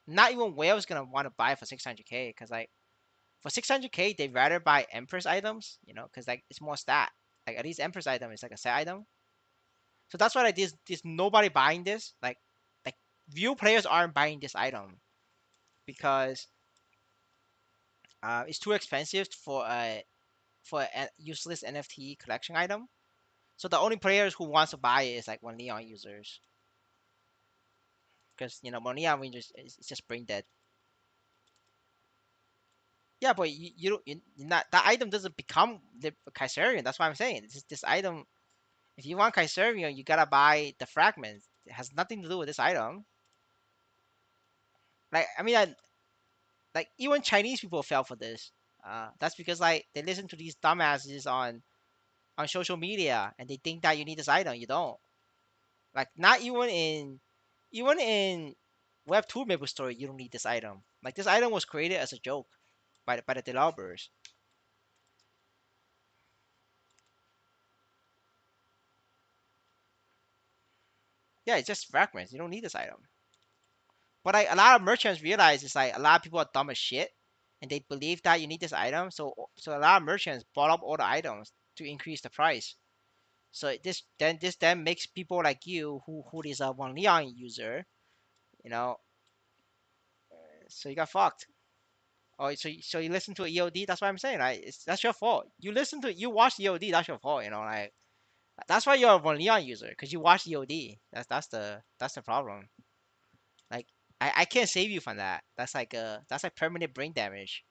not even whales gonna want to buy it for 600K because like for 600K they'd rather buy Empress items, because like it's more stat. Like at least Empress item is like a set item, so that's why like there's nobody buying this. Like view players aren't buying this item because it's too expensive for a useless NFT collection item. So the only players who wants to buy it is like one Neon users because one Neon Rangers is just brain dead. Yeah, but you don't you're not that item doesn't become the Kaiserion. That's what I'm saying. This item, if you want Kaiserion, you gotta buy the fragments. It has nothing to do with this item. Like I mean, like even Chinese people fell for this. That's because like they listen to these dumbasses on social media and they think that you need this item. You don't. Like not even in Web 2 Maple Story, you don't need this item. Like this item was created as a joke by the developers. Yeah, it's just fragments. You don't need this item. But like a lot of merchants realize it's like a lot of people are dumb as shit, and they believe that you need this item. So a lot of merchants bought up all the items to increase the price. So this then makes people like you who is a one Leon user, you know, so you got fucked. Oh, so you listen to EOD? That's what I'm saying, right? That's your fault. You watch EOD. That's your fault. Like that's why you're a one Leon user because you watch EOD. That's the problem. Like I can't save you from that. That's like permanent brain damage.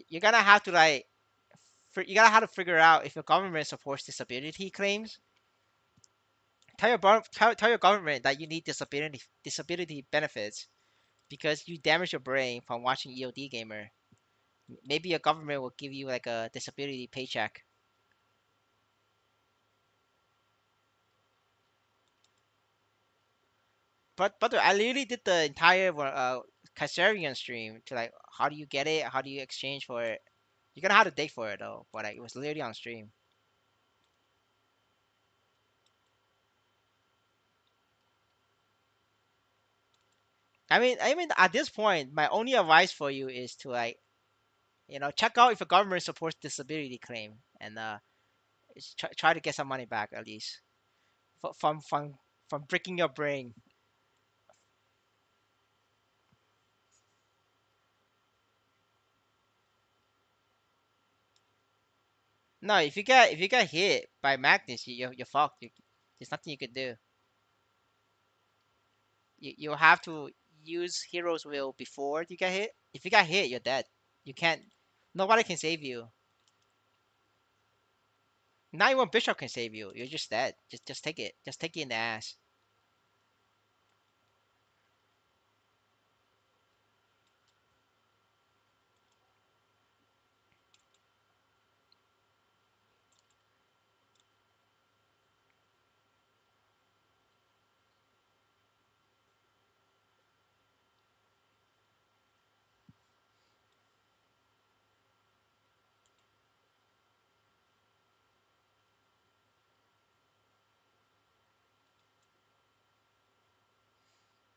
You're gonna have to like you gotta have to figure out if your government supports disability claims. Tell your government that you need disability benefits because you damage your brain from watching EOD gamer. Maybe your government will give you like a disability paycheck. But I literally did the entire Kaiserion stream to like how do you get it? How do you exchange for it? You're gonna have to dig for it though, but like, it was literally on stream. I mean, at this point, my only advice for you is to like, check out if a government supports disability claim and try to get some money back at least from breaking your brain. No, if you get hit by Magnus, you're fucked. There's nothing you could do. You have to use Hero's Will before you get hit. If you get hit, you're dead. You can't. Nobody can save you. Not even Bishop can save you. You're just dead. Just take it. Just take it in the ass.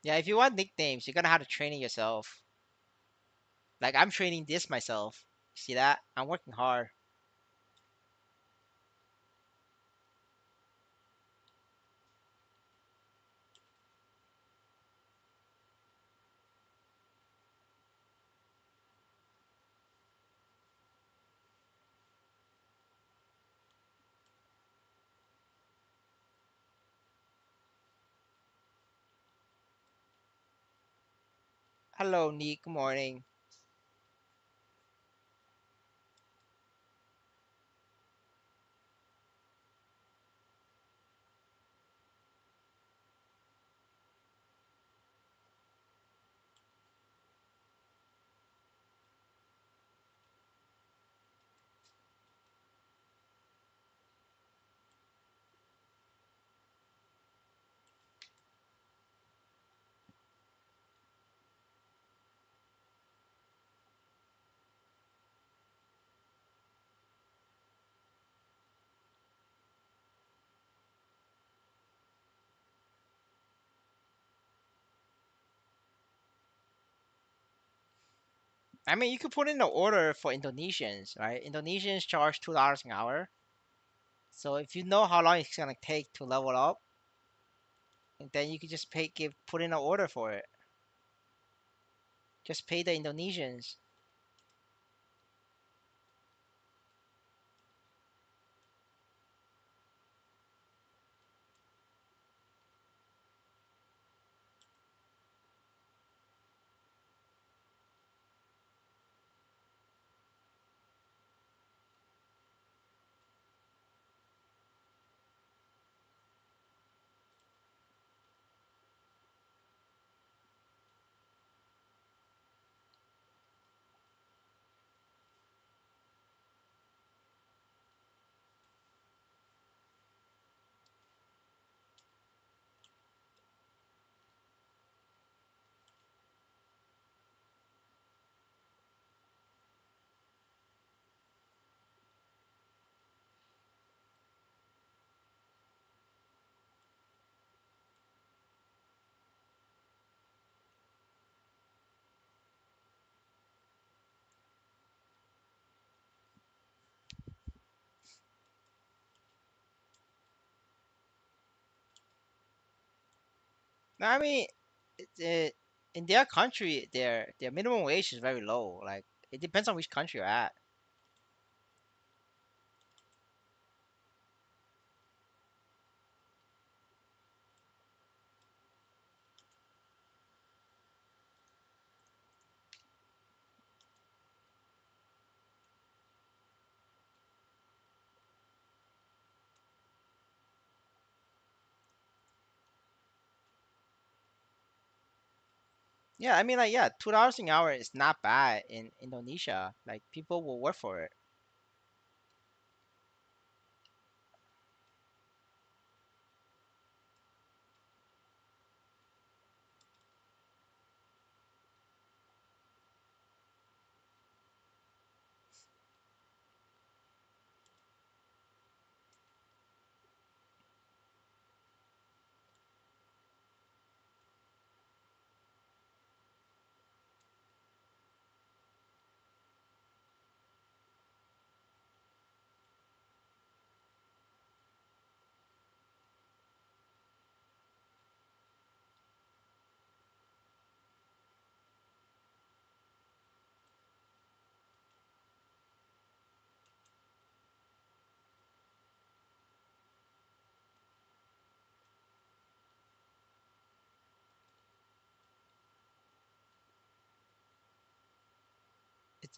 Yeah, if you want nicknames, you're gonna have to train it yourself. Like I'm training this myself. See that? I'm working hard. Hello, Nick. Good morning. I mean, you could put in an order for Indonesians, right? Indonesians charge $2 an hour. So if you know how long it's gonna take to level up, then you could just put in an order for it. Just pay the Indonesians. No, I mean, in their country, their minimum wage is very low. Like it depends on which country you're at. Yeah, I mean, like, yeah, $2 an hour is not bad in Indonesia. Like people will work for it.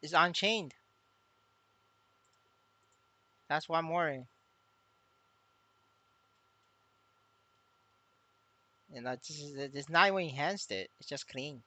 It's unchained. That's why I'm worrying. You know, it's not even enhanced it. It's just clean.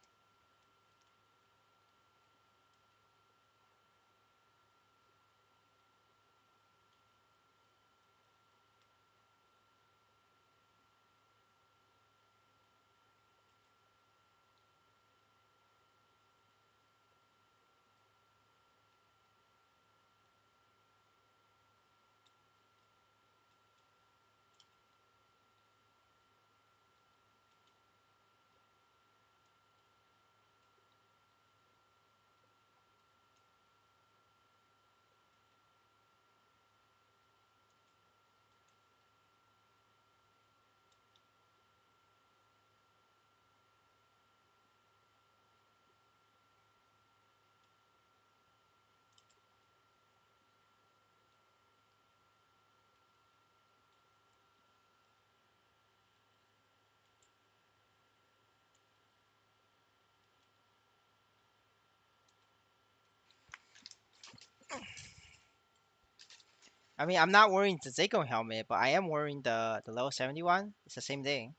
I mean, I'm not wearing the Zako helmet, but I am wearing the level 71. It's the same thing.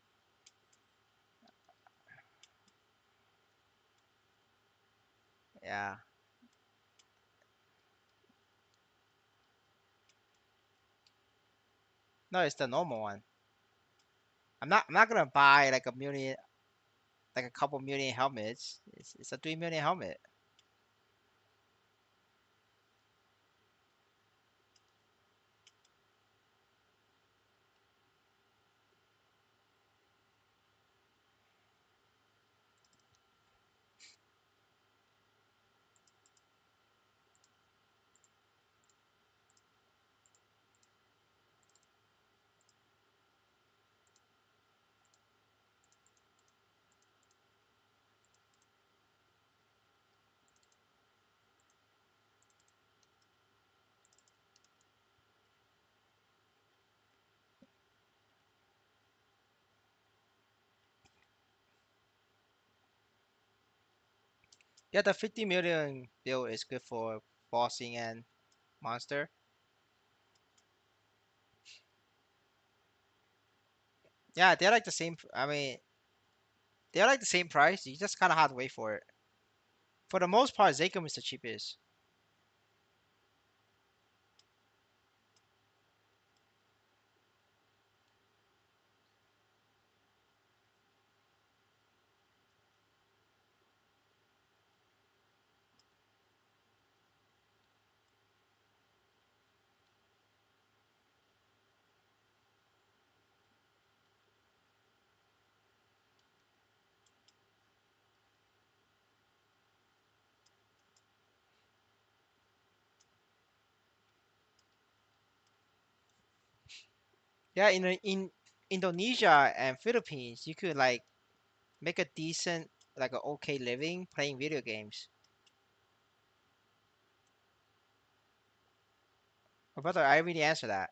Yeah. No, it's the normal one. I'm not gonna buy like a million, like a couple million helmets. It's a 3 million helmet. Yeah, the 50 million build is good for bossing and monster. Yeah, they're like the same. I mean, they're like the same price. You just kind of have to wait for it. For the most part, Zakum is the cheapest. Yeah, in Indonesia and Philippines, you could like make a decent, like an okay living playing video games. But brother, I already answered that.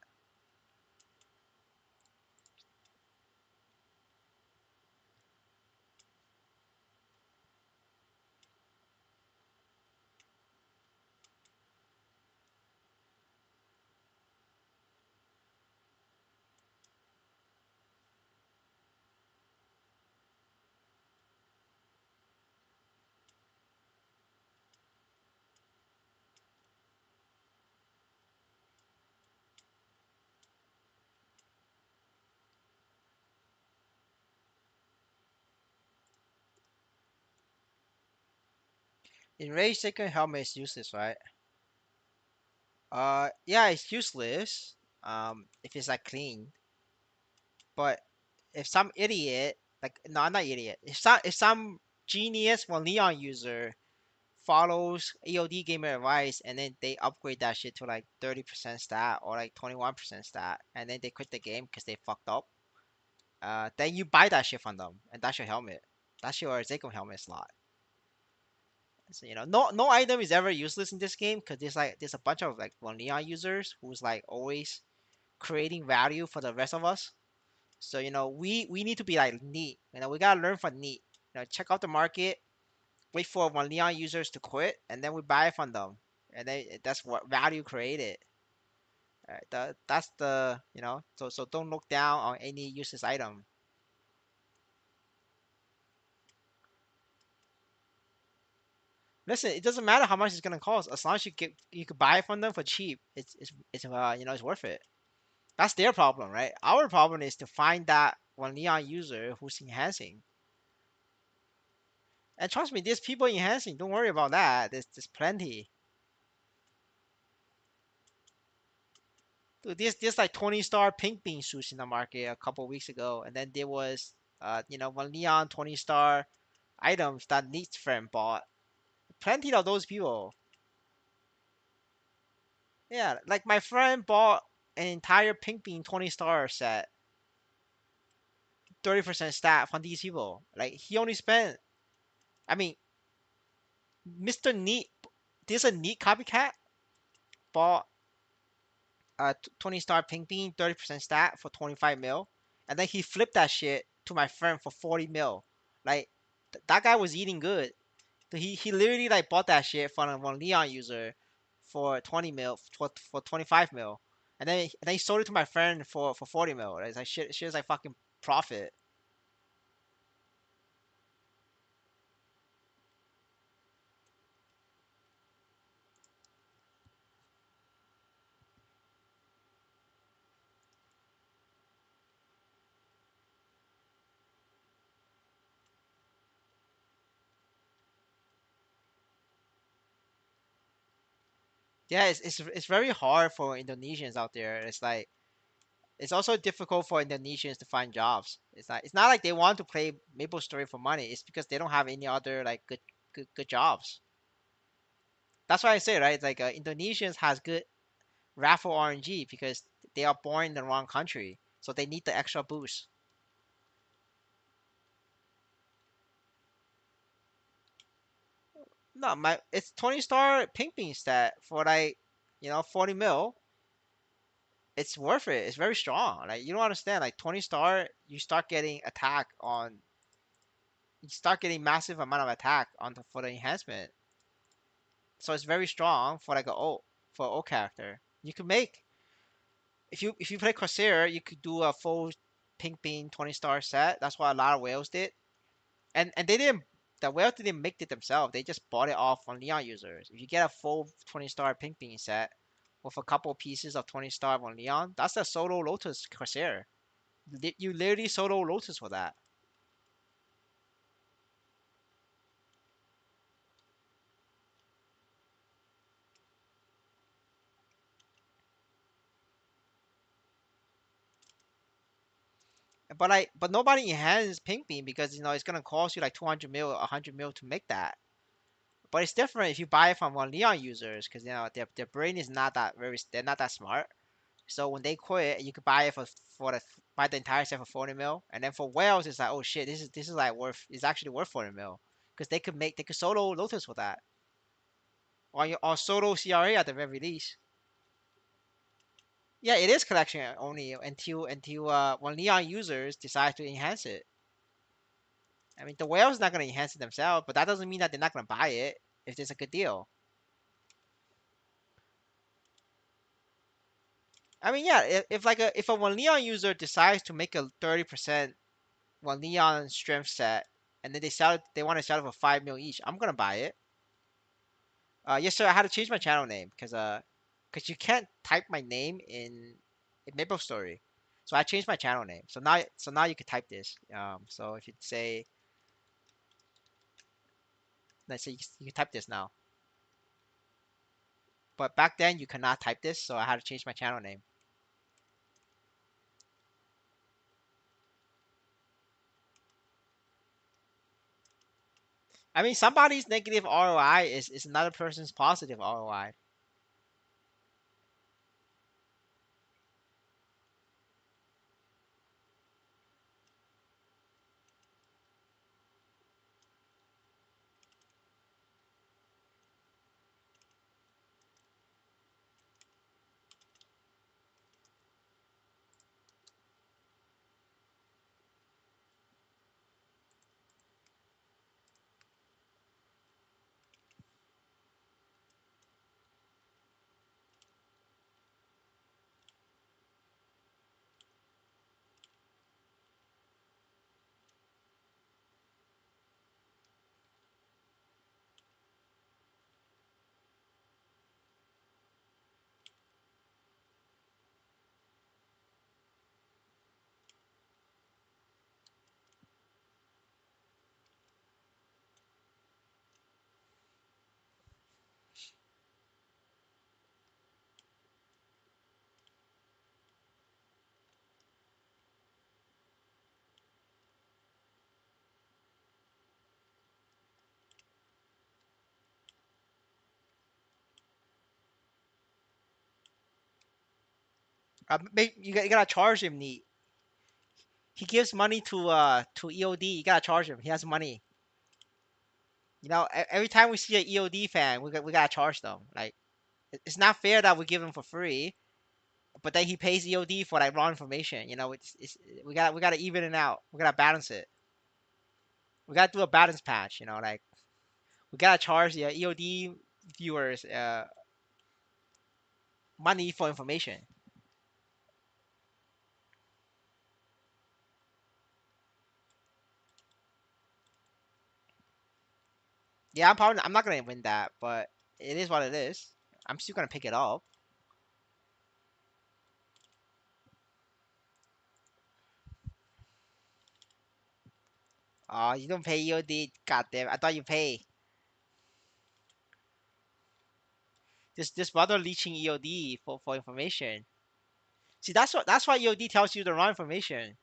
In Rage, second helmet is useless, right? Yeah, it's useless. If it's like clean, but if some idiot, like no, not idiot, if some genius or Leon user follows EOD gamer advice and then they upgrade that shit to like 30% stat or like 21% stat, and then they quit the game because they fucked up, then you buy that shit from them, and that's your helmet. That's your Zeko helmet slot. So, no item is ever useless in this game because there's a bunch of like one Leon users who's like always creating value for the rest of us. So we need to be like neat. We gotta learn from neat. Check out the market, wait for one Leon users to quit, and then we buy from them, and then that's what value created. Alright, that's the so don't look down on any useless item. Listen, it doesn't matter how much it's gonna cost as long as you could buy it from them for cheap. It's worth it. That's their problem, right? Our problem is to find that one Leon user who's enhancing. And trust me, there's people enhancing. Don't worry about that. There's plenty. Dude, there's like 20-star pink bean suits in the market a couple weeks ago, and then there was one Leon 20-star items that Neat's friend bought. Plenty of those people. Yeah, like my friend bought an entire pink bean 20-star set, 30% stat from these people. Like he only spent. I mean, Mr. Neat. There's a Neat copycat bought 20-star pink bean 30% stat for 25 mil, and then he flipped that shit to my friend for 40 mil. Like that guy was eating good. So he literally like bought that shit from one Leon user for 20 mil for 25 mil, and then he sold it to my friend for 40 mil. It's like shit was like fucking profit. Yeah, it's very hard for Indonesians out there. It's like it's also difficult for Indonesians to find jobs. It's not like they want to play MapleStory for money. It's because they don't have any other like good jobs. That's why I say right. It's like Indonesians has good raffle RNG because they are born in the wrong country, so they need the extra boost. No, my it's 20 star pink bean stat for like 40 mil. It's worth it. It's very strong. Like you don't understand. Like 20 star, you start getting massive amount of attack on the for the enhancement. So it's very strong for like a O for O character. You could make if you play Corsair, you could do a full pink bean 20 star set. That's what a lot of whales did. And they didn't the whales didn't make it themselves. They just bought it off on Leon users. If you get a full 20 star pink bean set with a couple pieces of 20 star on Leon, that's a solo Lotus Corsair. You literally solo Lotus for that. But nobody enhances pink bean because it's gonna cost you like 200 mil, 100 mil to make that. But it's different if you buy it from one Leon users because their brain is not that very they're not that smart. So when they quit, you could buy it buy the entire set for 40 mil, and then for whales it's like oh shit this is like worth it's actually worth 40 mil because they could solo Lotus for that or solo CRA at the very least. Yeah, it is collection only until when Leon users decide to enhance it. I mean, the whale's not going to enhance it themselves, but that doesn't mean that they're not going to buy it if it's a good deal. I mean, yeah, if a one Leon user decides to make a 30% one Leon strength set, and then they want to sell it for 5 mil each, I'm gonna buy it. Yes, sir. I had to change my channel name because you can't type my name in MapleStory, so I changed my channel name. So now you can type this. So if you say, let's say you can type this now, but back then you cannot type this, so I had to change my channel name. I mean, somebody's negative ROI is another person's positive ROI. You gotta charge him. He gives money to EOD. You gotta charge him. He has money. Every time we see an EOD fan, we gotta charge them. Like it's not fair that we give him for free, but then he pays EOD for like raw information. We gotta even it out. We gotta balance it. We gotta do a balance patch. Like we gotta charge the EOD viewers money for information. Yeah, I'm not gonna win that, but it is what it is. I'm still gonna pick it up. Oh, you don't pay EOD. God damn, I thought you pay. This brother leeching EOD for information. See, that's why EOD tells you the wrong information.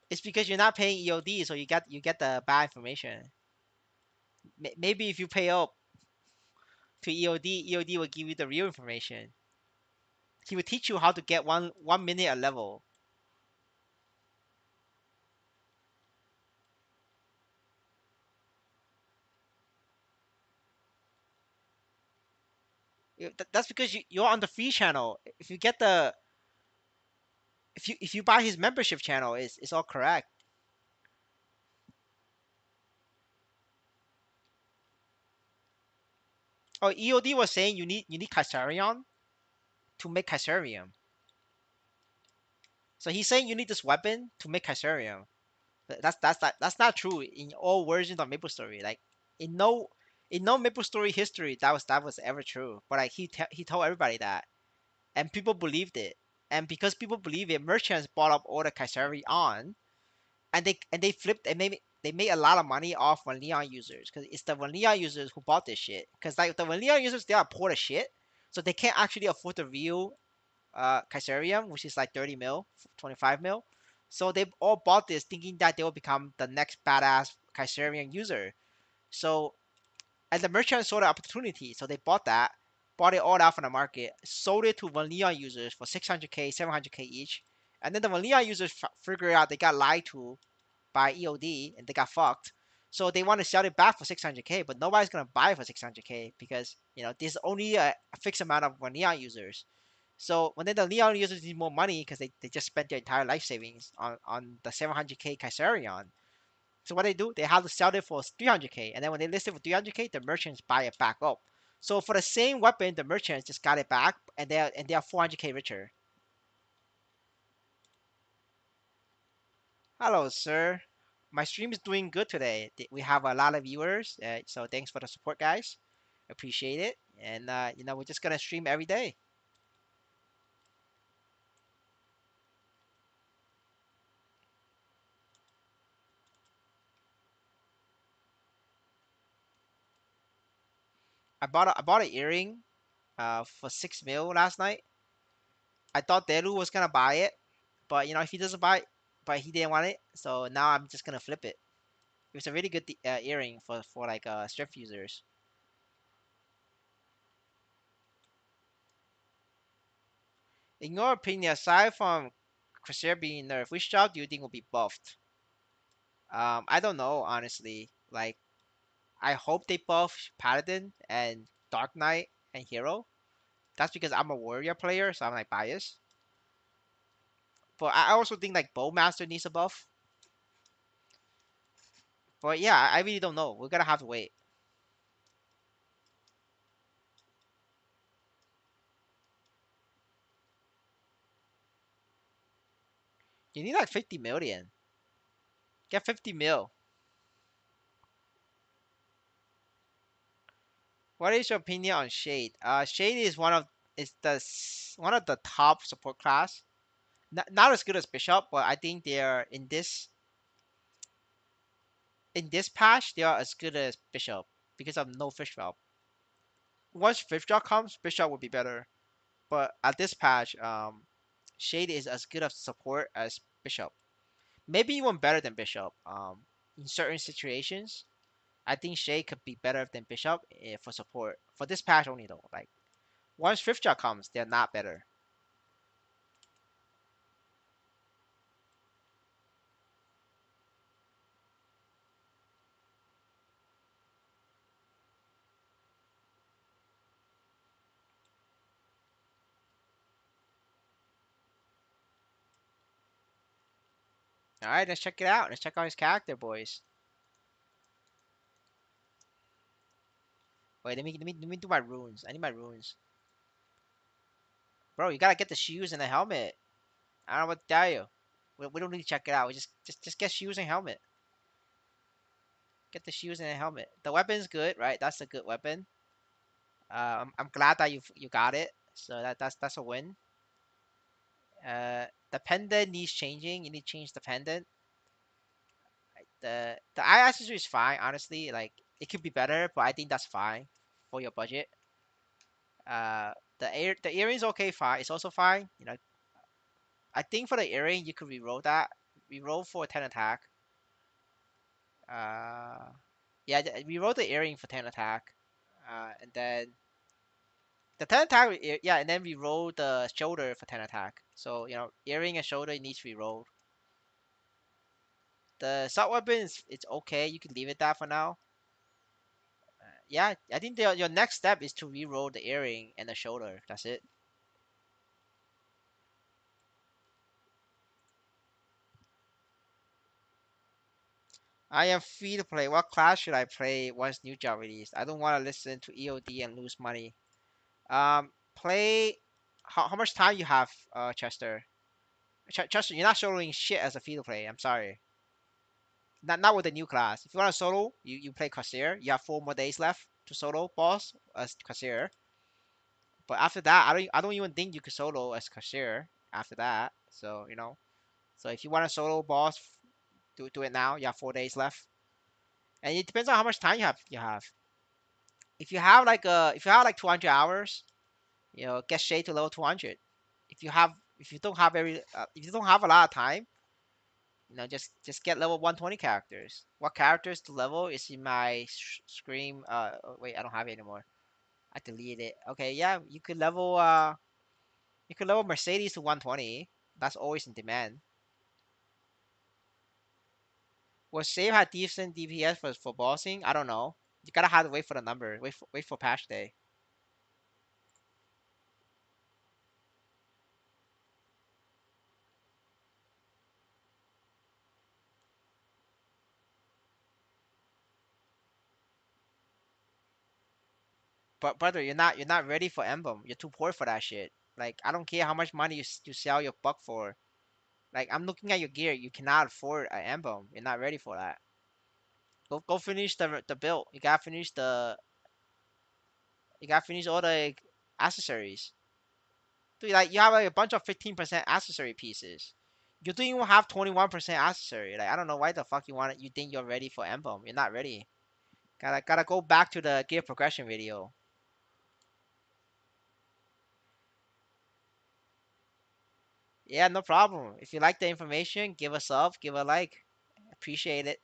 It's because you're not paying EOD, so you get the bad information. Maybe if you pay up to EOD, EOD will give you the real information. He will teach you how to get one minute a level. That's because you're on the free channel. If you get the if you buy his membership channel, it's all correct. Oh, EOD was saying you need Kaiserion to make Kaiserion. So he's saying you need this weapon to make Kaiserion. That's not true in all versions of MapleStory. Like in no in no MapleStory history that was ever true. But like he told everybody that, and people believed it. And because people believe it, merchants bought up all the Kaiserion, and they flipped and they made a lot of money off Vanilla users because it's the Vanilla users who bought this shit. Because like the Vanilla users, they are poor as shit, so they can't actually afford the real Kaiserium, which is like 30 mil, 25 mil. So they all bought this thinking that they will become the next badass Kaiserian user. So and the merchant saw the opportunity, so they bought it all out from the market, sold it to Vanilla users for 600k, 700k each, and then the Vanilla users figured out they got lied to by EOD and they got fucked. So they want to sell it back for 600k, but nobody's gonna buy it for 600k because there's only a fixed amount of Vanilla users. So when then the Leon users need more money because they just spent their entire life savings on the 700k Kaiserion. So what they do, they have to sell it for 300k, and then when they list it for 300k, the merchants buy it back up. So for the same weapon, the merchants just got it back, and they are 400k richer. Hello, sir. My stream is doing good today. We have a lot of viewers, so thanks for the support, guys. Appreciate it. And we're just gonna stream every day. I bought an earring for 6 mil last night. I thought Deru was gonna buy it, but if he doesn't buy it, but he didn't want it, so now I'm just gonna flip it. It was a really good earring for like strength users. In your opinion, aside from Crusader being nerfed, which job do you think will be buffed? I don't know honestly. Like I hope they buff Paladin and Dark Knight and Hero. That's because I'm a warrior player, so I'm like biased. But I also think like Bowmaster needs a buff. But yeah, I really don't know. We're gonna have to wait. You need like 50 million. Get 50 mil. What is your opinion on Shade? Shade is one of the top support class. Not as good as Bishop, but I think they're in this patch they are as good as Bishop because of no fish drop. Once fish drop comes, Bishop will be better. But at this patch, Shade is as good of support as Bishop. Maybe even better than Bishop. In certain situations, I think Shade could be better than Bishop for support. For this patch only though, like once fifth drop comes, they're not better. All right, let's check it out. Let's check out his character, boys. Wait, let me do my runes. I need my runes, bro. You gotta get the shoes and the helmet. I don't know what to tell you. We don't need to check it out. We just get shoes and helmet. Get the shoes and a helmet. The weapon's good, right? That's a good weapon. I'm glad that you got it. So that's a win. The pendant needs changing. You need to change the pendant. The eye accessory is fine, honestly. Like it could be better, but I think that's fine for your budget. The earring's okay, fine. It's also fine. You know, I think for the earring you could reroll that. Reroll for 10 attack. Uh, yeah, reroll the earring for 10 attack. And then the 10 attack, yeah, and then reroll the shoulder for 10 attack. So you know, earring and shoulder needs to reroll. The sub weapon is it's okay. You can leave it that for now. Yeah, I think your next step is to re-roll the earring and the shoulder. That's it. I am free to play. What class should I play once new job released? I don't want to listen to EOD and lose money. Play. How much time you have, Chester? Chester, you're not soloing shit as a free to play. I'm sorry. Not with the new class. If you want to solo, you play Kaiserion. You have 4 more days left to solo boss as Kaiserion. But after that, I don't even think you could solo as Kaiserion after that. So you know. So if you want a solo boss, do it now. You have 4 days left, and it depends on how much time you have. If you have like 200 hours, you know, get Shade to level 200. If you have if you don't have if you don't have a lot of time, you know, just get level 120 characters. What characters to level is in my scream. Oh, wait, I don't have it anymore. I deleted it. Okay, yeah, you could level Mercedes to 120. That's always in demand. Will save had decent DPS for bossing? I don't know. You gotta have to wait for the number. Wait for patch day. But brother, you're not ready for Emblem. You're too poor for that shit. Like I don't care how much money you sell your buck for. Like I'm looking at your gear. You cannot afford an Emblem. You're not ready for that. Go finish the build. You gotta finish all the accessories. Dude, like you have like a bunch of 15% accessory pieces. You don't even have 21% accessory. Like I don't know why the fuck you think you're ready for Emblem. You're not ready. Gotta go back to the gear progression video. Yeah, no problem. If you like the information, give us up, give a like. Appreciate it.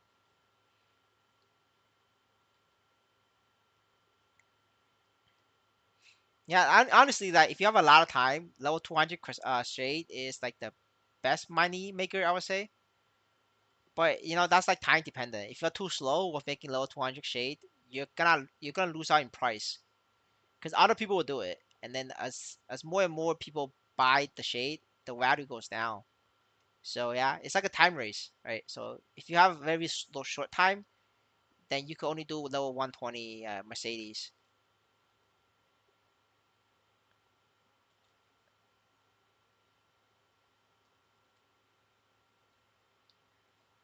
Yeah, honestly, like if you have a lot of time, level 200 shade is like the best money maker, I would say. But you know that's like time dependent. If you're too slow with making level 200 shade, you're gonna lose out in price because other people will do it, and then as more and more people buy the shade, the value goes down. So yeah, it's like a time race, right? So if you have a very slow, short time, then you can only do level 120 Mercedes.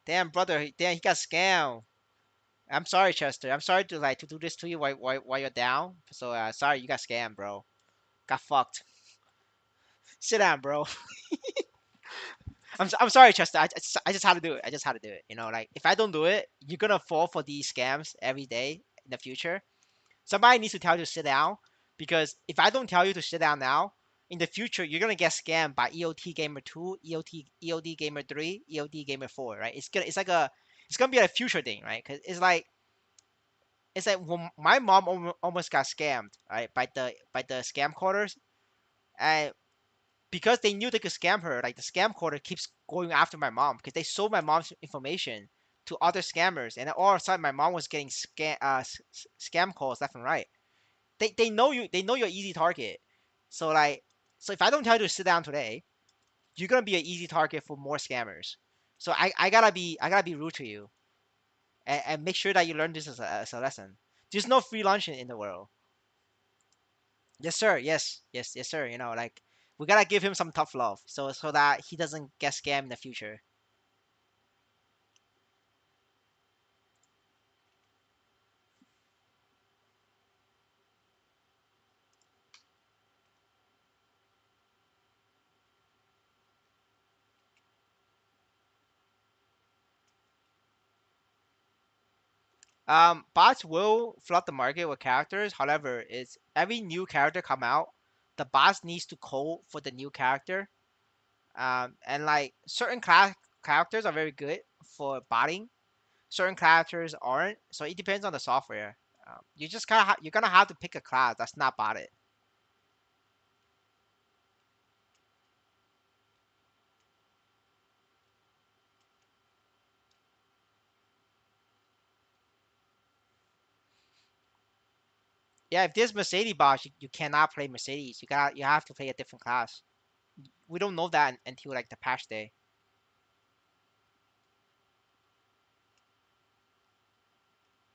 Damn, brother, damn, he got scammed. I'm sorry, Chester. I'm sorry to do this to you while you're down. So sorry, you got scammed, bro. Got fucked. Sit down, bro. I'm sorry, Chester. I just had to do it. I just had to do it. You know, like if I don't do it, you're gonna fall for these scams every day in the future. Somebody needs to tell you to sit down because if I don't tell you to sit down now, in the future you're gonna get scammed by EOT Gamer 2, EOD Gamer 3, EOD Gamer 4, right? It's gonna be a future thing, right? Because it's like when my mom almost got scammed, right, by the scam callers, and because they knew they could scam her, like the scam caller keeps going after my mom because they sold my mom's information to other scammers, and all of a sudden my mom was getting scam calls left and right. They know you. They know you're easy target. So like, so if I don't tell you to sit down today, you're gonna be an easy target for more scammers. So I gotta be rude to you and make sure that you learn this as a lesson. There's no free lunch in the world. Yes, sir. Yes, yes, yes, sir. You know, like We gotta give him some tough love, so that he doesn't get scammed in the future. Bots will flood the market with characters. However, it's every new character come out, the bots needs to code for the new character. And like certain characters are very good for botting. Certain characters aren't. So it depends on the software. You just you're gonna have to pick a class that's not botted. Yeah, if there's Mercedes bots, you cannot play Mercedes. You have to play a different class. We don't know that until like the patch day.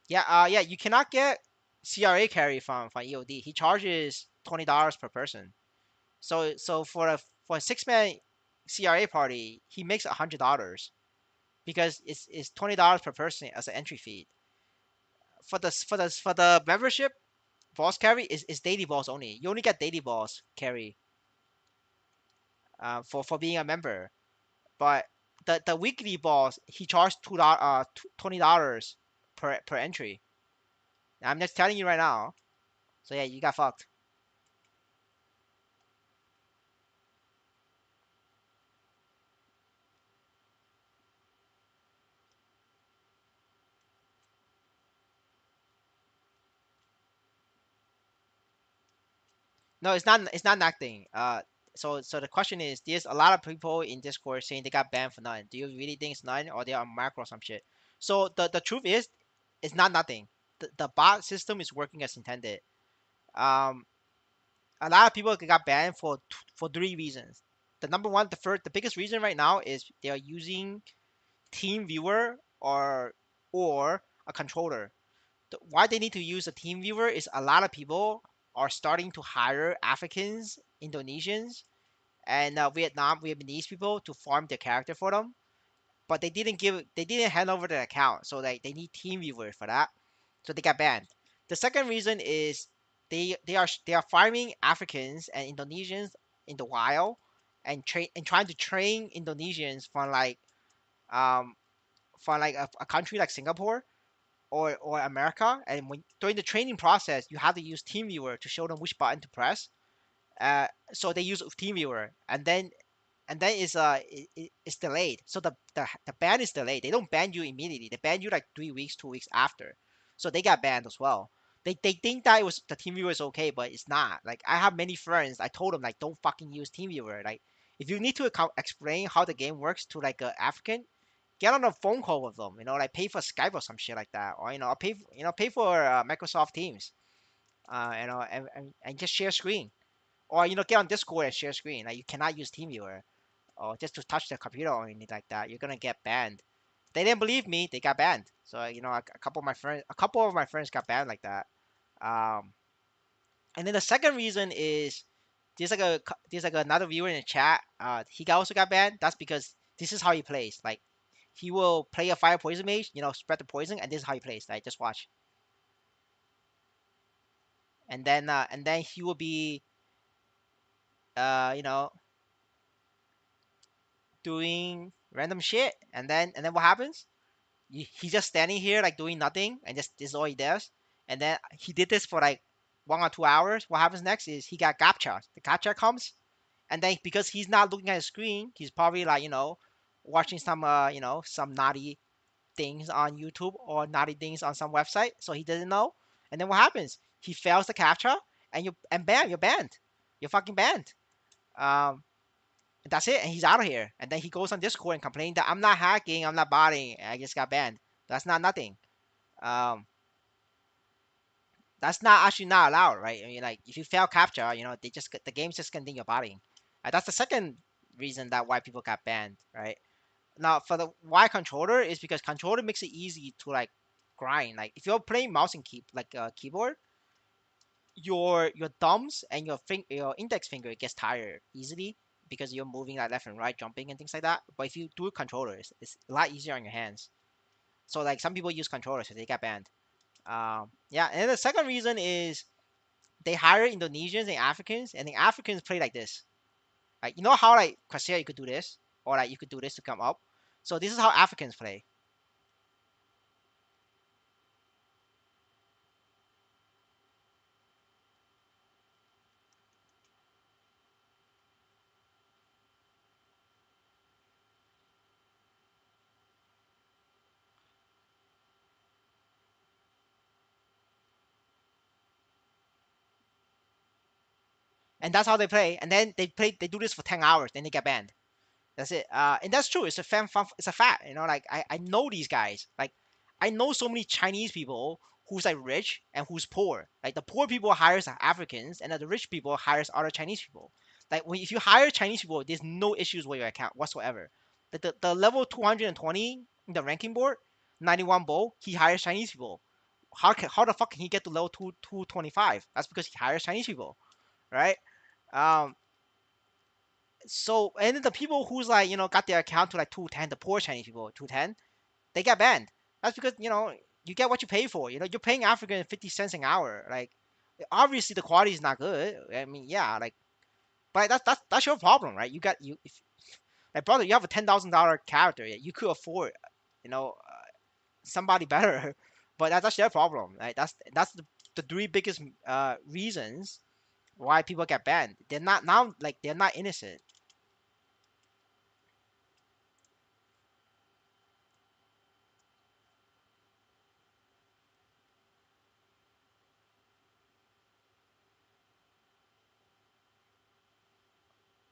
Yeah, yeah, you cannot get CRA carry from EOD. He charges $20 per person. So for a 6 man CRA party, he makes $100 because it's $20 per person as an entry fee. For the membership, boss carry is daily boss only. You only get daily boss carry for being a member. But the weekly boss, he charged $20 per entry. I'm just telling you right now. So yeah, you got fucked. No, it's not. It's not acting. So the question is, there's a lot of people in Discord saying they got banned for none. Do you really think it's none, or they are macro or some shit? So the truth is, it's not nothing. The bot system is working as intended. Um, a lot of people got banned for three reasons. The number one, the biggest reason right now is they are using Team Viewer or a controller. Why they need to use a Team Viewer is a lot of people are starting to hire Africans, Indonesians, and Vietnamese people to farm their character for them. But they didn't hand over the account, so they need Team Viewer for that. So they got banned. The second reason is they are farming Africans and Indonesians in the wild and trying to train Indonesians um from like a country like Singapore or America. And during the training process, you have to use TeamViewer to show them which button to press. So they use TeamViewer, and then it's delayed. So the ban is delayed. They don't ban you immediately. They ban you like 3 weeks, 2 weeks after. So they got banned as well. They think that it was the TeamViewer is okay, but it's not. Like I have many friends. I told them like don't fucking use TeamViewer. Like if you need to explain how the game works to like a African, get on a phone call with them. Like pay for Skype or some shit like that, or pay for Microsoft Teams. And just share screen, or get on Discord and share screen. Like you cannot use TeamViewer or just to touch the computer or anything like that. You're gonna get banned. They didn't believe me. They got banned. So a couple of my friends got banned like that. Um, and then the second reason is there's like another viewer in the chat. Also got banned. That's because this is how he plays. Like he will play a fire poison mage, spread the poison, and this is how he plays. Like just watch. And then he will be uh you know doing random shit, and then what happens? He's just standing here like doing nothing, and just this is all he does. And then he did this for like 1 or 2 hours. What happens next is he got captcha. The captcha comes, and then because he's not looking at the screen, he's probably like watching some naughty things on YouTube or naughty things on some website, so he doesn't know. And then what happens? He fails the captcha, and bam, you're banned. You're fucking banned. Um, that's it, and he's out of here. And then he goes on Discord and complains that I'm not hacking, I'm not botting, I just got banned. That's not nothing. Um, that's not actually not allowed, right? I mean, like if you fail capture, the game's just continue botting. That's the second reason that why people got banned, right? Now for the why controller is because controller makes it easy to like grind. Like if you're playing mouse and keyboard, your thumbs and your index finger gets tired easily because you're moving like left and right, jumping and things like that. But if you do controllers, it's a lot easier on your hands. So like some people use controllers, so they get banned. Yeah, and then the second reason is they hire Indonesians and Africans, and the Africans play like this. Like you know how like Kaiserion you could do this, or like you could do this to come up. So this is how Africans play. And that's how they play. And then they do this for 10 hours, then they get banned. That's it. And that's true. It's a it's a fact. You know, like I know these guys. Like I know so many Chinese people who's like rich and who's poor. Like the poor people hires Africans, and the rich people hires other Chinese people. Like if you hire Chinese people, there's no issues with your account whatsoever. The level 220 in the ranking board, 91 Bo, he hires Chinese people. How the fuck can he get to level 225? That's because he hires Chinese people, right? Um, so and then the people who's like got their account to like 210, the poor Chinese people 210, they get banned. That's because you get what you pay for. You're paying African 50 cents an hour. Like obviously the quality is not good. I mean, yeah, like but that's your problem, right? You got you if, like brother, you have a $10,000 character. Yeah, you could afford somebody better, but that's their problem. Right? That's the three biggest reasons why people get banned. They're not now like they're not innocent.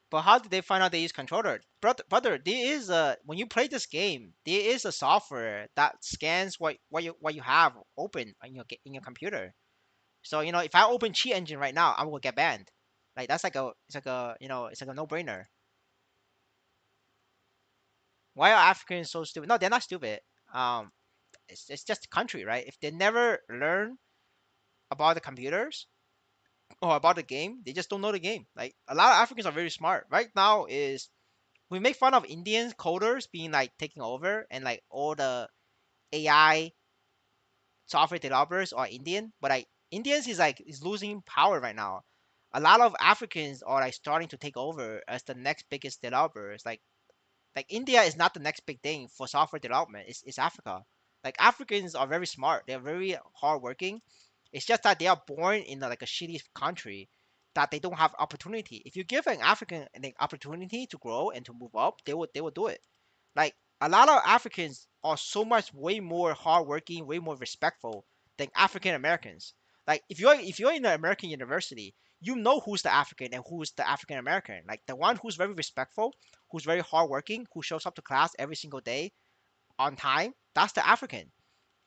But how did they find out they use controller? Brother, there is a when you play this game, there is a software that scans what you have open on in your computer. So if I open cheat engine right now, I will get banned. Like that's like a it's like a it's like a no brainer. Why are Africans so stupid? No, they're not stupid. Um, it's just the country, right? If they never learn about the computers or about the game, they just don't know the game. Like a lot of Africans are very smart. Right now is we make fun of Indian coders being like taking over and like all the AI software developers are Indian, but like Indians is losing power right now. A lot of Africans are like starting to take over as the next biggest developers. Like India is not the next big thing for software development. It's Africa. Like Africans are very smart. They're very hardworking. It's just that they are born in like a shitty country that they don't have opportunity. If you give an African an opportunity to grow and to move up, they will do it. Like a lot of Africans are so much way more hardworking, way more respectful than African Americans. Like if you're in an American university, you know who's the African and who's the African American. Like the one who's very respectful, who's very hardworking, who shows up to class every single day on time, that's the African.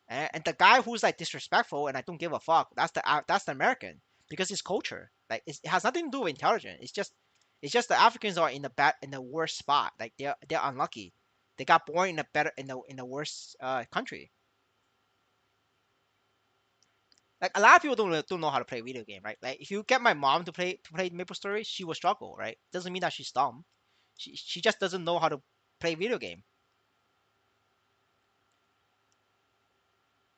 And the guy who's like disrespectful and I don't give a fuck, that's the American because it's culture. Like it has nothing to do with intelligence. It's just the Africans are in the worst spot. Like they're unlucky. They got born in a better in the worst country. Like a lot of people don't know how to play video game, right? Like if you get my mom to play Maplestory, she will struggle, right? Doesn't mean that she's dumb. She just doesn't know how to play video game.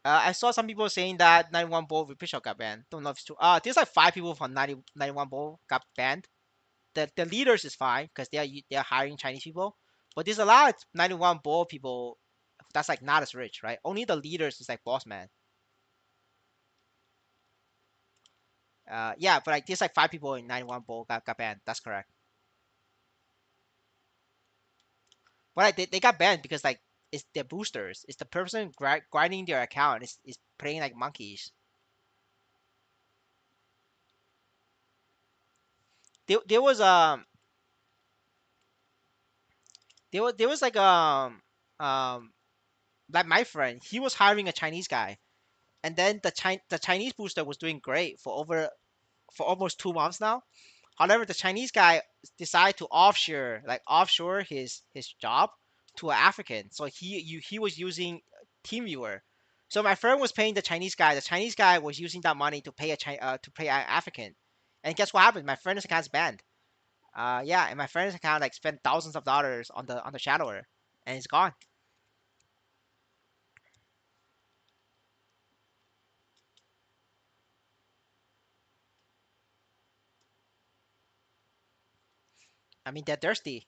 I saw some people saying that 91 Ball with Bishop got banned. Don't know if it's true. There's like five people from 91 Ball got banned. The leaders is fine because they're hiring Chinese people, but there's a lot of 91 Ball people that's like not as rich, right? Only the leaders is like boss man. Yeah, but like there's like five people in 91 Ball got banned. That's correct. But like, they got banned because like it's their boosters. It's the person grinding their account is playing like monkeys. There was there was um like my friend, he was hiring a Chinese guy, and then the Chinese booster was doing great for almost 2 months now. However, the Chinese guy decided to offshore his job to an African. So he was using TeamViewer. So my friend was paying the Chinese guy. The Chinese guy was using that money to pay to pay an African. And guess what happened? My friend's account's banned. Yeah, and my friend's account like spent thousands of dollars on the shadower, and it's gone. I mean, they're thirsty.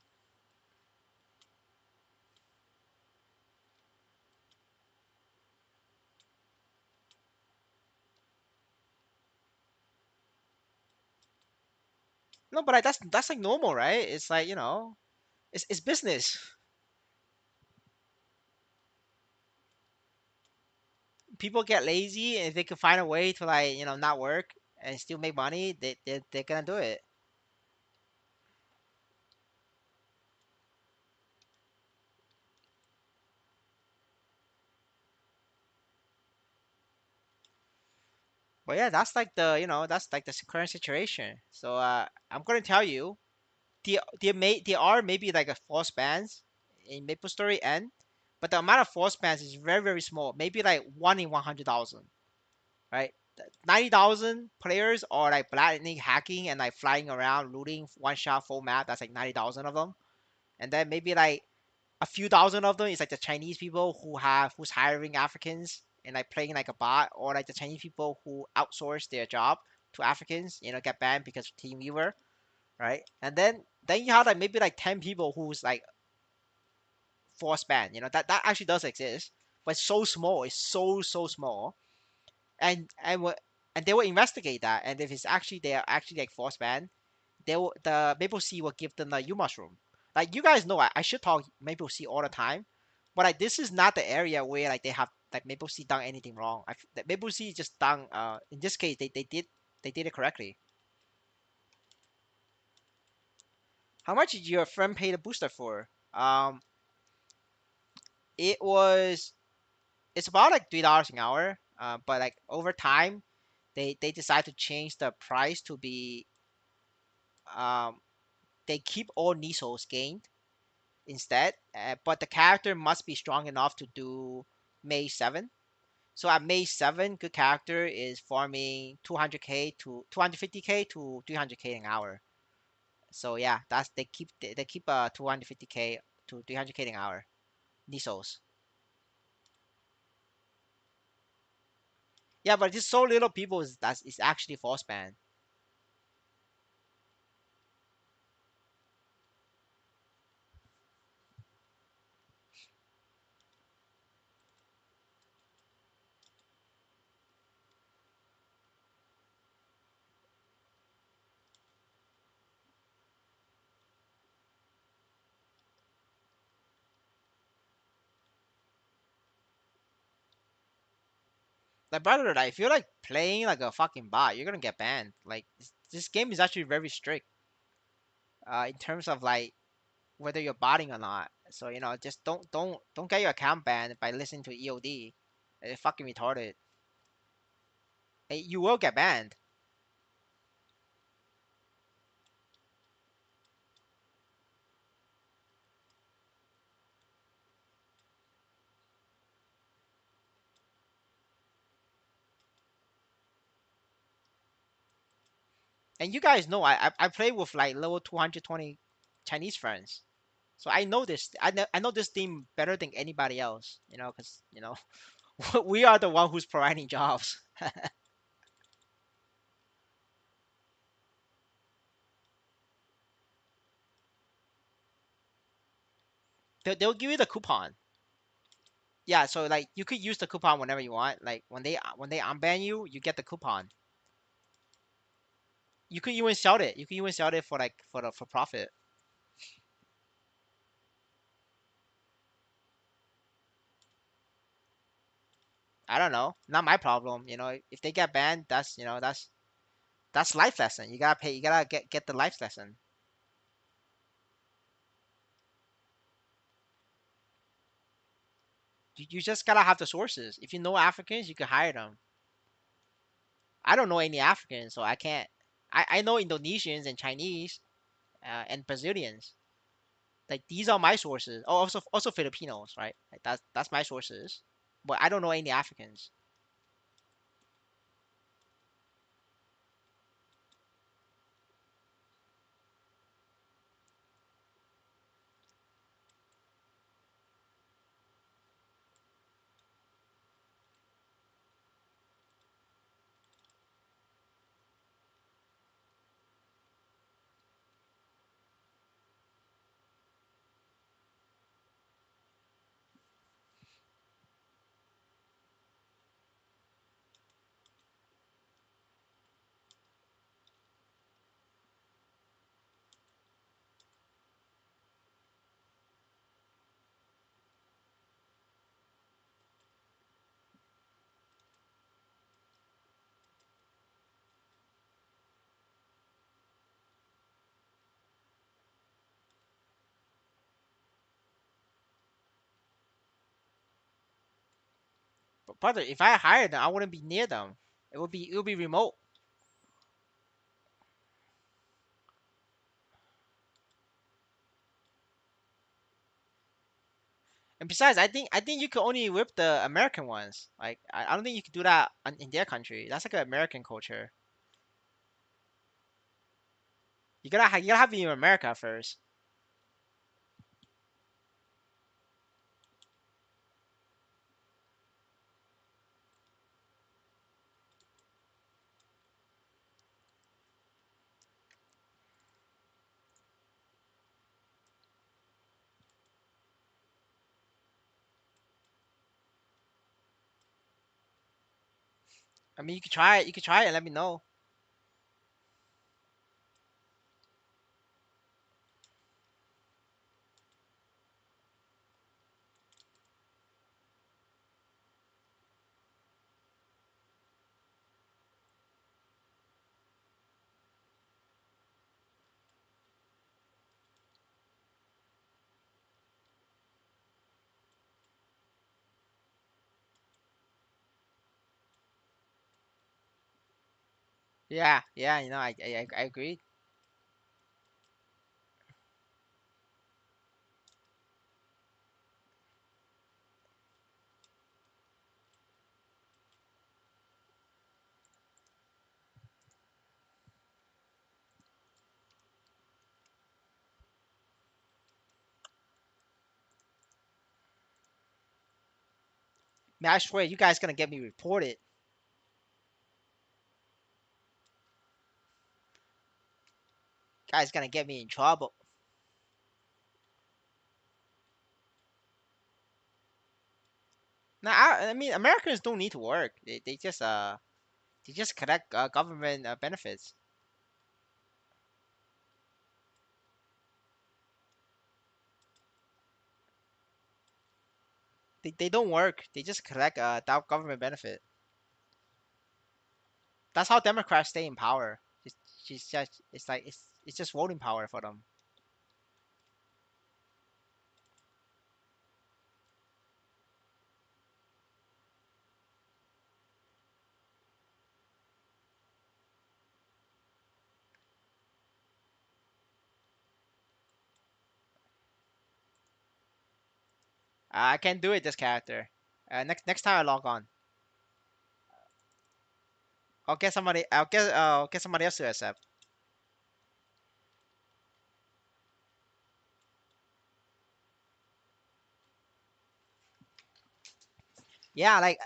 No, but like, that's like normal, right? It's like it's business. People get lazy, and if they can find a way to like not work and still make money, they're gonna do it. But yeah, that's like the current situation. So I'm gonna tell you, there are maybe like a false bans in Maplestory N, but the amount of false bans is very very small. Maybe like 1 in 100,000, right? 90,000 players are like blatantly hacking and like flying around looting one shot full map. That's like 90,000 of them, and then maybe like a few thousand of them is like the Chinese people who's hiring Africans and like playing like a bot, or like the Chinese people who outsource their job to Africans, get banned because of TeamViewer, right? And then you have like maybe like 10 people who's like force ban. That actually does exist, but it's so small. It's so small, and they will investigate that, and if they are actually like force ban, the Maple Sea will give them the U mushroom. Like you guys know, I should talk Maple Sea all the time, but like this is not the area where like they have like Maple Sea done anything wrong. The Maple Sea just done. In this case, they did it correctly. How much did your friend pay the booster for? It was it's about like $3 an hour. But like over time, they decide to change the price to be um they keep all Nisos gained instead. But the character must be strong enough to do Mage 7. So at Mage 7, good character is farming 200k to 250k to 300k an hour. So yeah, they keep 250k to 300k an hour. Nisos. Yeah, but just so little people is actually false ban. Like brother, like if you're like playing like a fucking bot, you're gonna get banned. Like this game is actually very strict in terms of like whether you're botting or not. So just don't get your account banned by listening to EOD. It's fucking retarded. You will get banned, and you guys know I play with like level 220 Chinese friends, so I know this. I know this team better than anybody else. Because we are the one who's providing jobs. They'll give you the coupon. Yeah, so like you could use the coupon whenever you want. Like when they unban you, you get the coupon. You could even sell it. You could even sell it for like for profit. I don't know. Not my problem. If they get banned, that's life lesson. You gotta pay. You gotta get the life lesson. You just gotta have the sources. If you know Africans, you can hire them. I don't know any Africans, so I can't. I know Indonesians and Chinese and Brazilians. Like these are my sources. Oh, also Filipinos, right? Like that's my sources. but I don't know any Africans. But brother, if I hired them, I wouldn't be near them. It would be remote. And besides, I think you could only whip the American ones. Like I don't think you could do that in their country. That's like an American culture. You gotta have it in America first. I mean, you could try it. You could try it and let me know. Yeah, yeah. I agree. Man, I swear, you guys gonna get me reported. Guys gonna get me in trouble. Now, I mean, Americans don't need to work. They just collect government benefits. They don't work. They just collect that government benefit. That's how Democrats stay in power. She's just it's like it's just voting power for them. I can't do it this character. Next time I log on, I'll get somebody else to accept. Yeah, like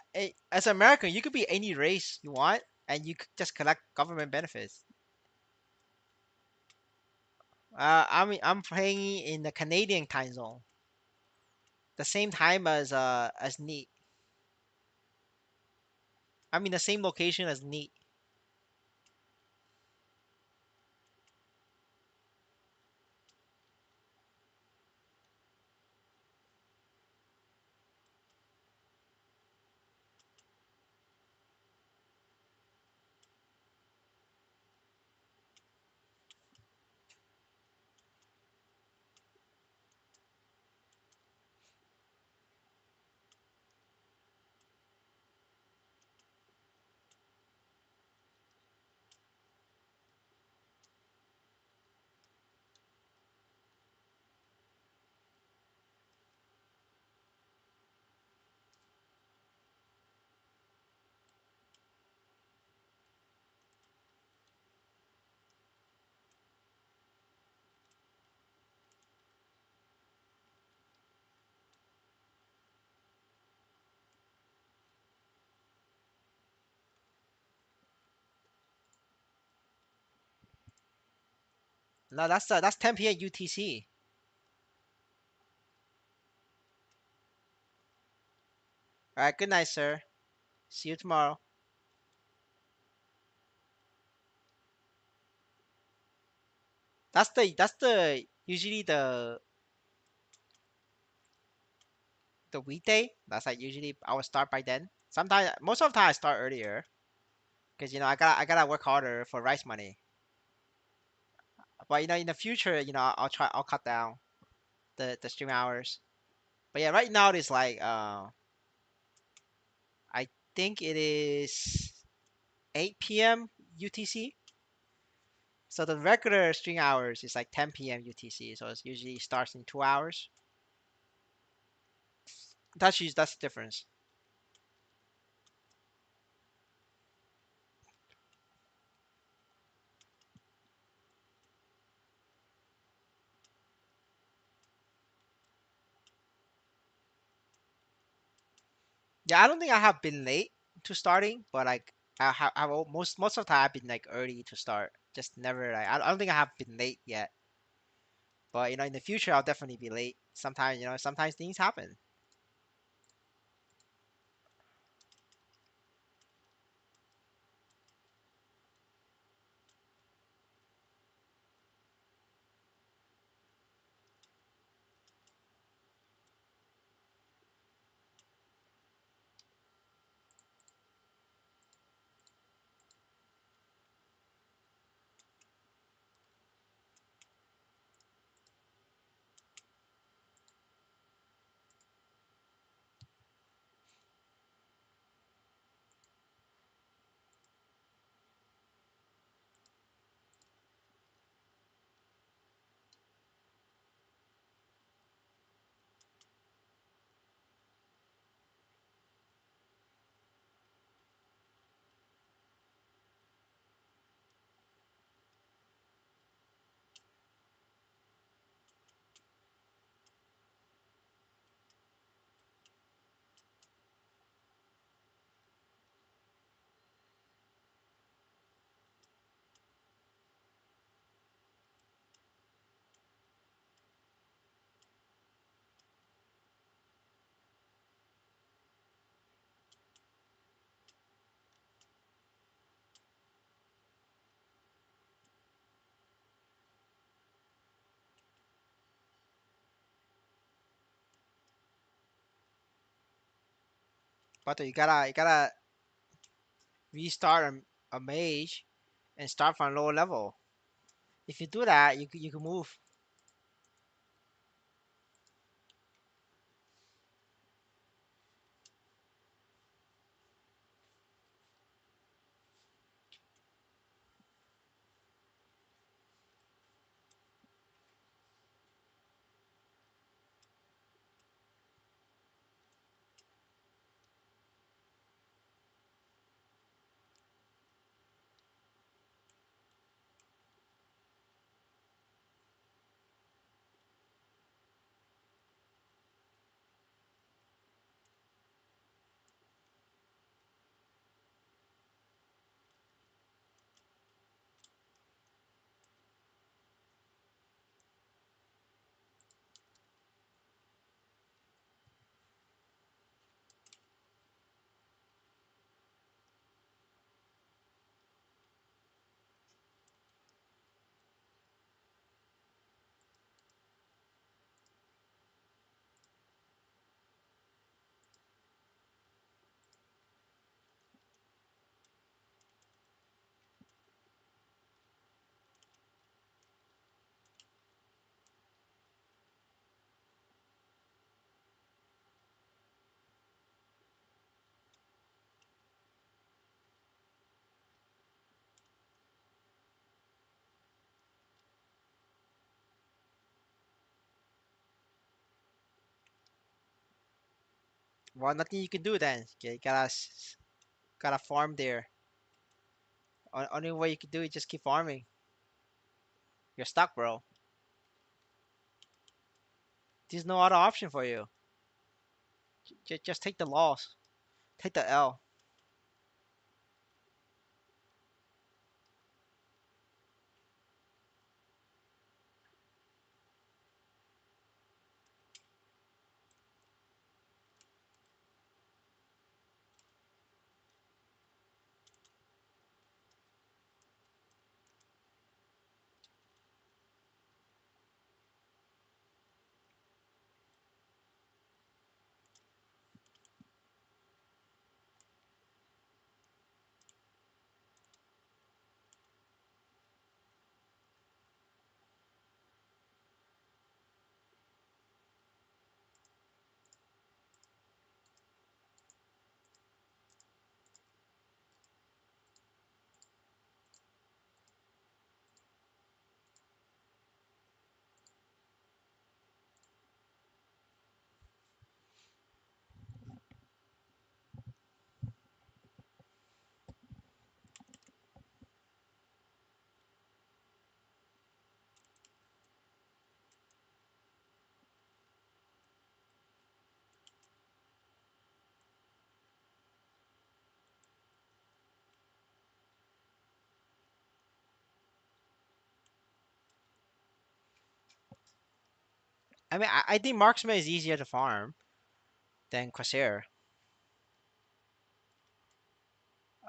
as an American, you could be any race you want, and you could just collect government benefits. I mean, I'm playing in the Canadian time zone, the same time as Neat. I'm in the same location as Neat. No, that's 10 p.m. UTC. All right. Good night, sir. See you tomorrow. That's the usually the weekday. That's like usually I would start by then. Sometimes most of the time I start earlier because I gotta work harder for rice money. But in the future, I'll cut down the stream hours. But yeah, right now it's like I think it is 8 p.m. UTC. So the regular stream hours is like 10 p.m. UTC. So it usually starts in 2 hours. That's the difference. Yeah, I don't think I have been late to starting, but like most of the time I've been like early to start. Just never like I don't think I have been late yet. But in the future I'll definitely be late. Sometimes sometimes things happen. But you gotta restart a mage and start from a lower level. If you do that, you can move. Well, nothing you can do then. Okay, gotta farm there. Only way you can do it just keep farming. You're stuck, bro. There's no other option for you. Just take the loss. Take the L. I mean, I think marksman is easier to farm than Corsair.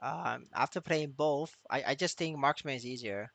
After playing both, I just think marksman is easier.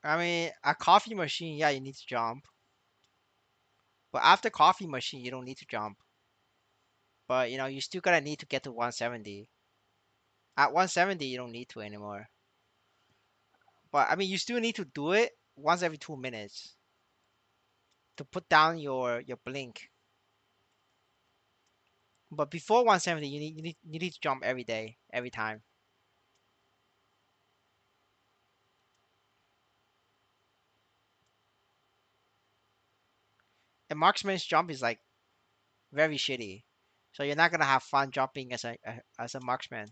I mean, a coffee machine, yeah, you need to jump. But after coffee machine, you don't need to jump. But you still gotta need to get to 170. At 170, you don't need to anymore. But I mean, you still need to do it once every 2 minutes to put down your blink. But before 170, you need to jump every day, every time. And marksman's jump is like very shitty, so you're not gonna have fun jumping as a marksman.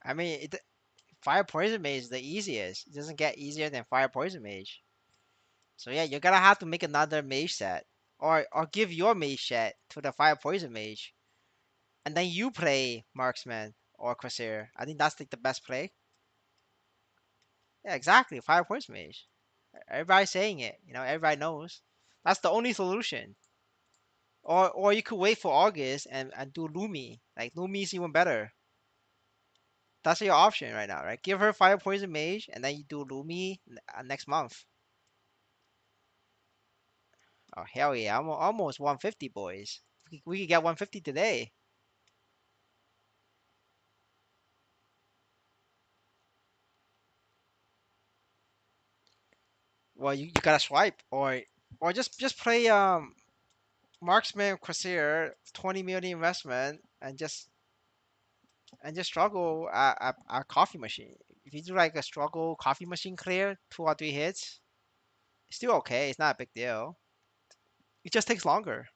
I mean, fire poison mage is the easiest. It doesn't get easier than fire poison mage. So yeah, you're gonna have to make another mage set, or give your mage set to the fire poison mage, and then you play marksman or corsair. I think that's like the best play. Yeah, exactly. Fire poison mage. Everybody's saying it. Everybody knows. That's the only solution. Or you could wait for August and do Lumi. Like Lumi is even better. That's your option right now, right? Give her fire poison mage, and then you do Lumi next month. Oh hell yeah! I'm almost 150, boys. We could get 150 today. Well, you gotta swipe, or just play marksman corsair 20 million investment, and just struggle a coffee machine. If you do like a struggle coffee machine clear 2 or 3 hits, it's still okay. It's not a big deal. It just takes longer.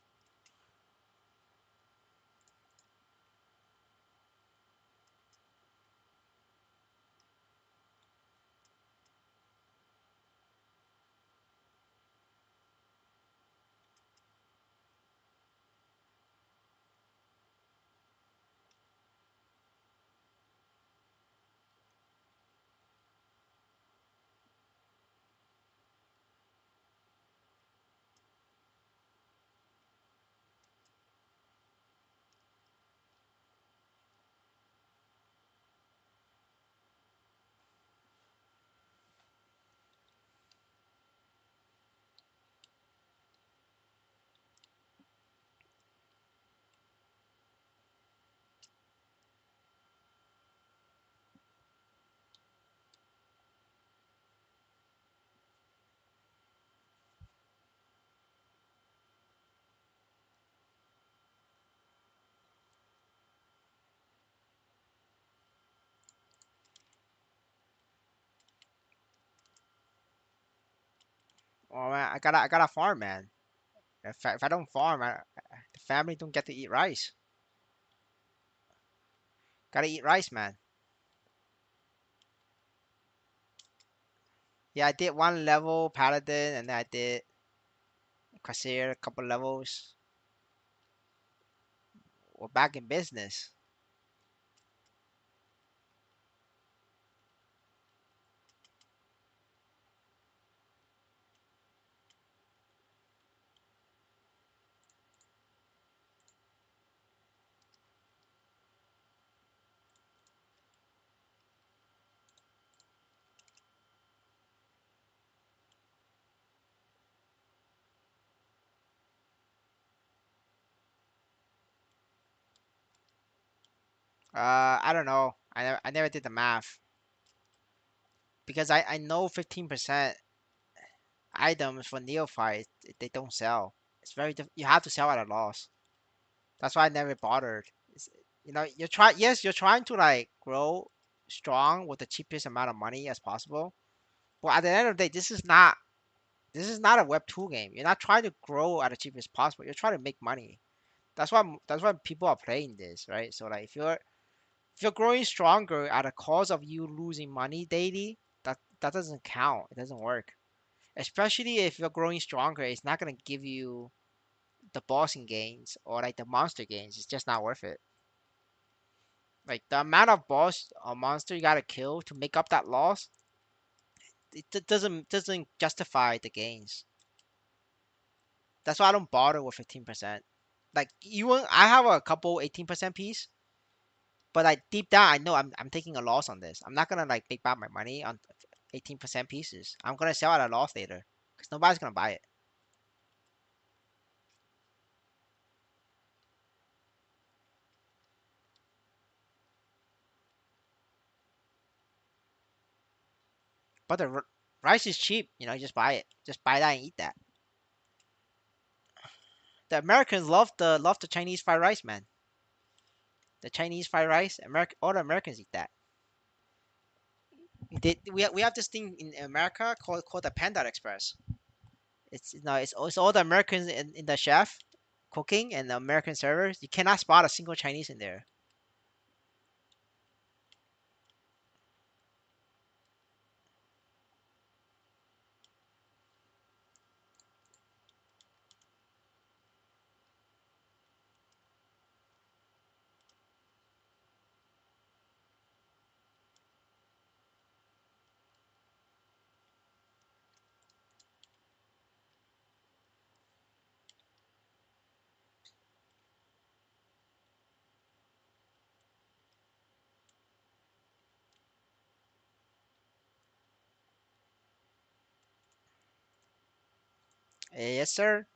Oh man, I gotta farm, man. If I don't farm, the family don't get to eat rice. Gotta eat rice, man. Yeah, I did one level paladin, and then I did Kaiserion a couple levels. We're back in business. I don't know. I never did the math because I know 15% items for neophytes they don't sell. It's very you have to sell at a loss. That's why I never bothered. It's, you're trying to like grow strong with the cheapest amount of money as possible. But at the end of the day, this is not a Web 2 game. You're not trying to grow at the cheapest possible. You're trying to make money. That's why people are playing this, right? So like if you're growing stronger at a cost of you losing money daily, that doesn't count. It doesn't work. Especially if you're growing stronger, it's not gonna give you the bossing gains or like the monster gains. It's just not worth it. Like the amount of boss or monster you gotta kill to make up that loss, it doesn't justify the gains. That's why I don't bother with 15%. Like even I have a couple 18% piece, but like deep down I know I'm taking a loss on this. I'm not gonna like make back my money on 18% pieces. I'm gonna sell at a loss later because nobody's gonna buy it. But the rice is cheap. Just buy it. Just buy that and eat that. The Americans love the Chinese fried rice, man. The Chinese fried rice, all the Americans eat that. We have this thing in America called the Pendant Express. It's all the Americans in the chef cooking and the American servers. You cannot spot a single Chinese in there. Yes, sir.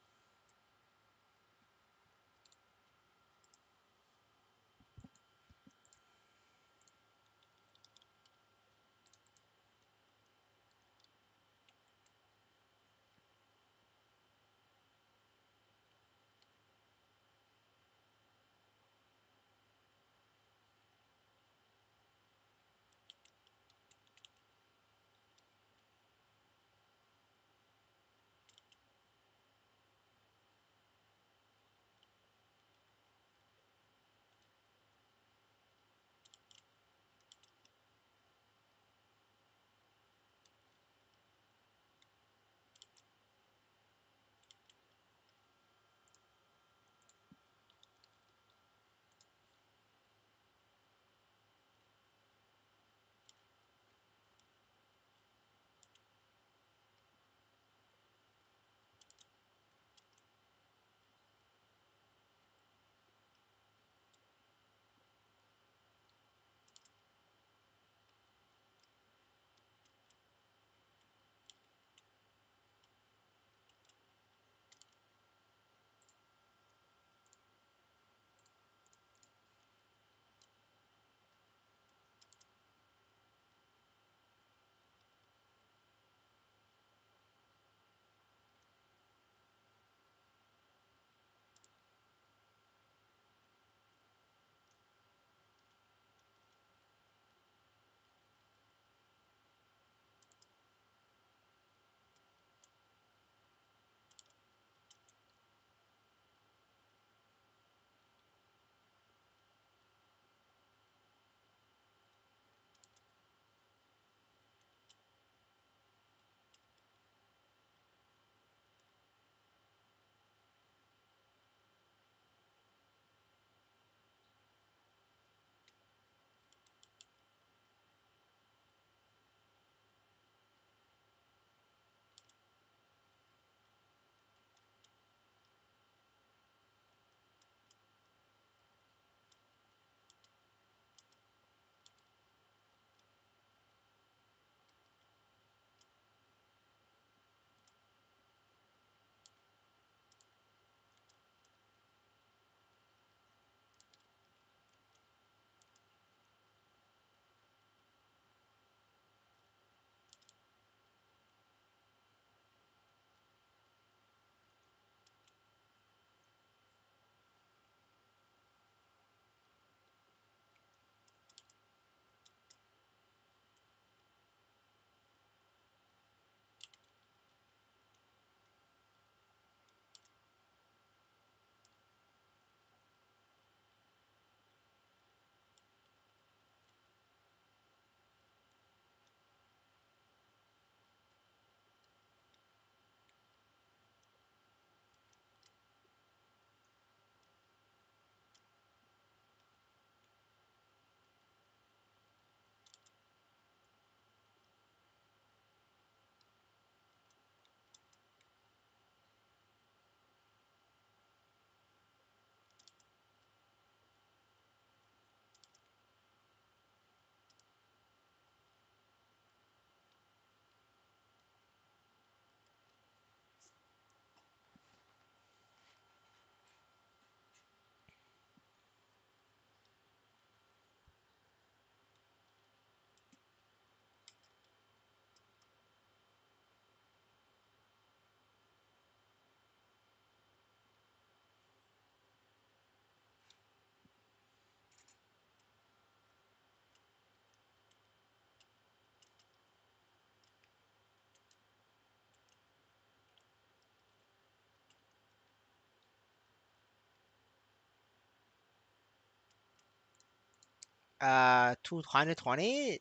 220.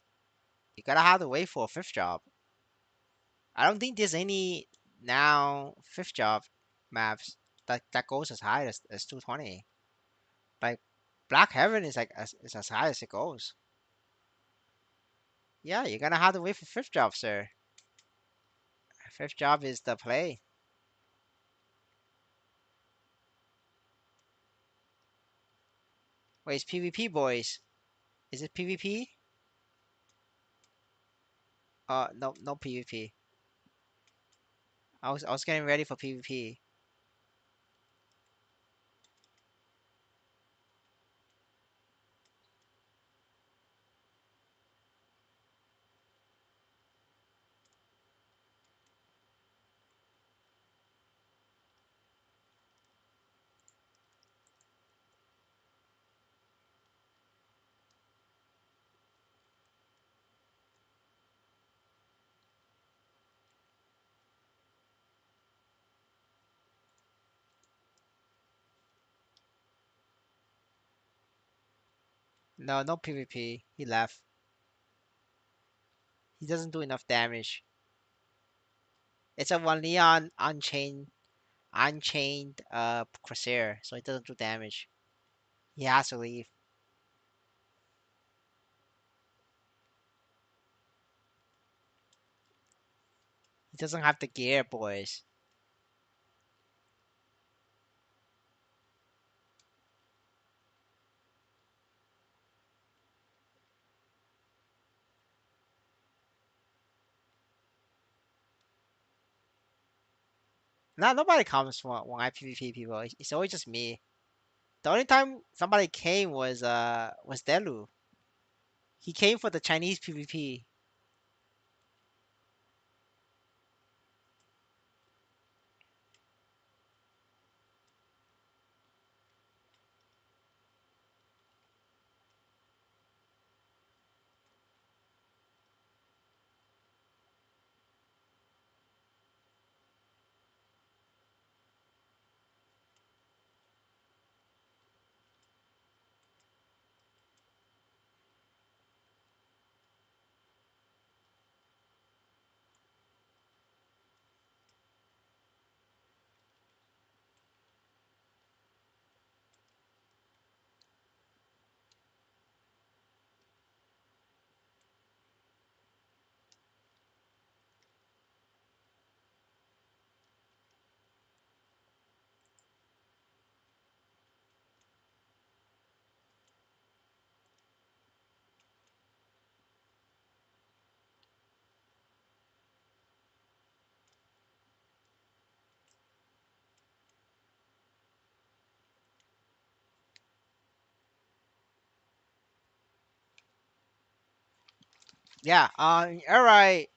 You gotta have to wait for a fifth job. I don't think there's any now fifth job maps that goes as high as 220. Like Black Heaven is like is as high as it goes. Yeah, you're gonna have to wait for fifth job, sir. Fifth job is the play. Wait, it's PvP, boys. Is it PvP? No, no PvP. I was getting ready for PvP. No, no PvP. He left. He doesn't do enough damage. It's a one Leon unchained Corsair, so it doesn't do damage. He has to leave. He doesn't have the gear, boys. Not nobody comes when I PvP people. It's always just me. The only time somebody came was Delu. He came for the Chinese PvP. Yeah. Alright.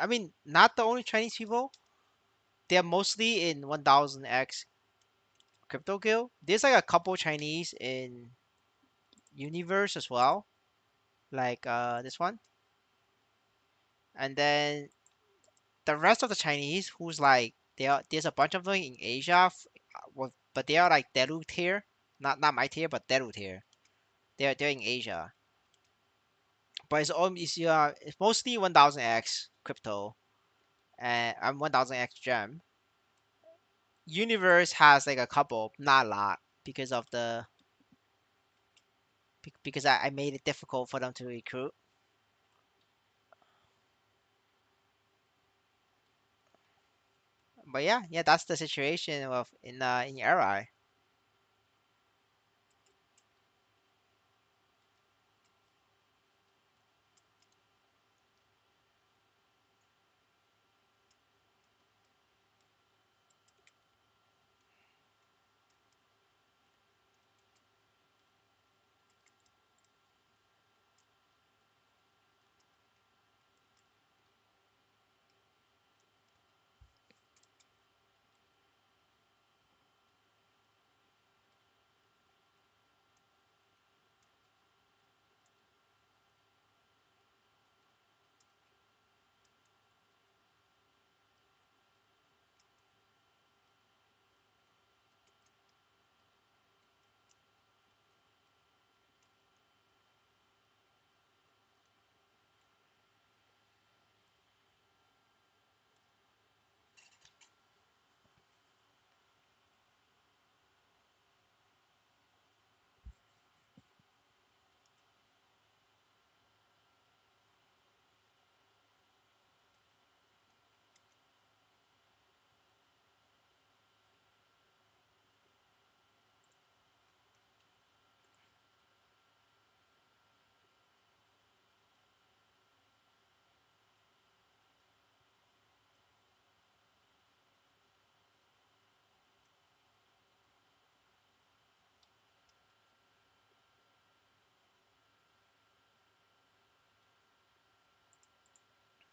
I mean, not the only Chinese people. They're mostly in 1000X crypto guild. There's like a couple Chinese in Universe as well, like this one, and then the rest of the Chinese who's like there's a bunch of them in Asia, but they are like Daru tier, not my tier, but Daru tier. They're in Asia, but it's mostly 1000X crypto and 1000X gem. Universe has like a couple, not a lot, because of because I made it difficult for them to recruit. But yeah, yeah, that's the situation of in RI.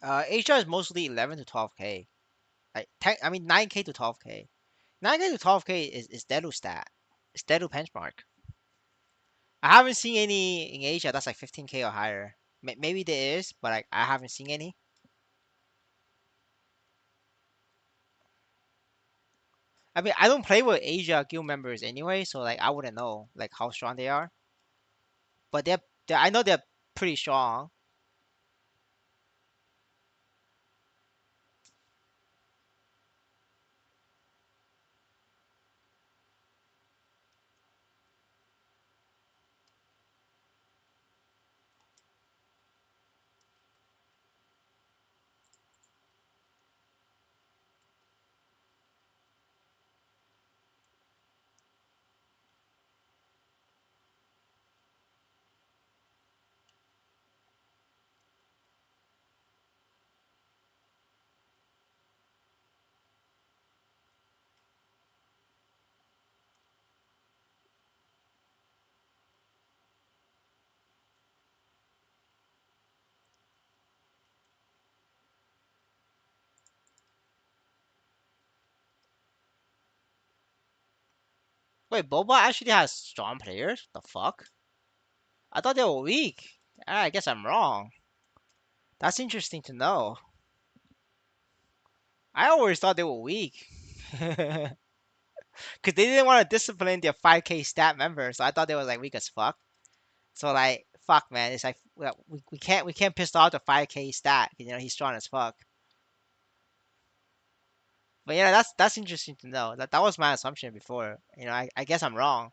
Asia is mostly 11 to 12k. Like, I mean 9k to 12k. 9k to 12k is Deadu stat. It's Deadu benchmark. I haven't seen any in Asia that's like 15k or higher. Maybe there is, but I haven't seen any. I mean, I don't play with Asia guild members anyway, so like I wouldn't know like how strong they are. But I know they're pretty strong. Wait, Boba actually has strong players? The fuck? I thought they were weak. I guess I'm wrong. That's interesting to know. I always thought they were weak. Because they didn't want to discipline their 5k stat members, so I thought they were like weak as fuck. So like, fuck, man. It's like well, we can't piss off the 5k stat. He's strong as fuck. But yeah, that's interesting to know. That was my assumption before. I guess I'm wrong.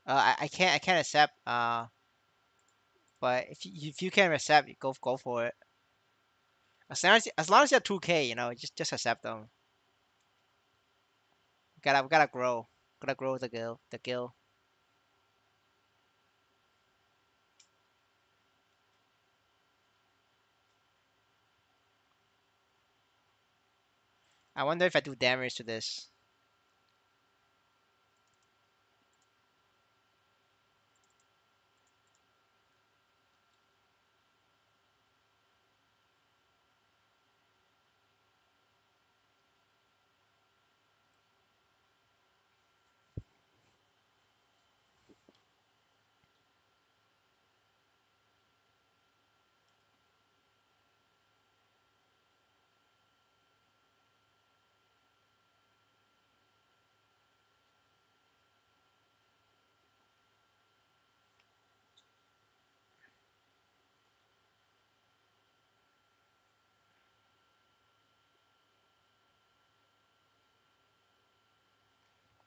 I can't accept. But if you can accept, go for it. As long as you're 2k, just accept them. We gotta grow. Gotta grow the guild. I wonder if I do damage to this.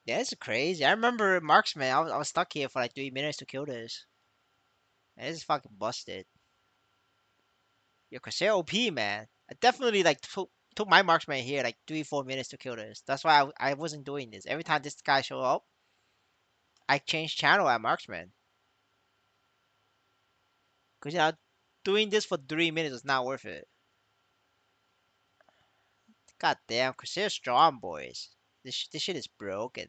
Yeah, it's crazy. I remember marksman. I was stuck here for like 3 minutes to kill this. And this is fucking busted. Yo, Kaiserion OP, man. I definitely like took my marksman here like 3 4 minutes to kill this. That's why I wasn't doing this. Every time this guy show up, I change channel at marksman. Cause doing this for 3 minutes is not worth it. God damn, Kaiserion strong, boys. This shit is broken.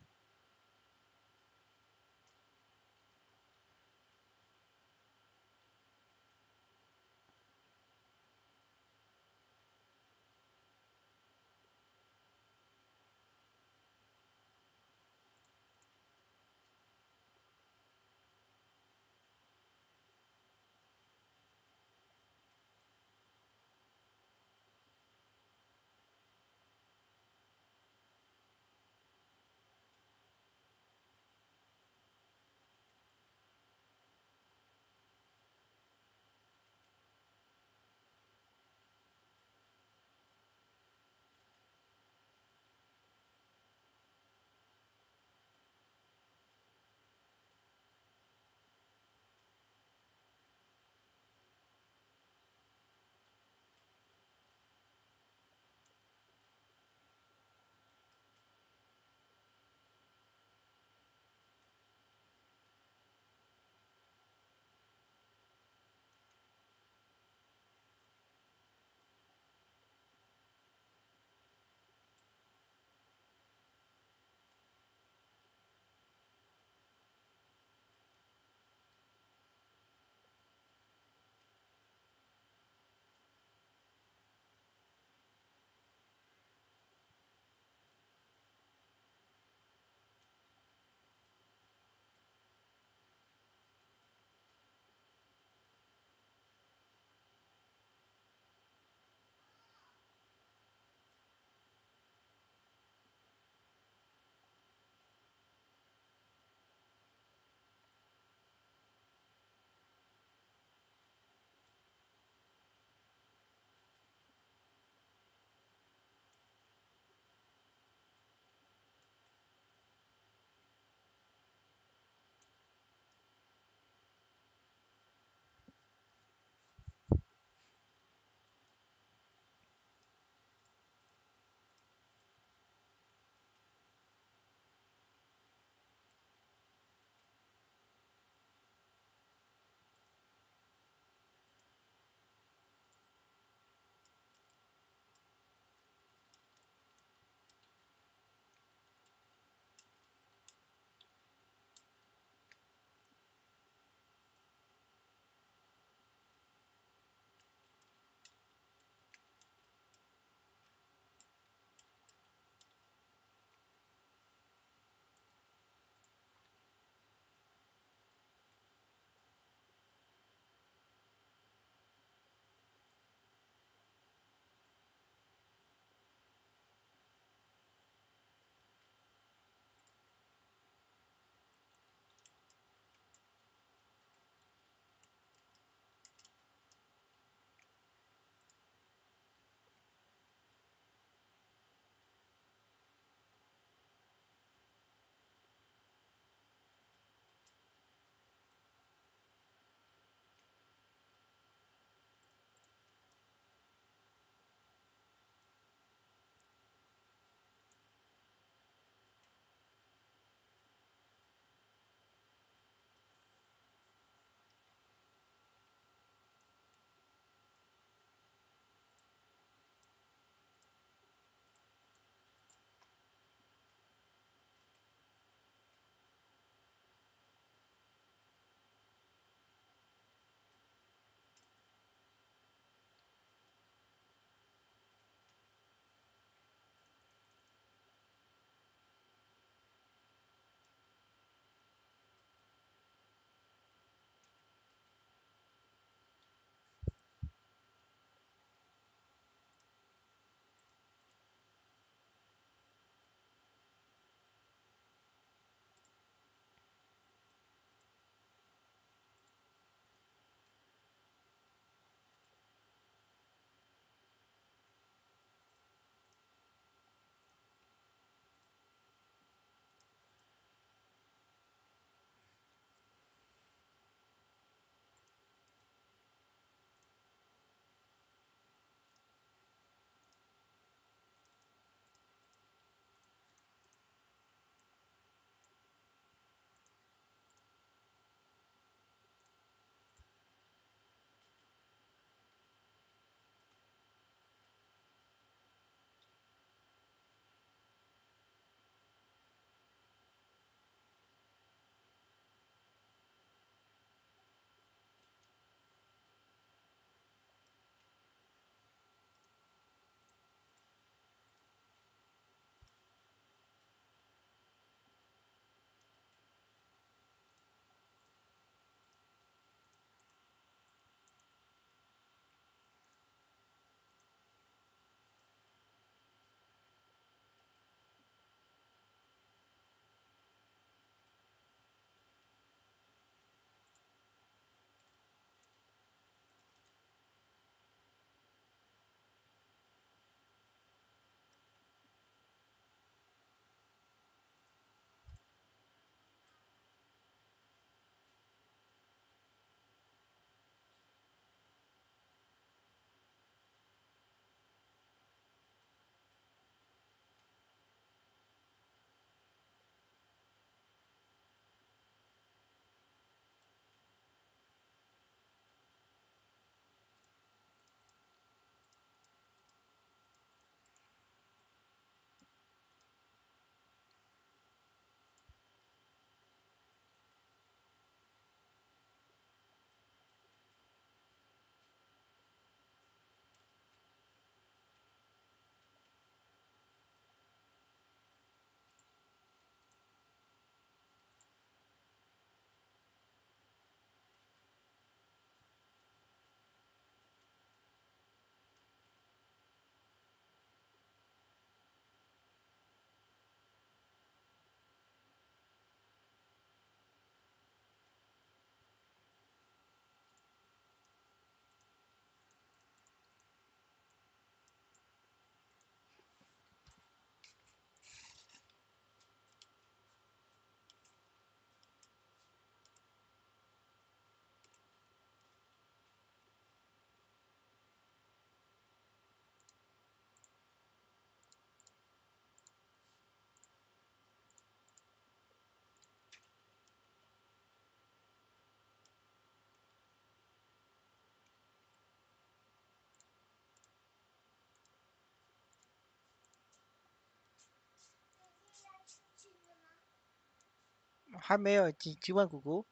还没有，去问姑姑，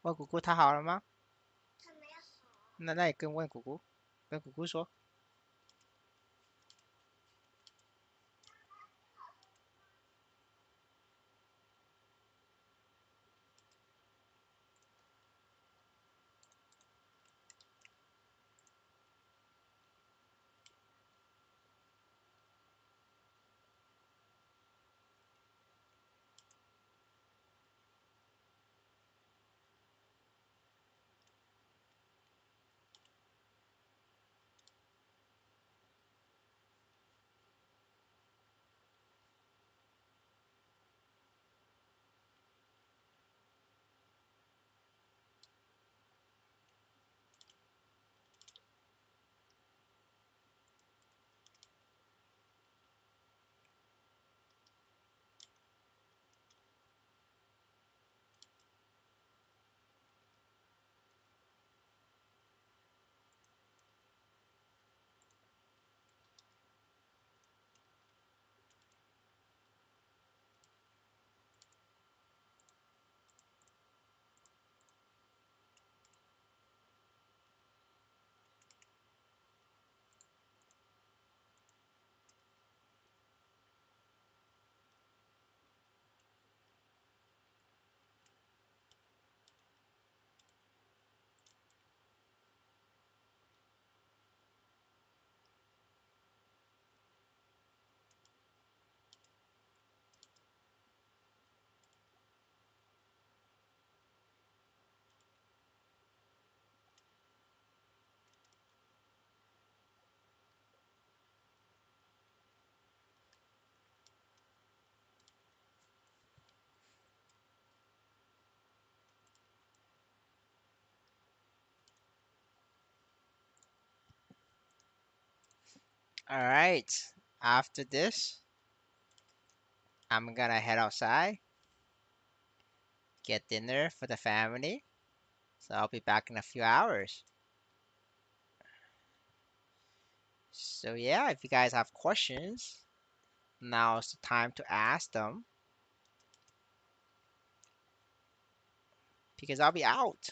问姑姑她好了吗？那也问姑姑，跟姑姑说。All right. After this, I'm gonna head outside, get dinner for the family. So I'll be back in a few hours. So yeah, if you guys have questions, now's the time to ask them because I'll be out.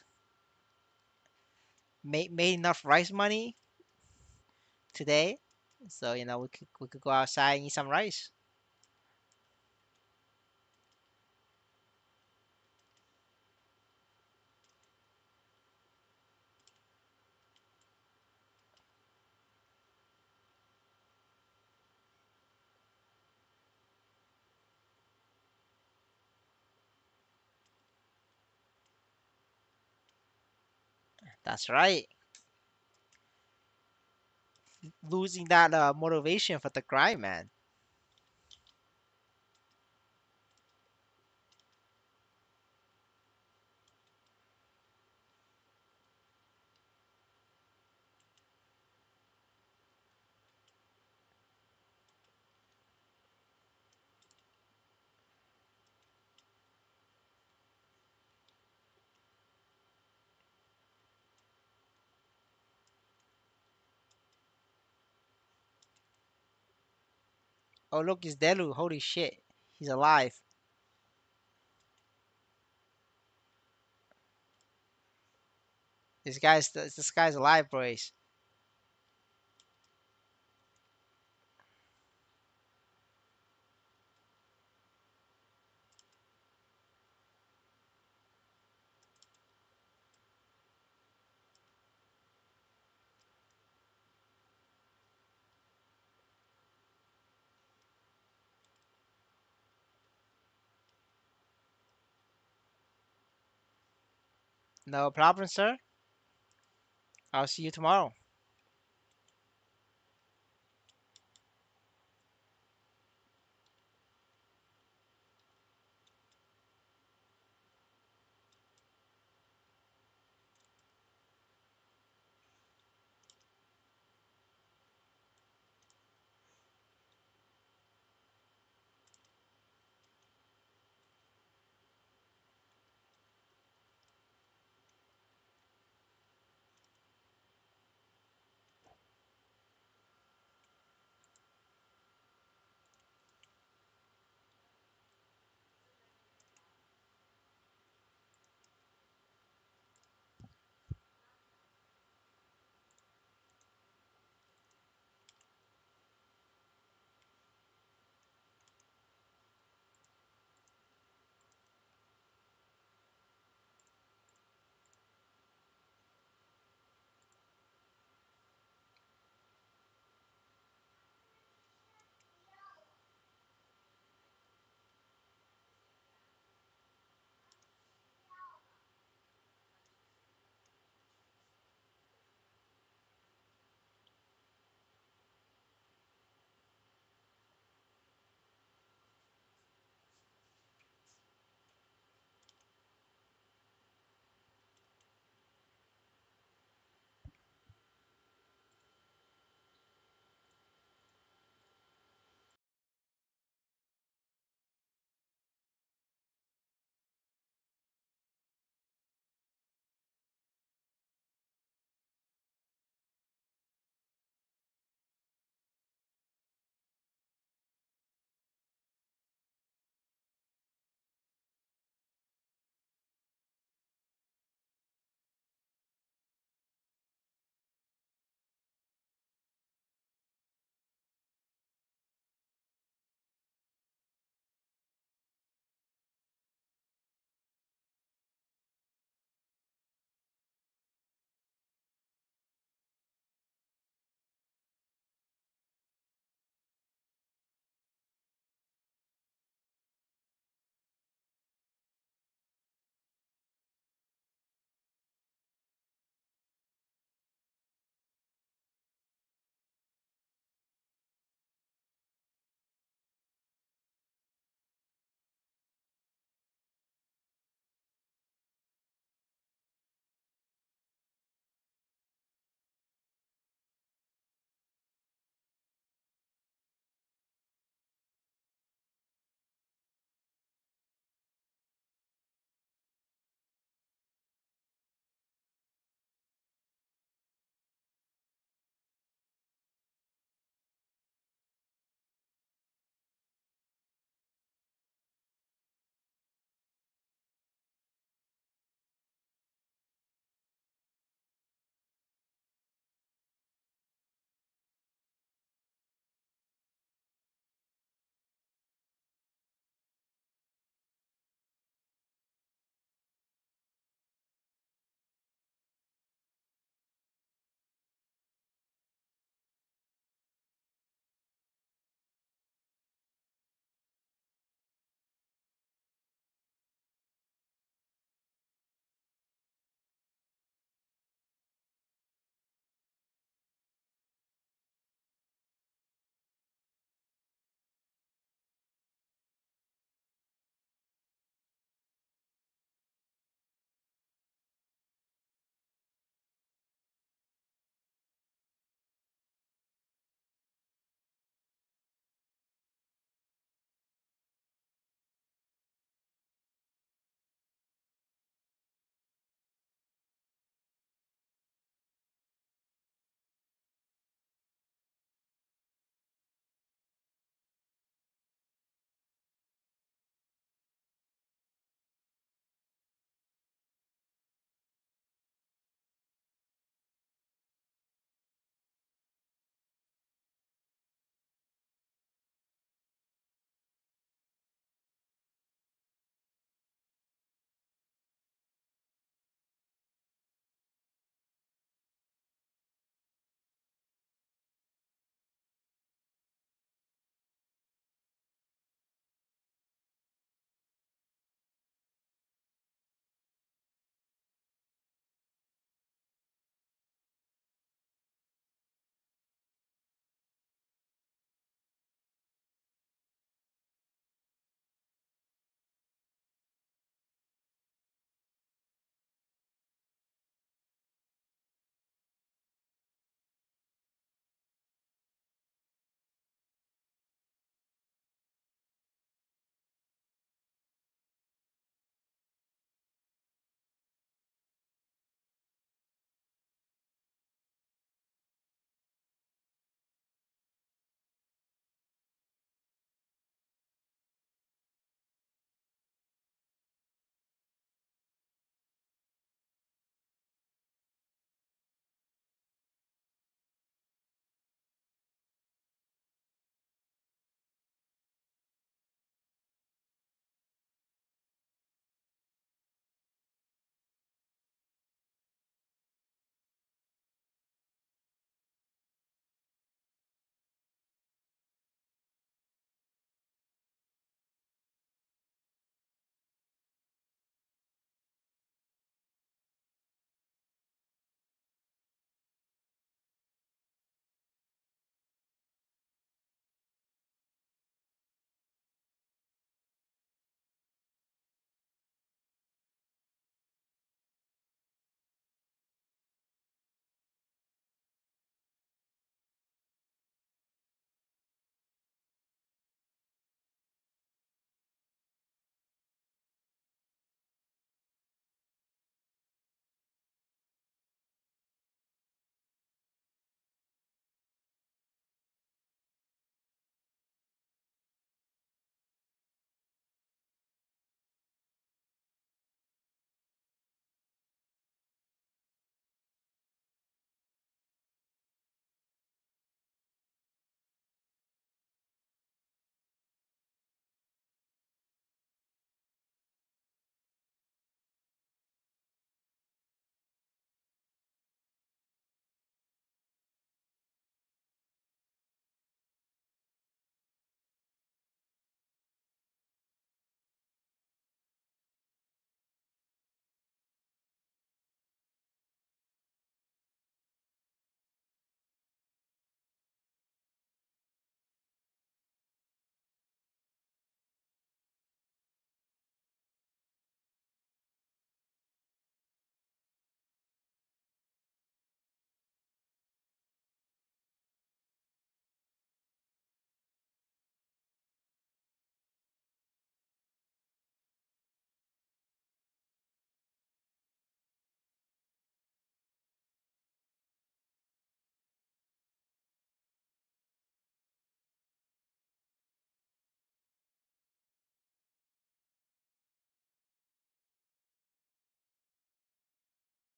Made enough rice money today, so we could go outside and eat some rice. That's right. Losing that motivation for the grind, man. Oh look, it's Delu. Holy shit, he's alive. This guy's alive, boys. No problem, sir. I'll see you tomorrow.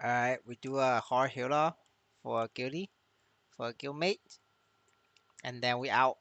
Alright, we do a hard healer for a guilty, for a guildmate, and then we out.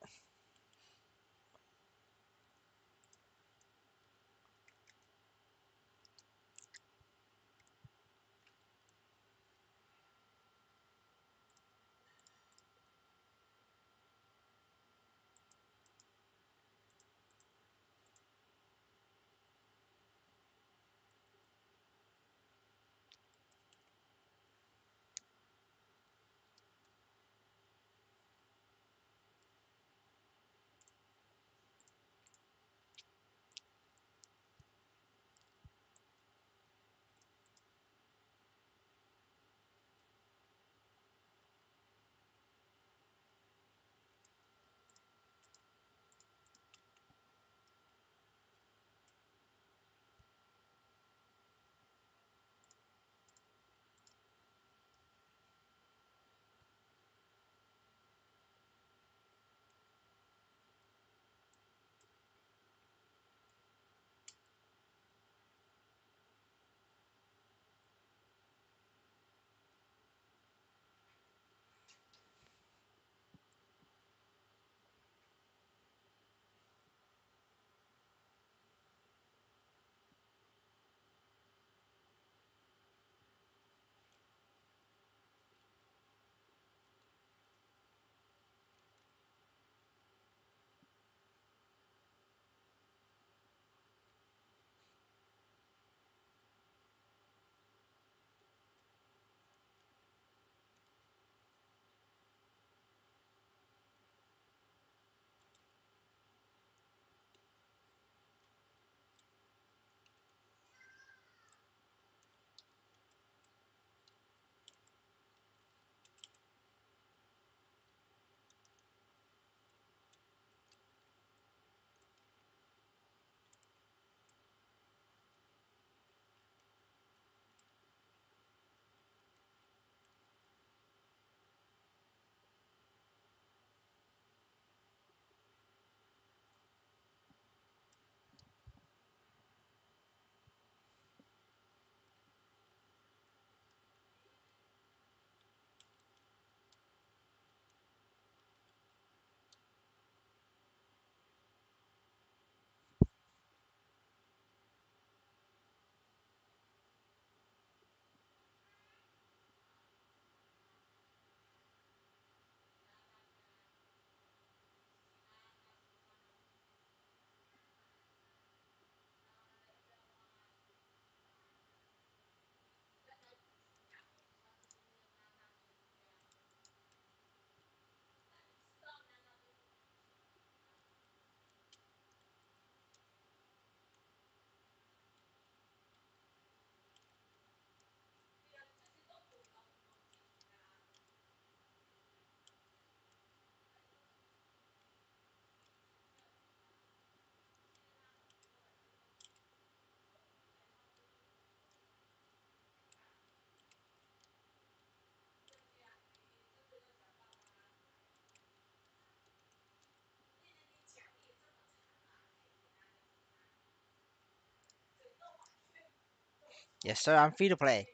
Yes, sir. I'm free to play.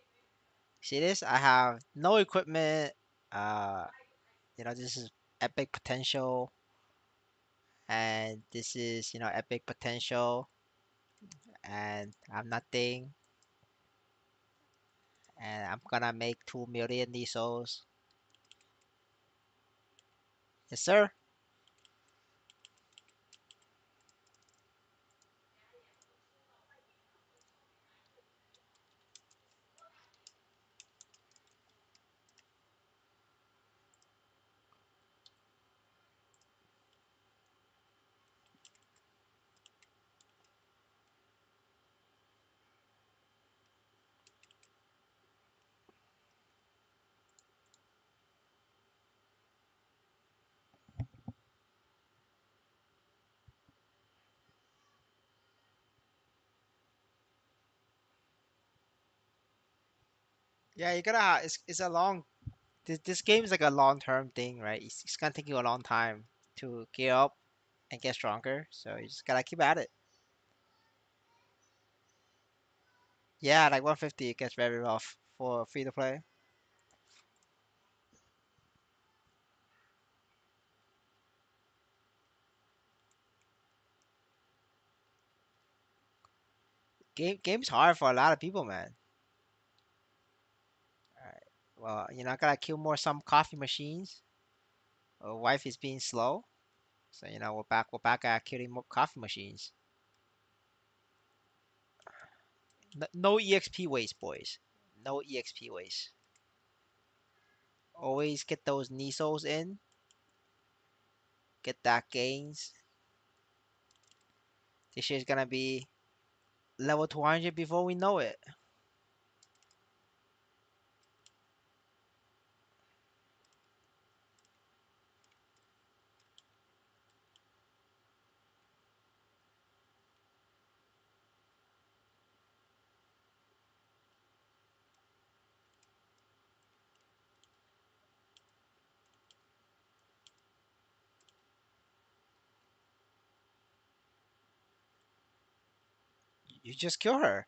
See this? I have no equipment. Uh, this is epic potential, and this is epic potential, and I'm nothing, and I'm gonna make 2 million these souls. Yes, sir. Yeah, you gotta. It's a long. This game is like a long term thing, right? It's gonna take you a long time to gear up and get stronger. So you just gotta keep at it. Yeah, like 150, it gets very rough. for free to play. Game's hard for a lot of people, man. Alright. Well, I gotta kill more some coffee machines. Wife is being slow, so we're back at killing more coffee machines. No EXP waste, boys. No EXP waste. Always get those Nisos in. Get that gains. This shit's gonna be level 200 before we know it. You just kill her.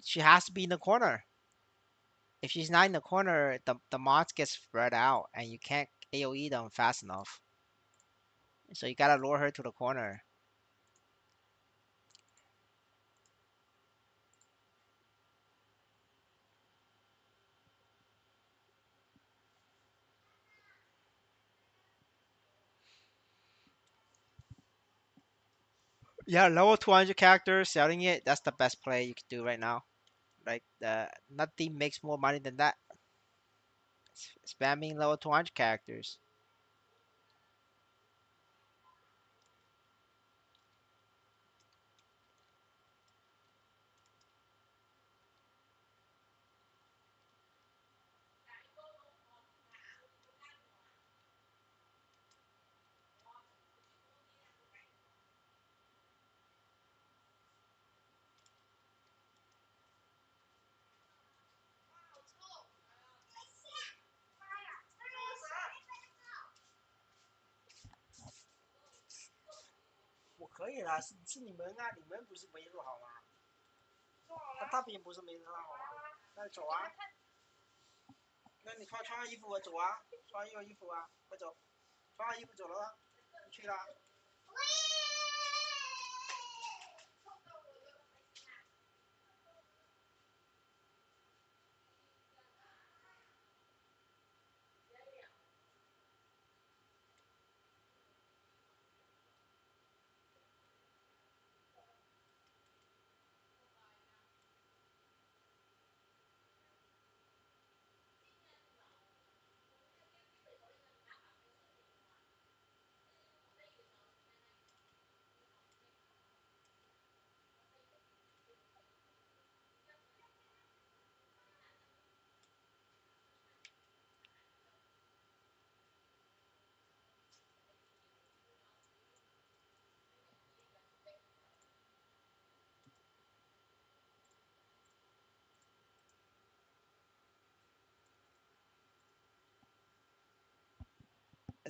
She has to be in the corner. If she's not in the corner, the mods get spread out and you can't AoE them fast enough. So you gotta lure her to the corner. Yeah, level 200 character, selling it, that's the best play you can do right now. Like, nothing makes more money than that. Spamming level 200 characters.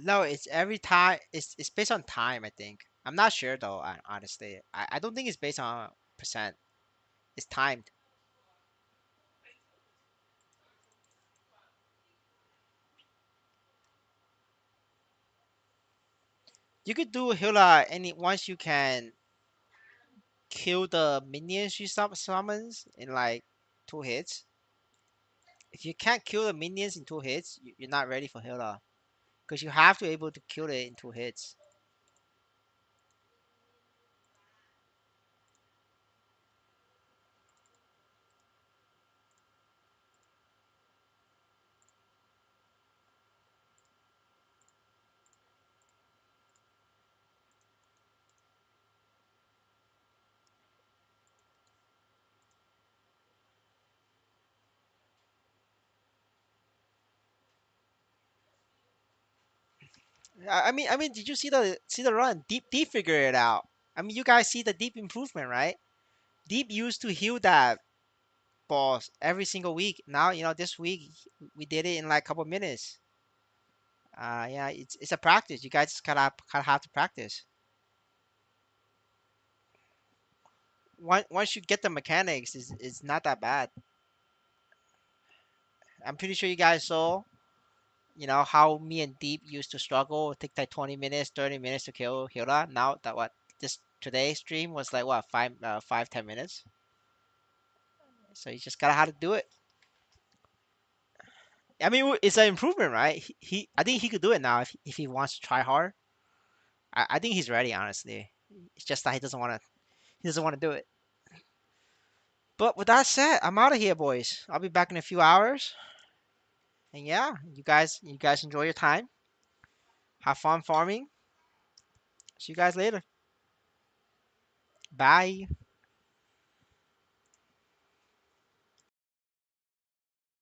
No, it's every time. It's based on time, I think. I'm not sure though, honestly. I don't think it's based on percent. It's timed. You could do Hila any once you can kill the minions she summons in like 2 hits. If you can't kill the minions in 2 hits, you're not ready for Hila. Because you have to be able to kill it in 2 hits. I mean, did you see the run? Deep figure it out. I mean, you guys see the deep improvement, right? Deep used to heal that boss every single week. Now, this week we did it in like a couple minutes. Yeah, it's a practice. You guys just gotta have to practice. once you get the mechanics, it's not that bad. I'm pretty sure you guys saw, how me and Deep used to struggle. It take like 20 minutes, 30 minutes to kill Hira. Now that what this today's stream was like what 5, 10 minutes. So you just gotta how to do it. I mean, it's an improvement, right? I think he could do it now if he wants to try hard. I think he's ready, honestly. It's just that he doesn't want to do it. But with that said, I'm out of here, boys. I'll be back in a few hours. And yeah, you guys enjoy your time. Have fun farming. See you guys later. Bye.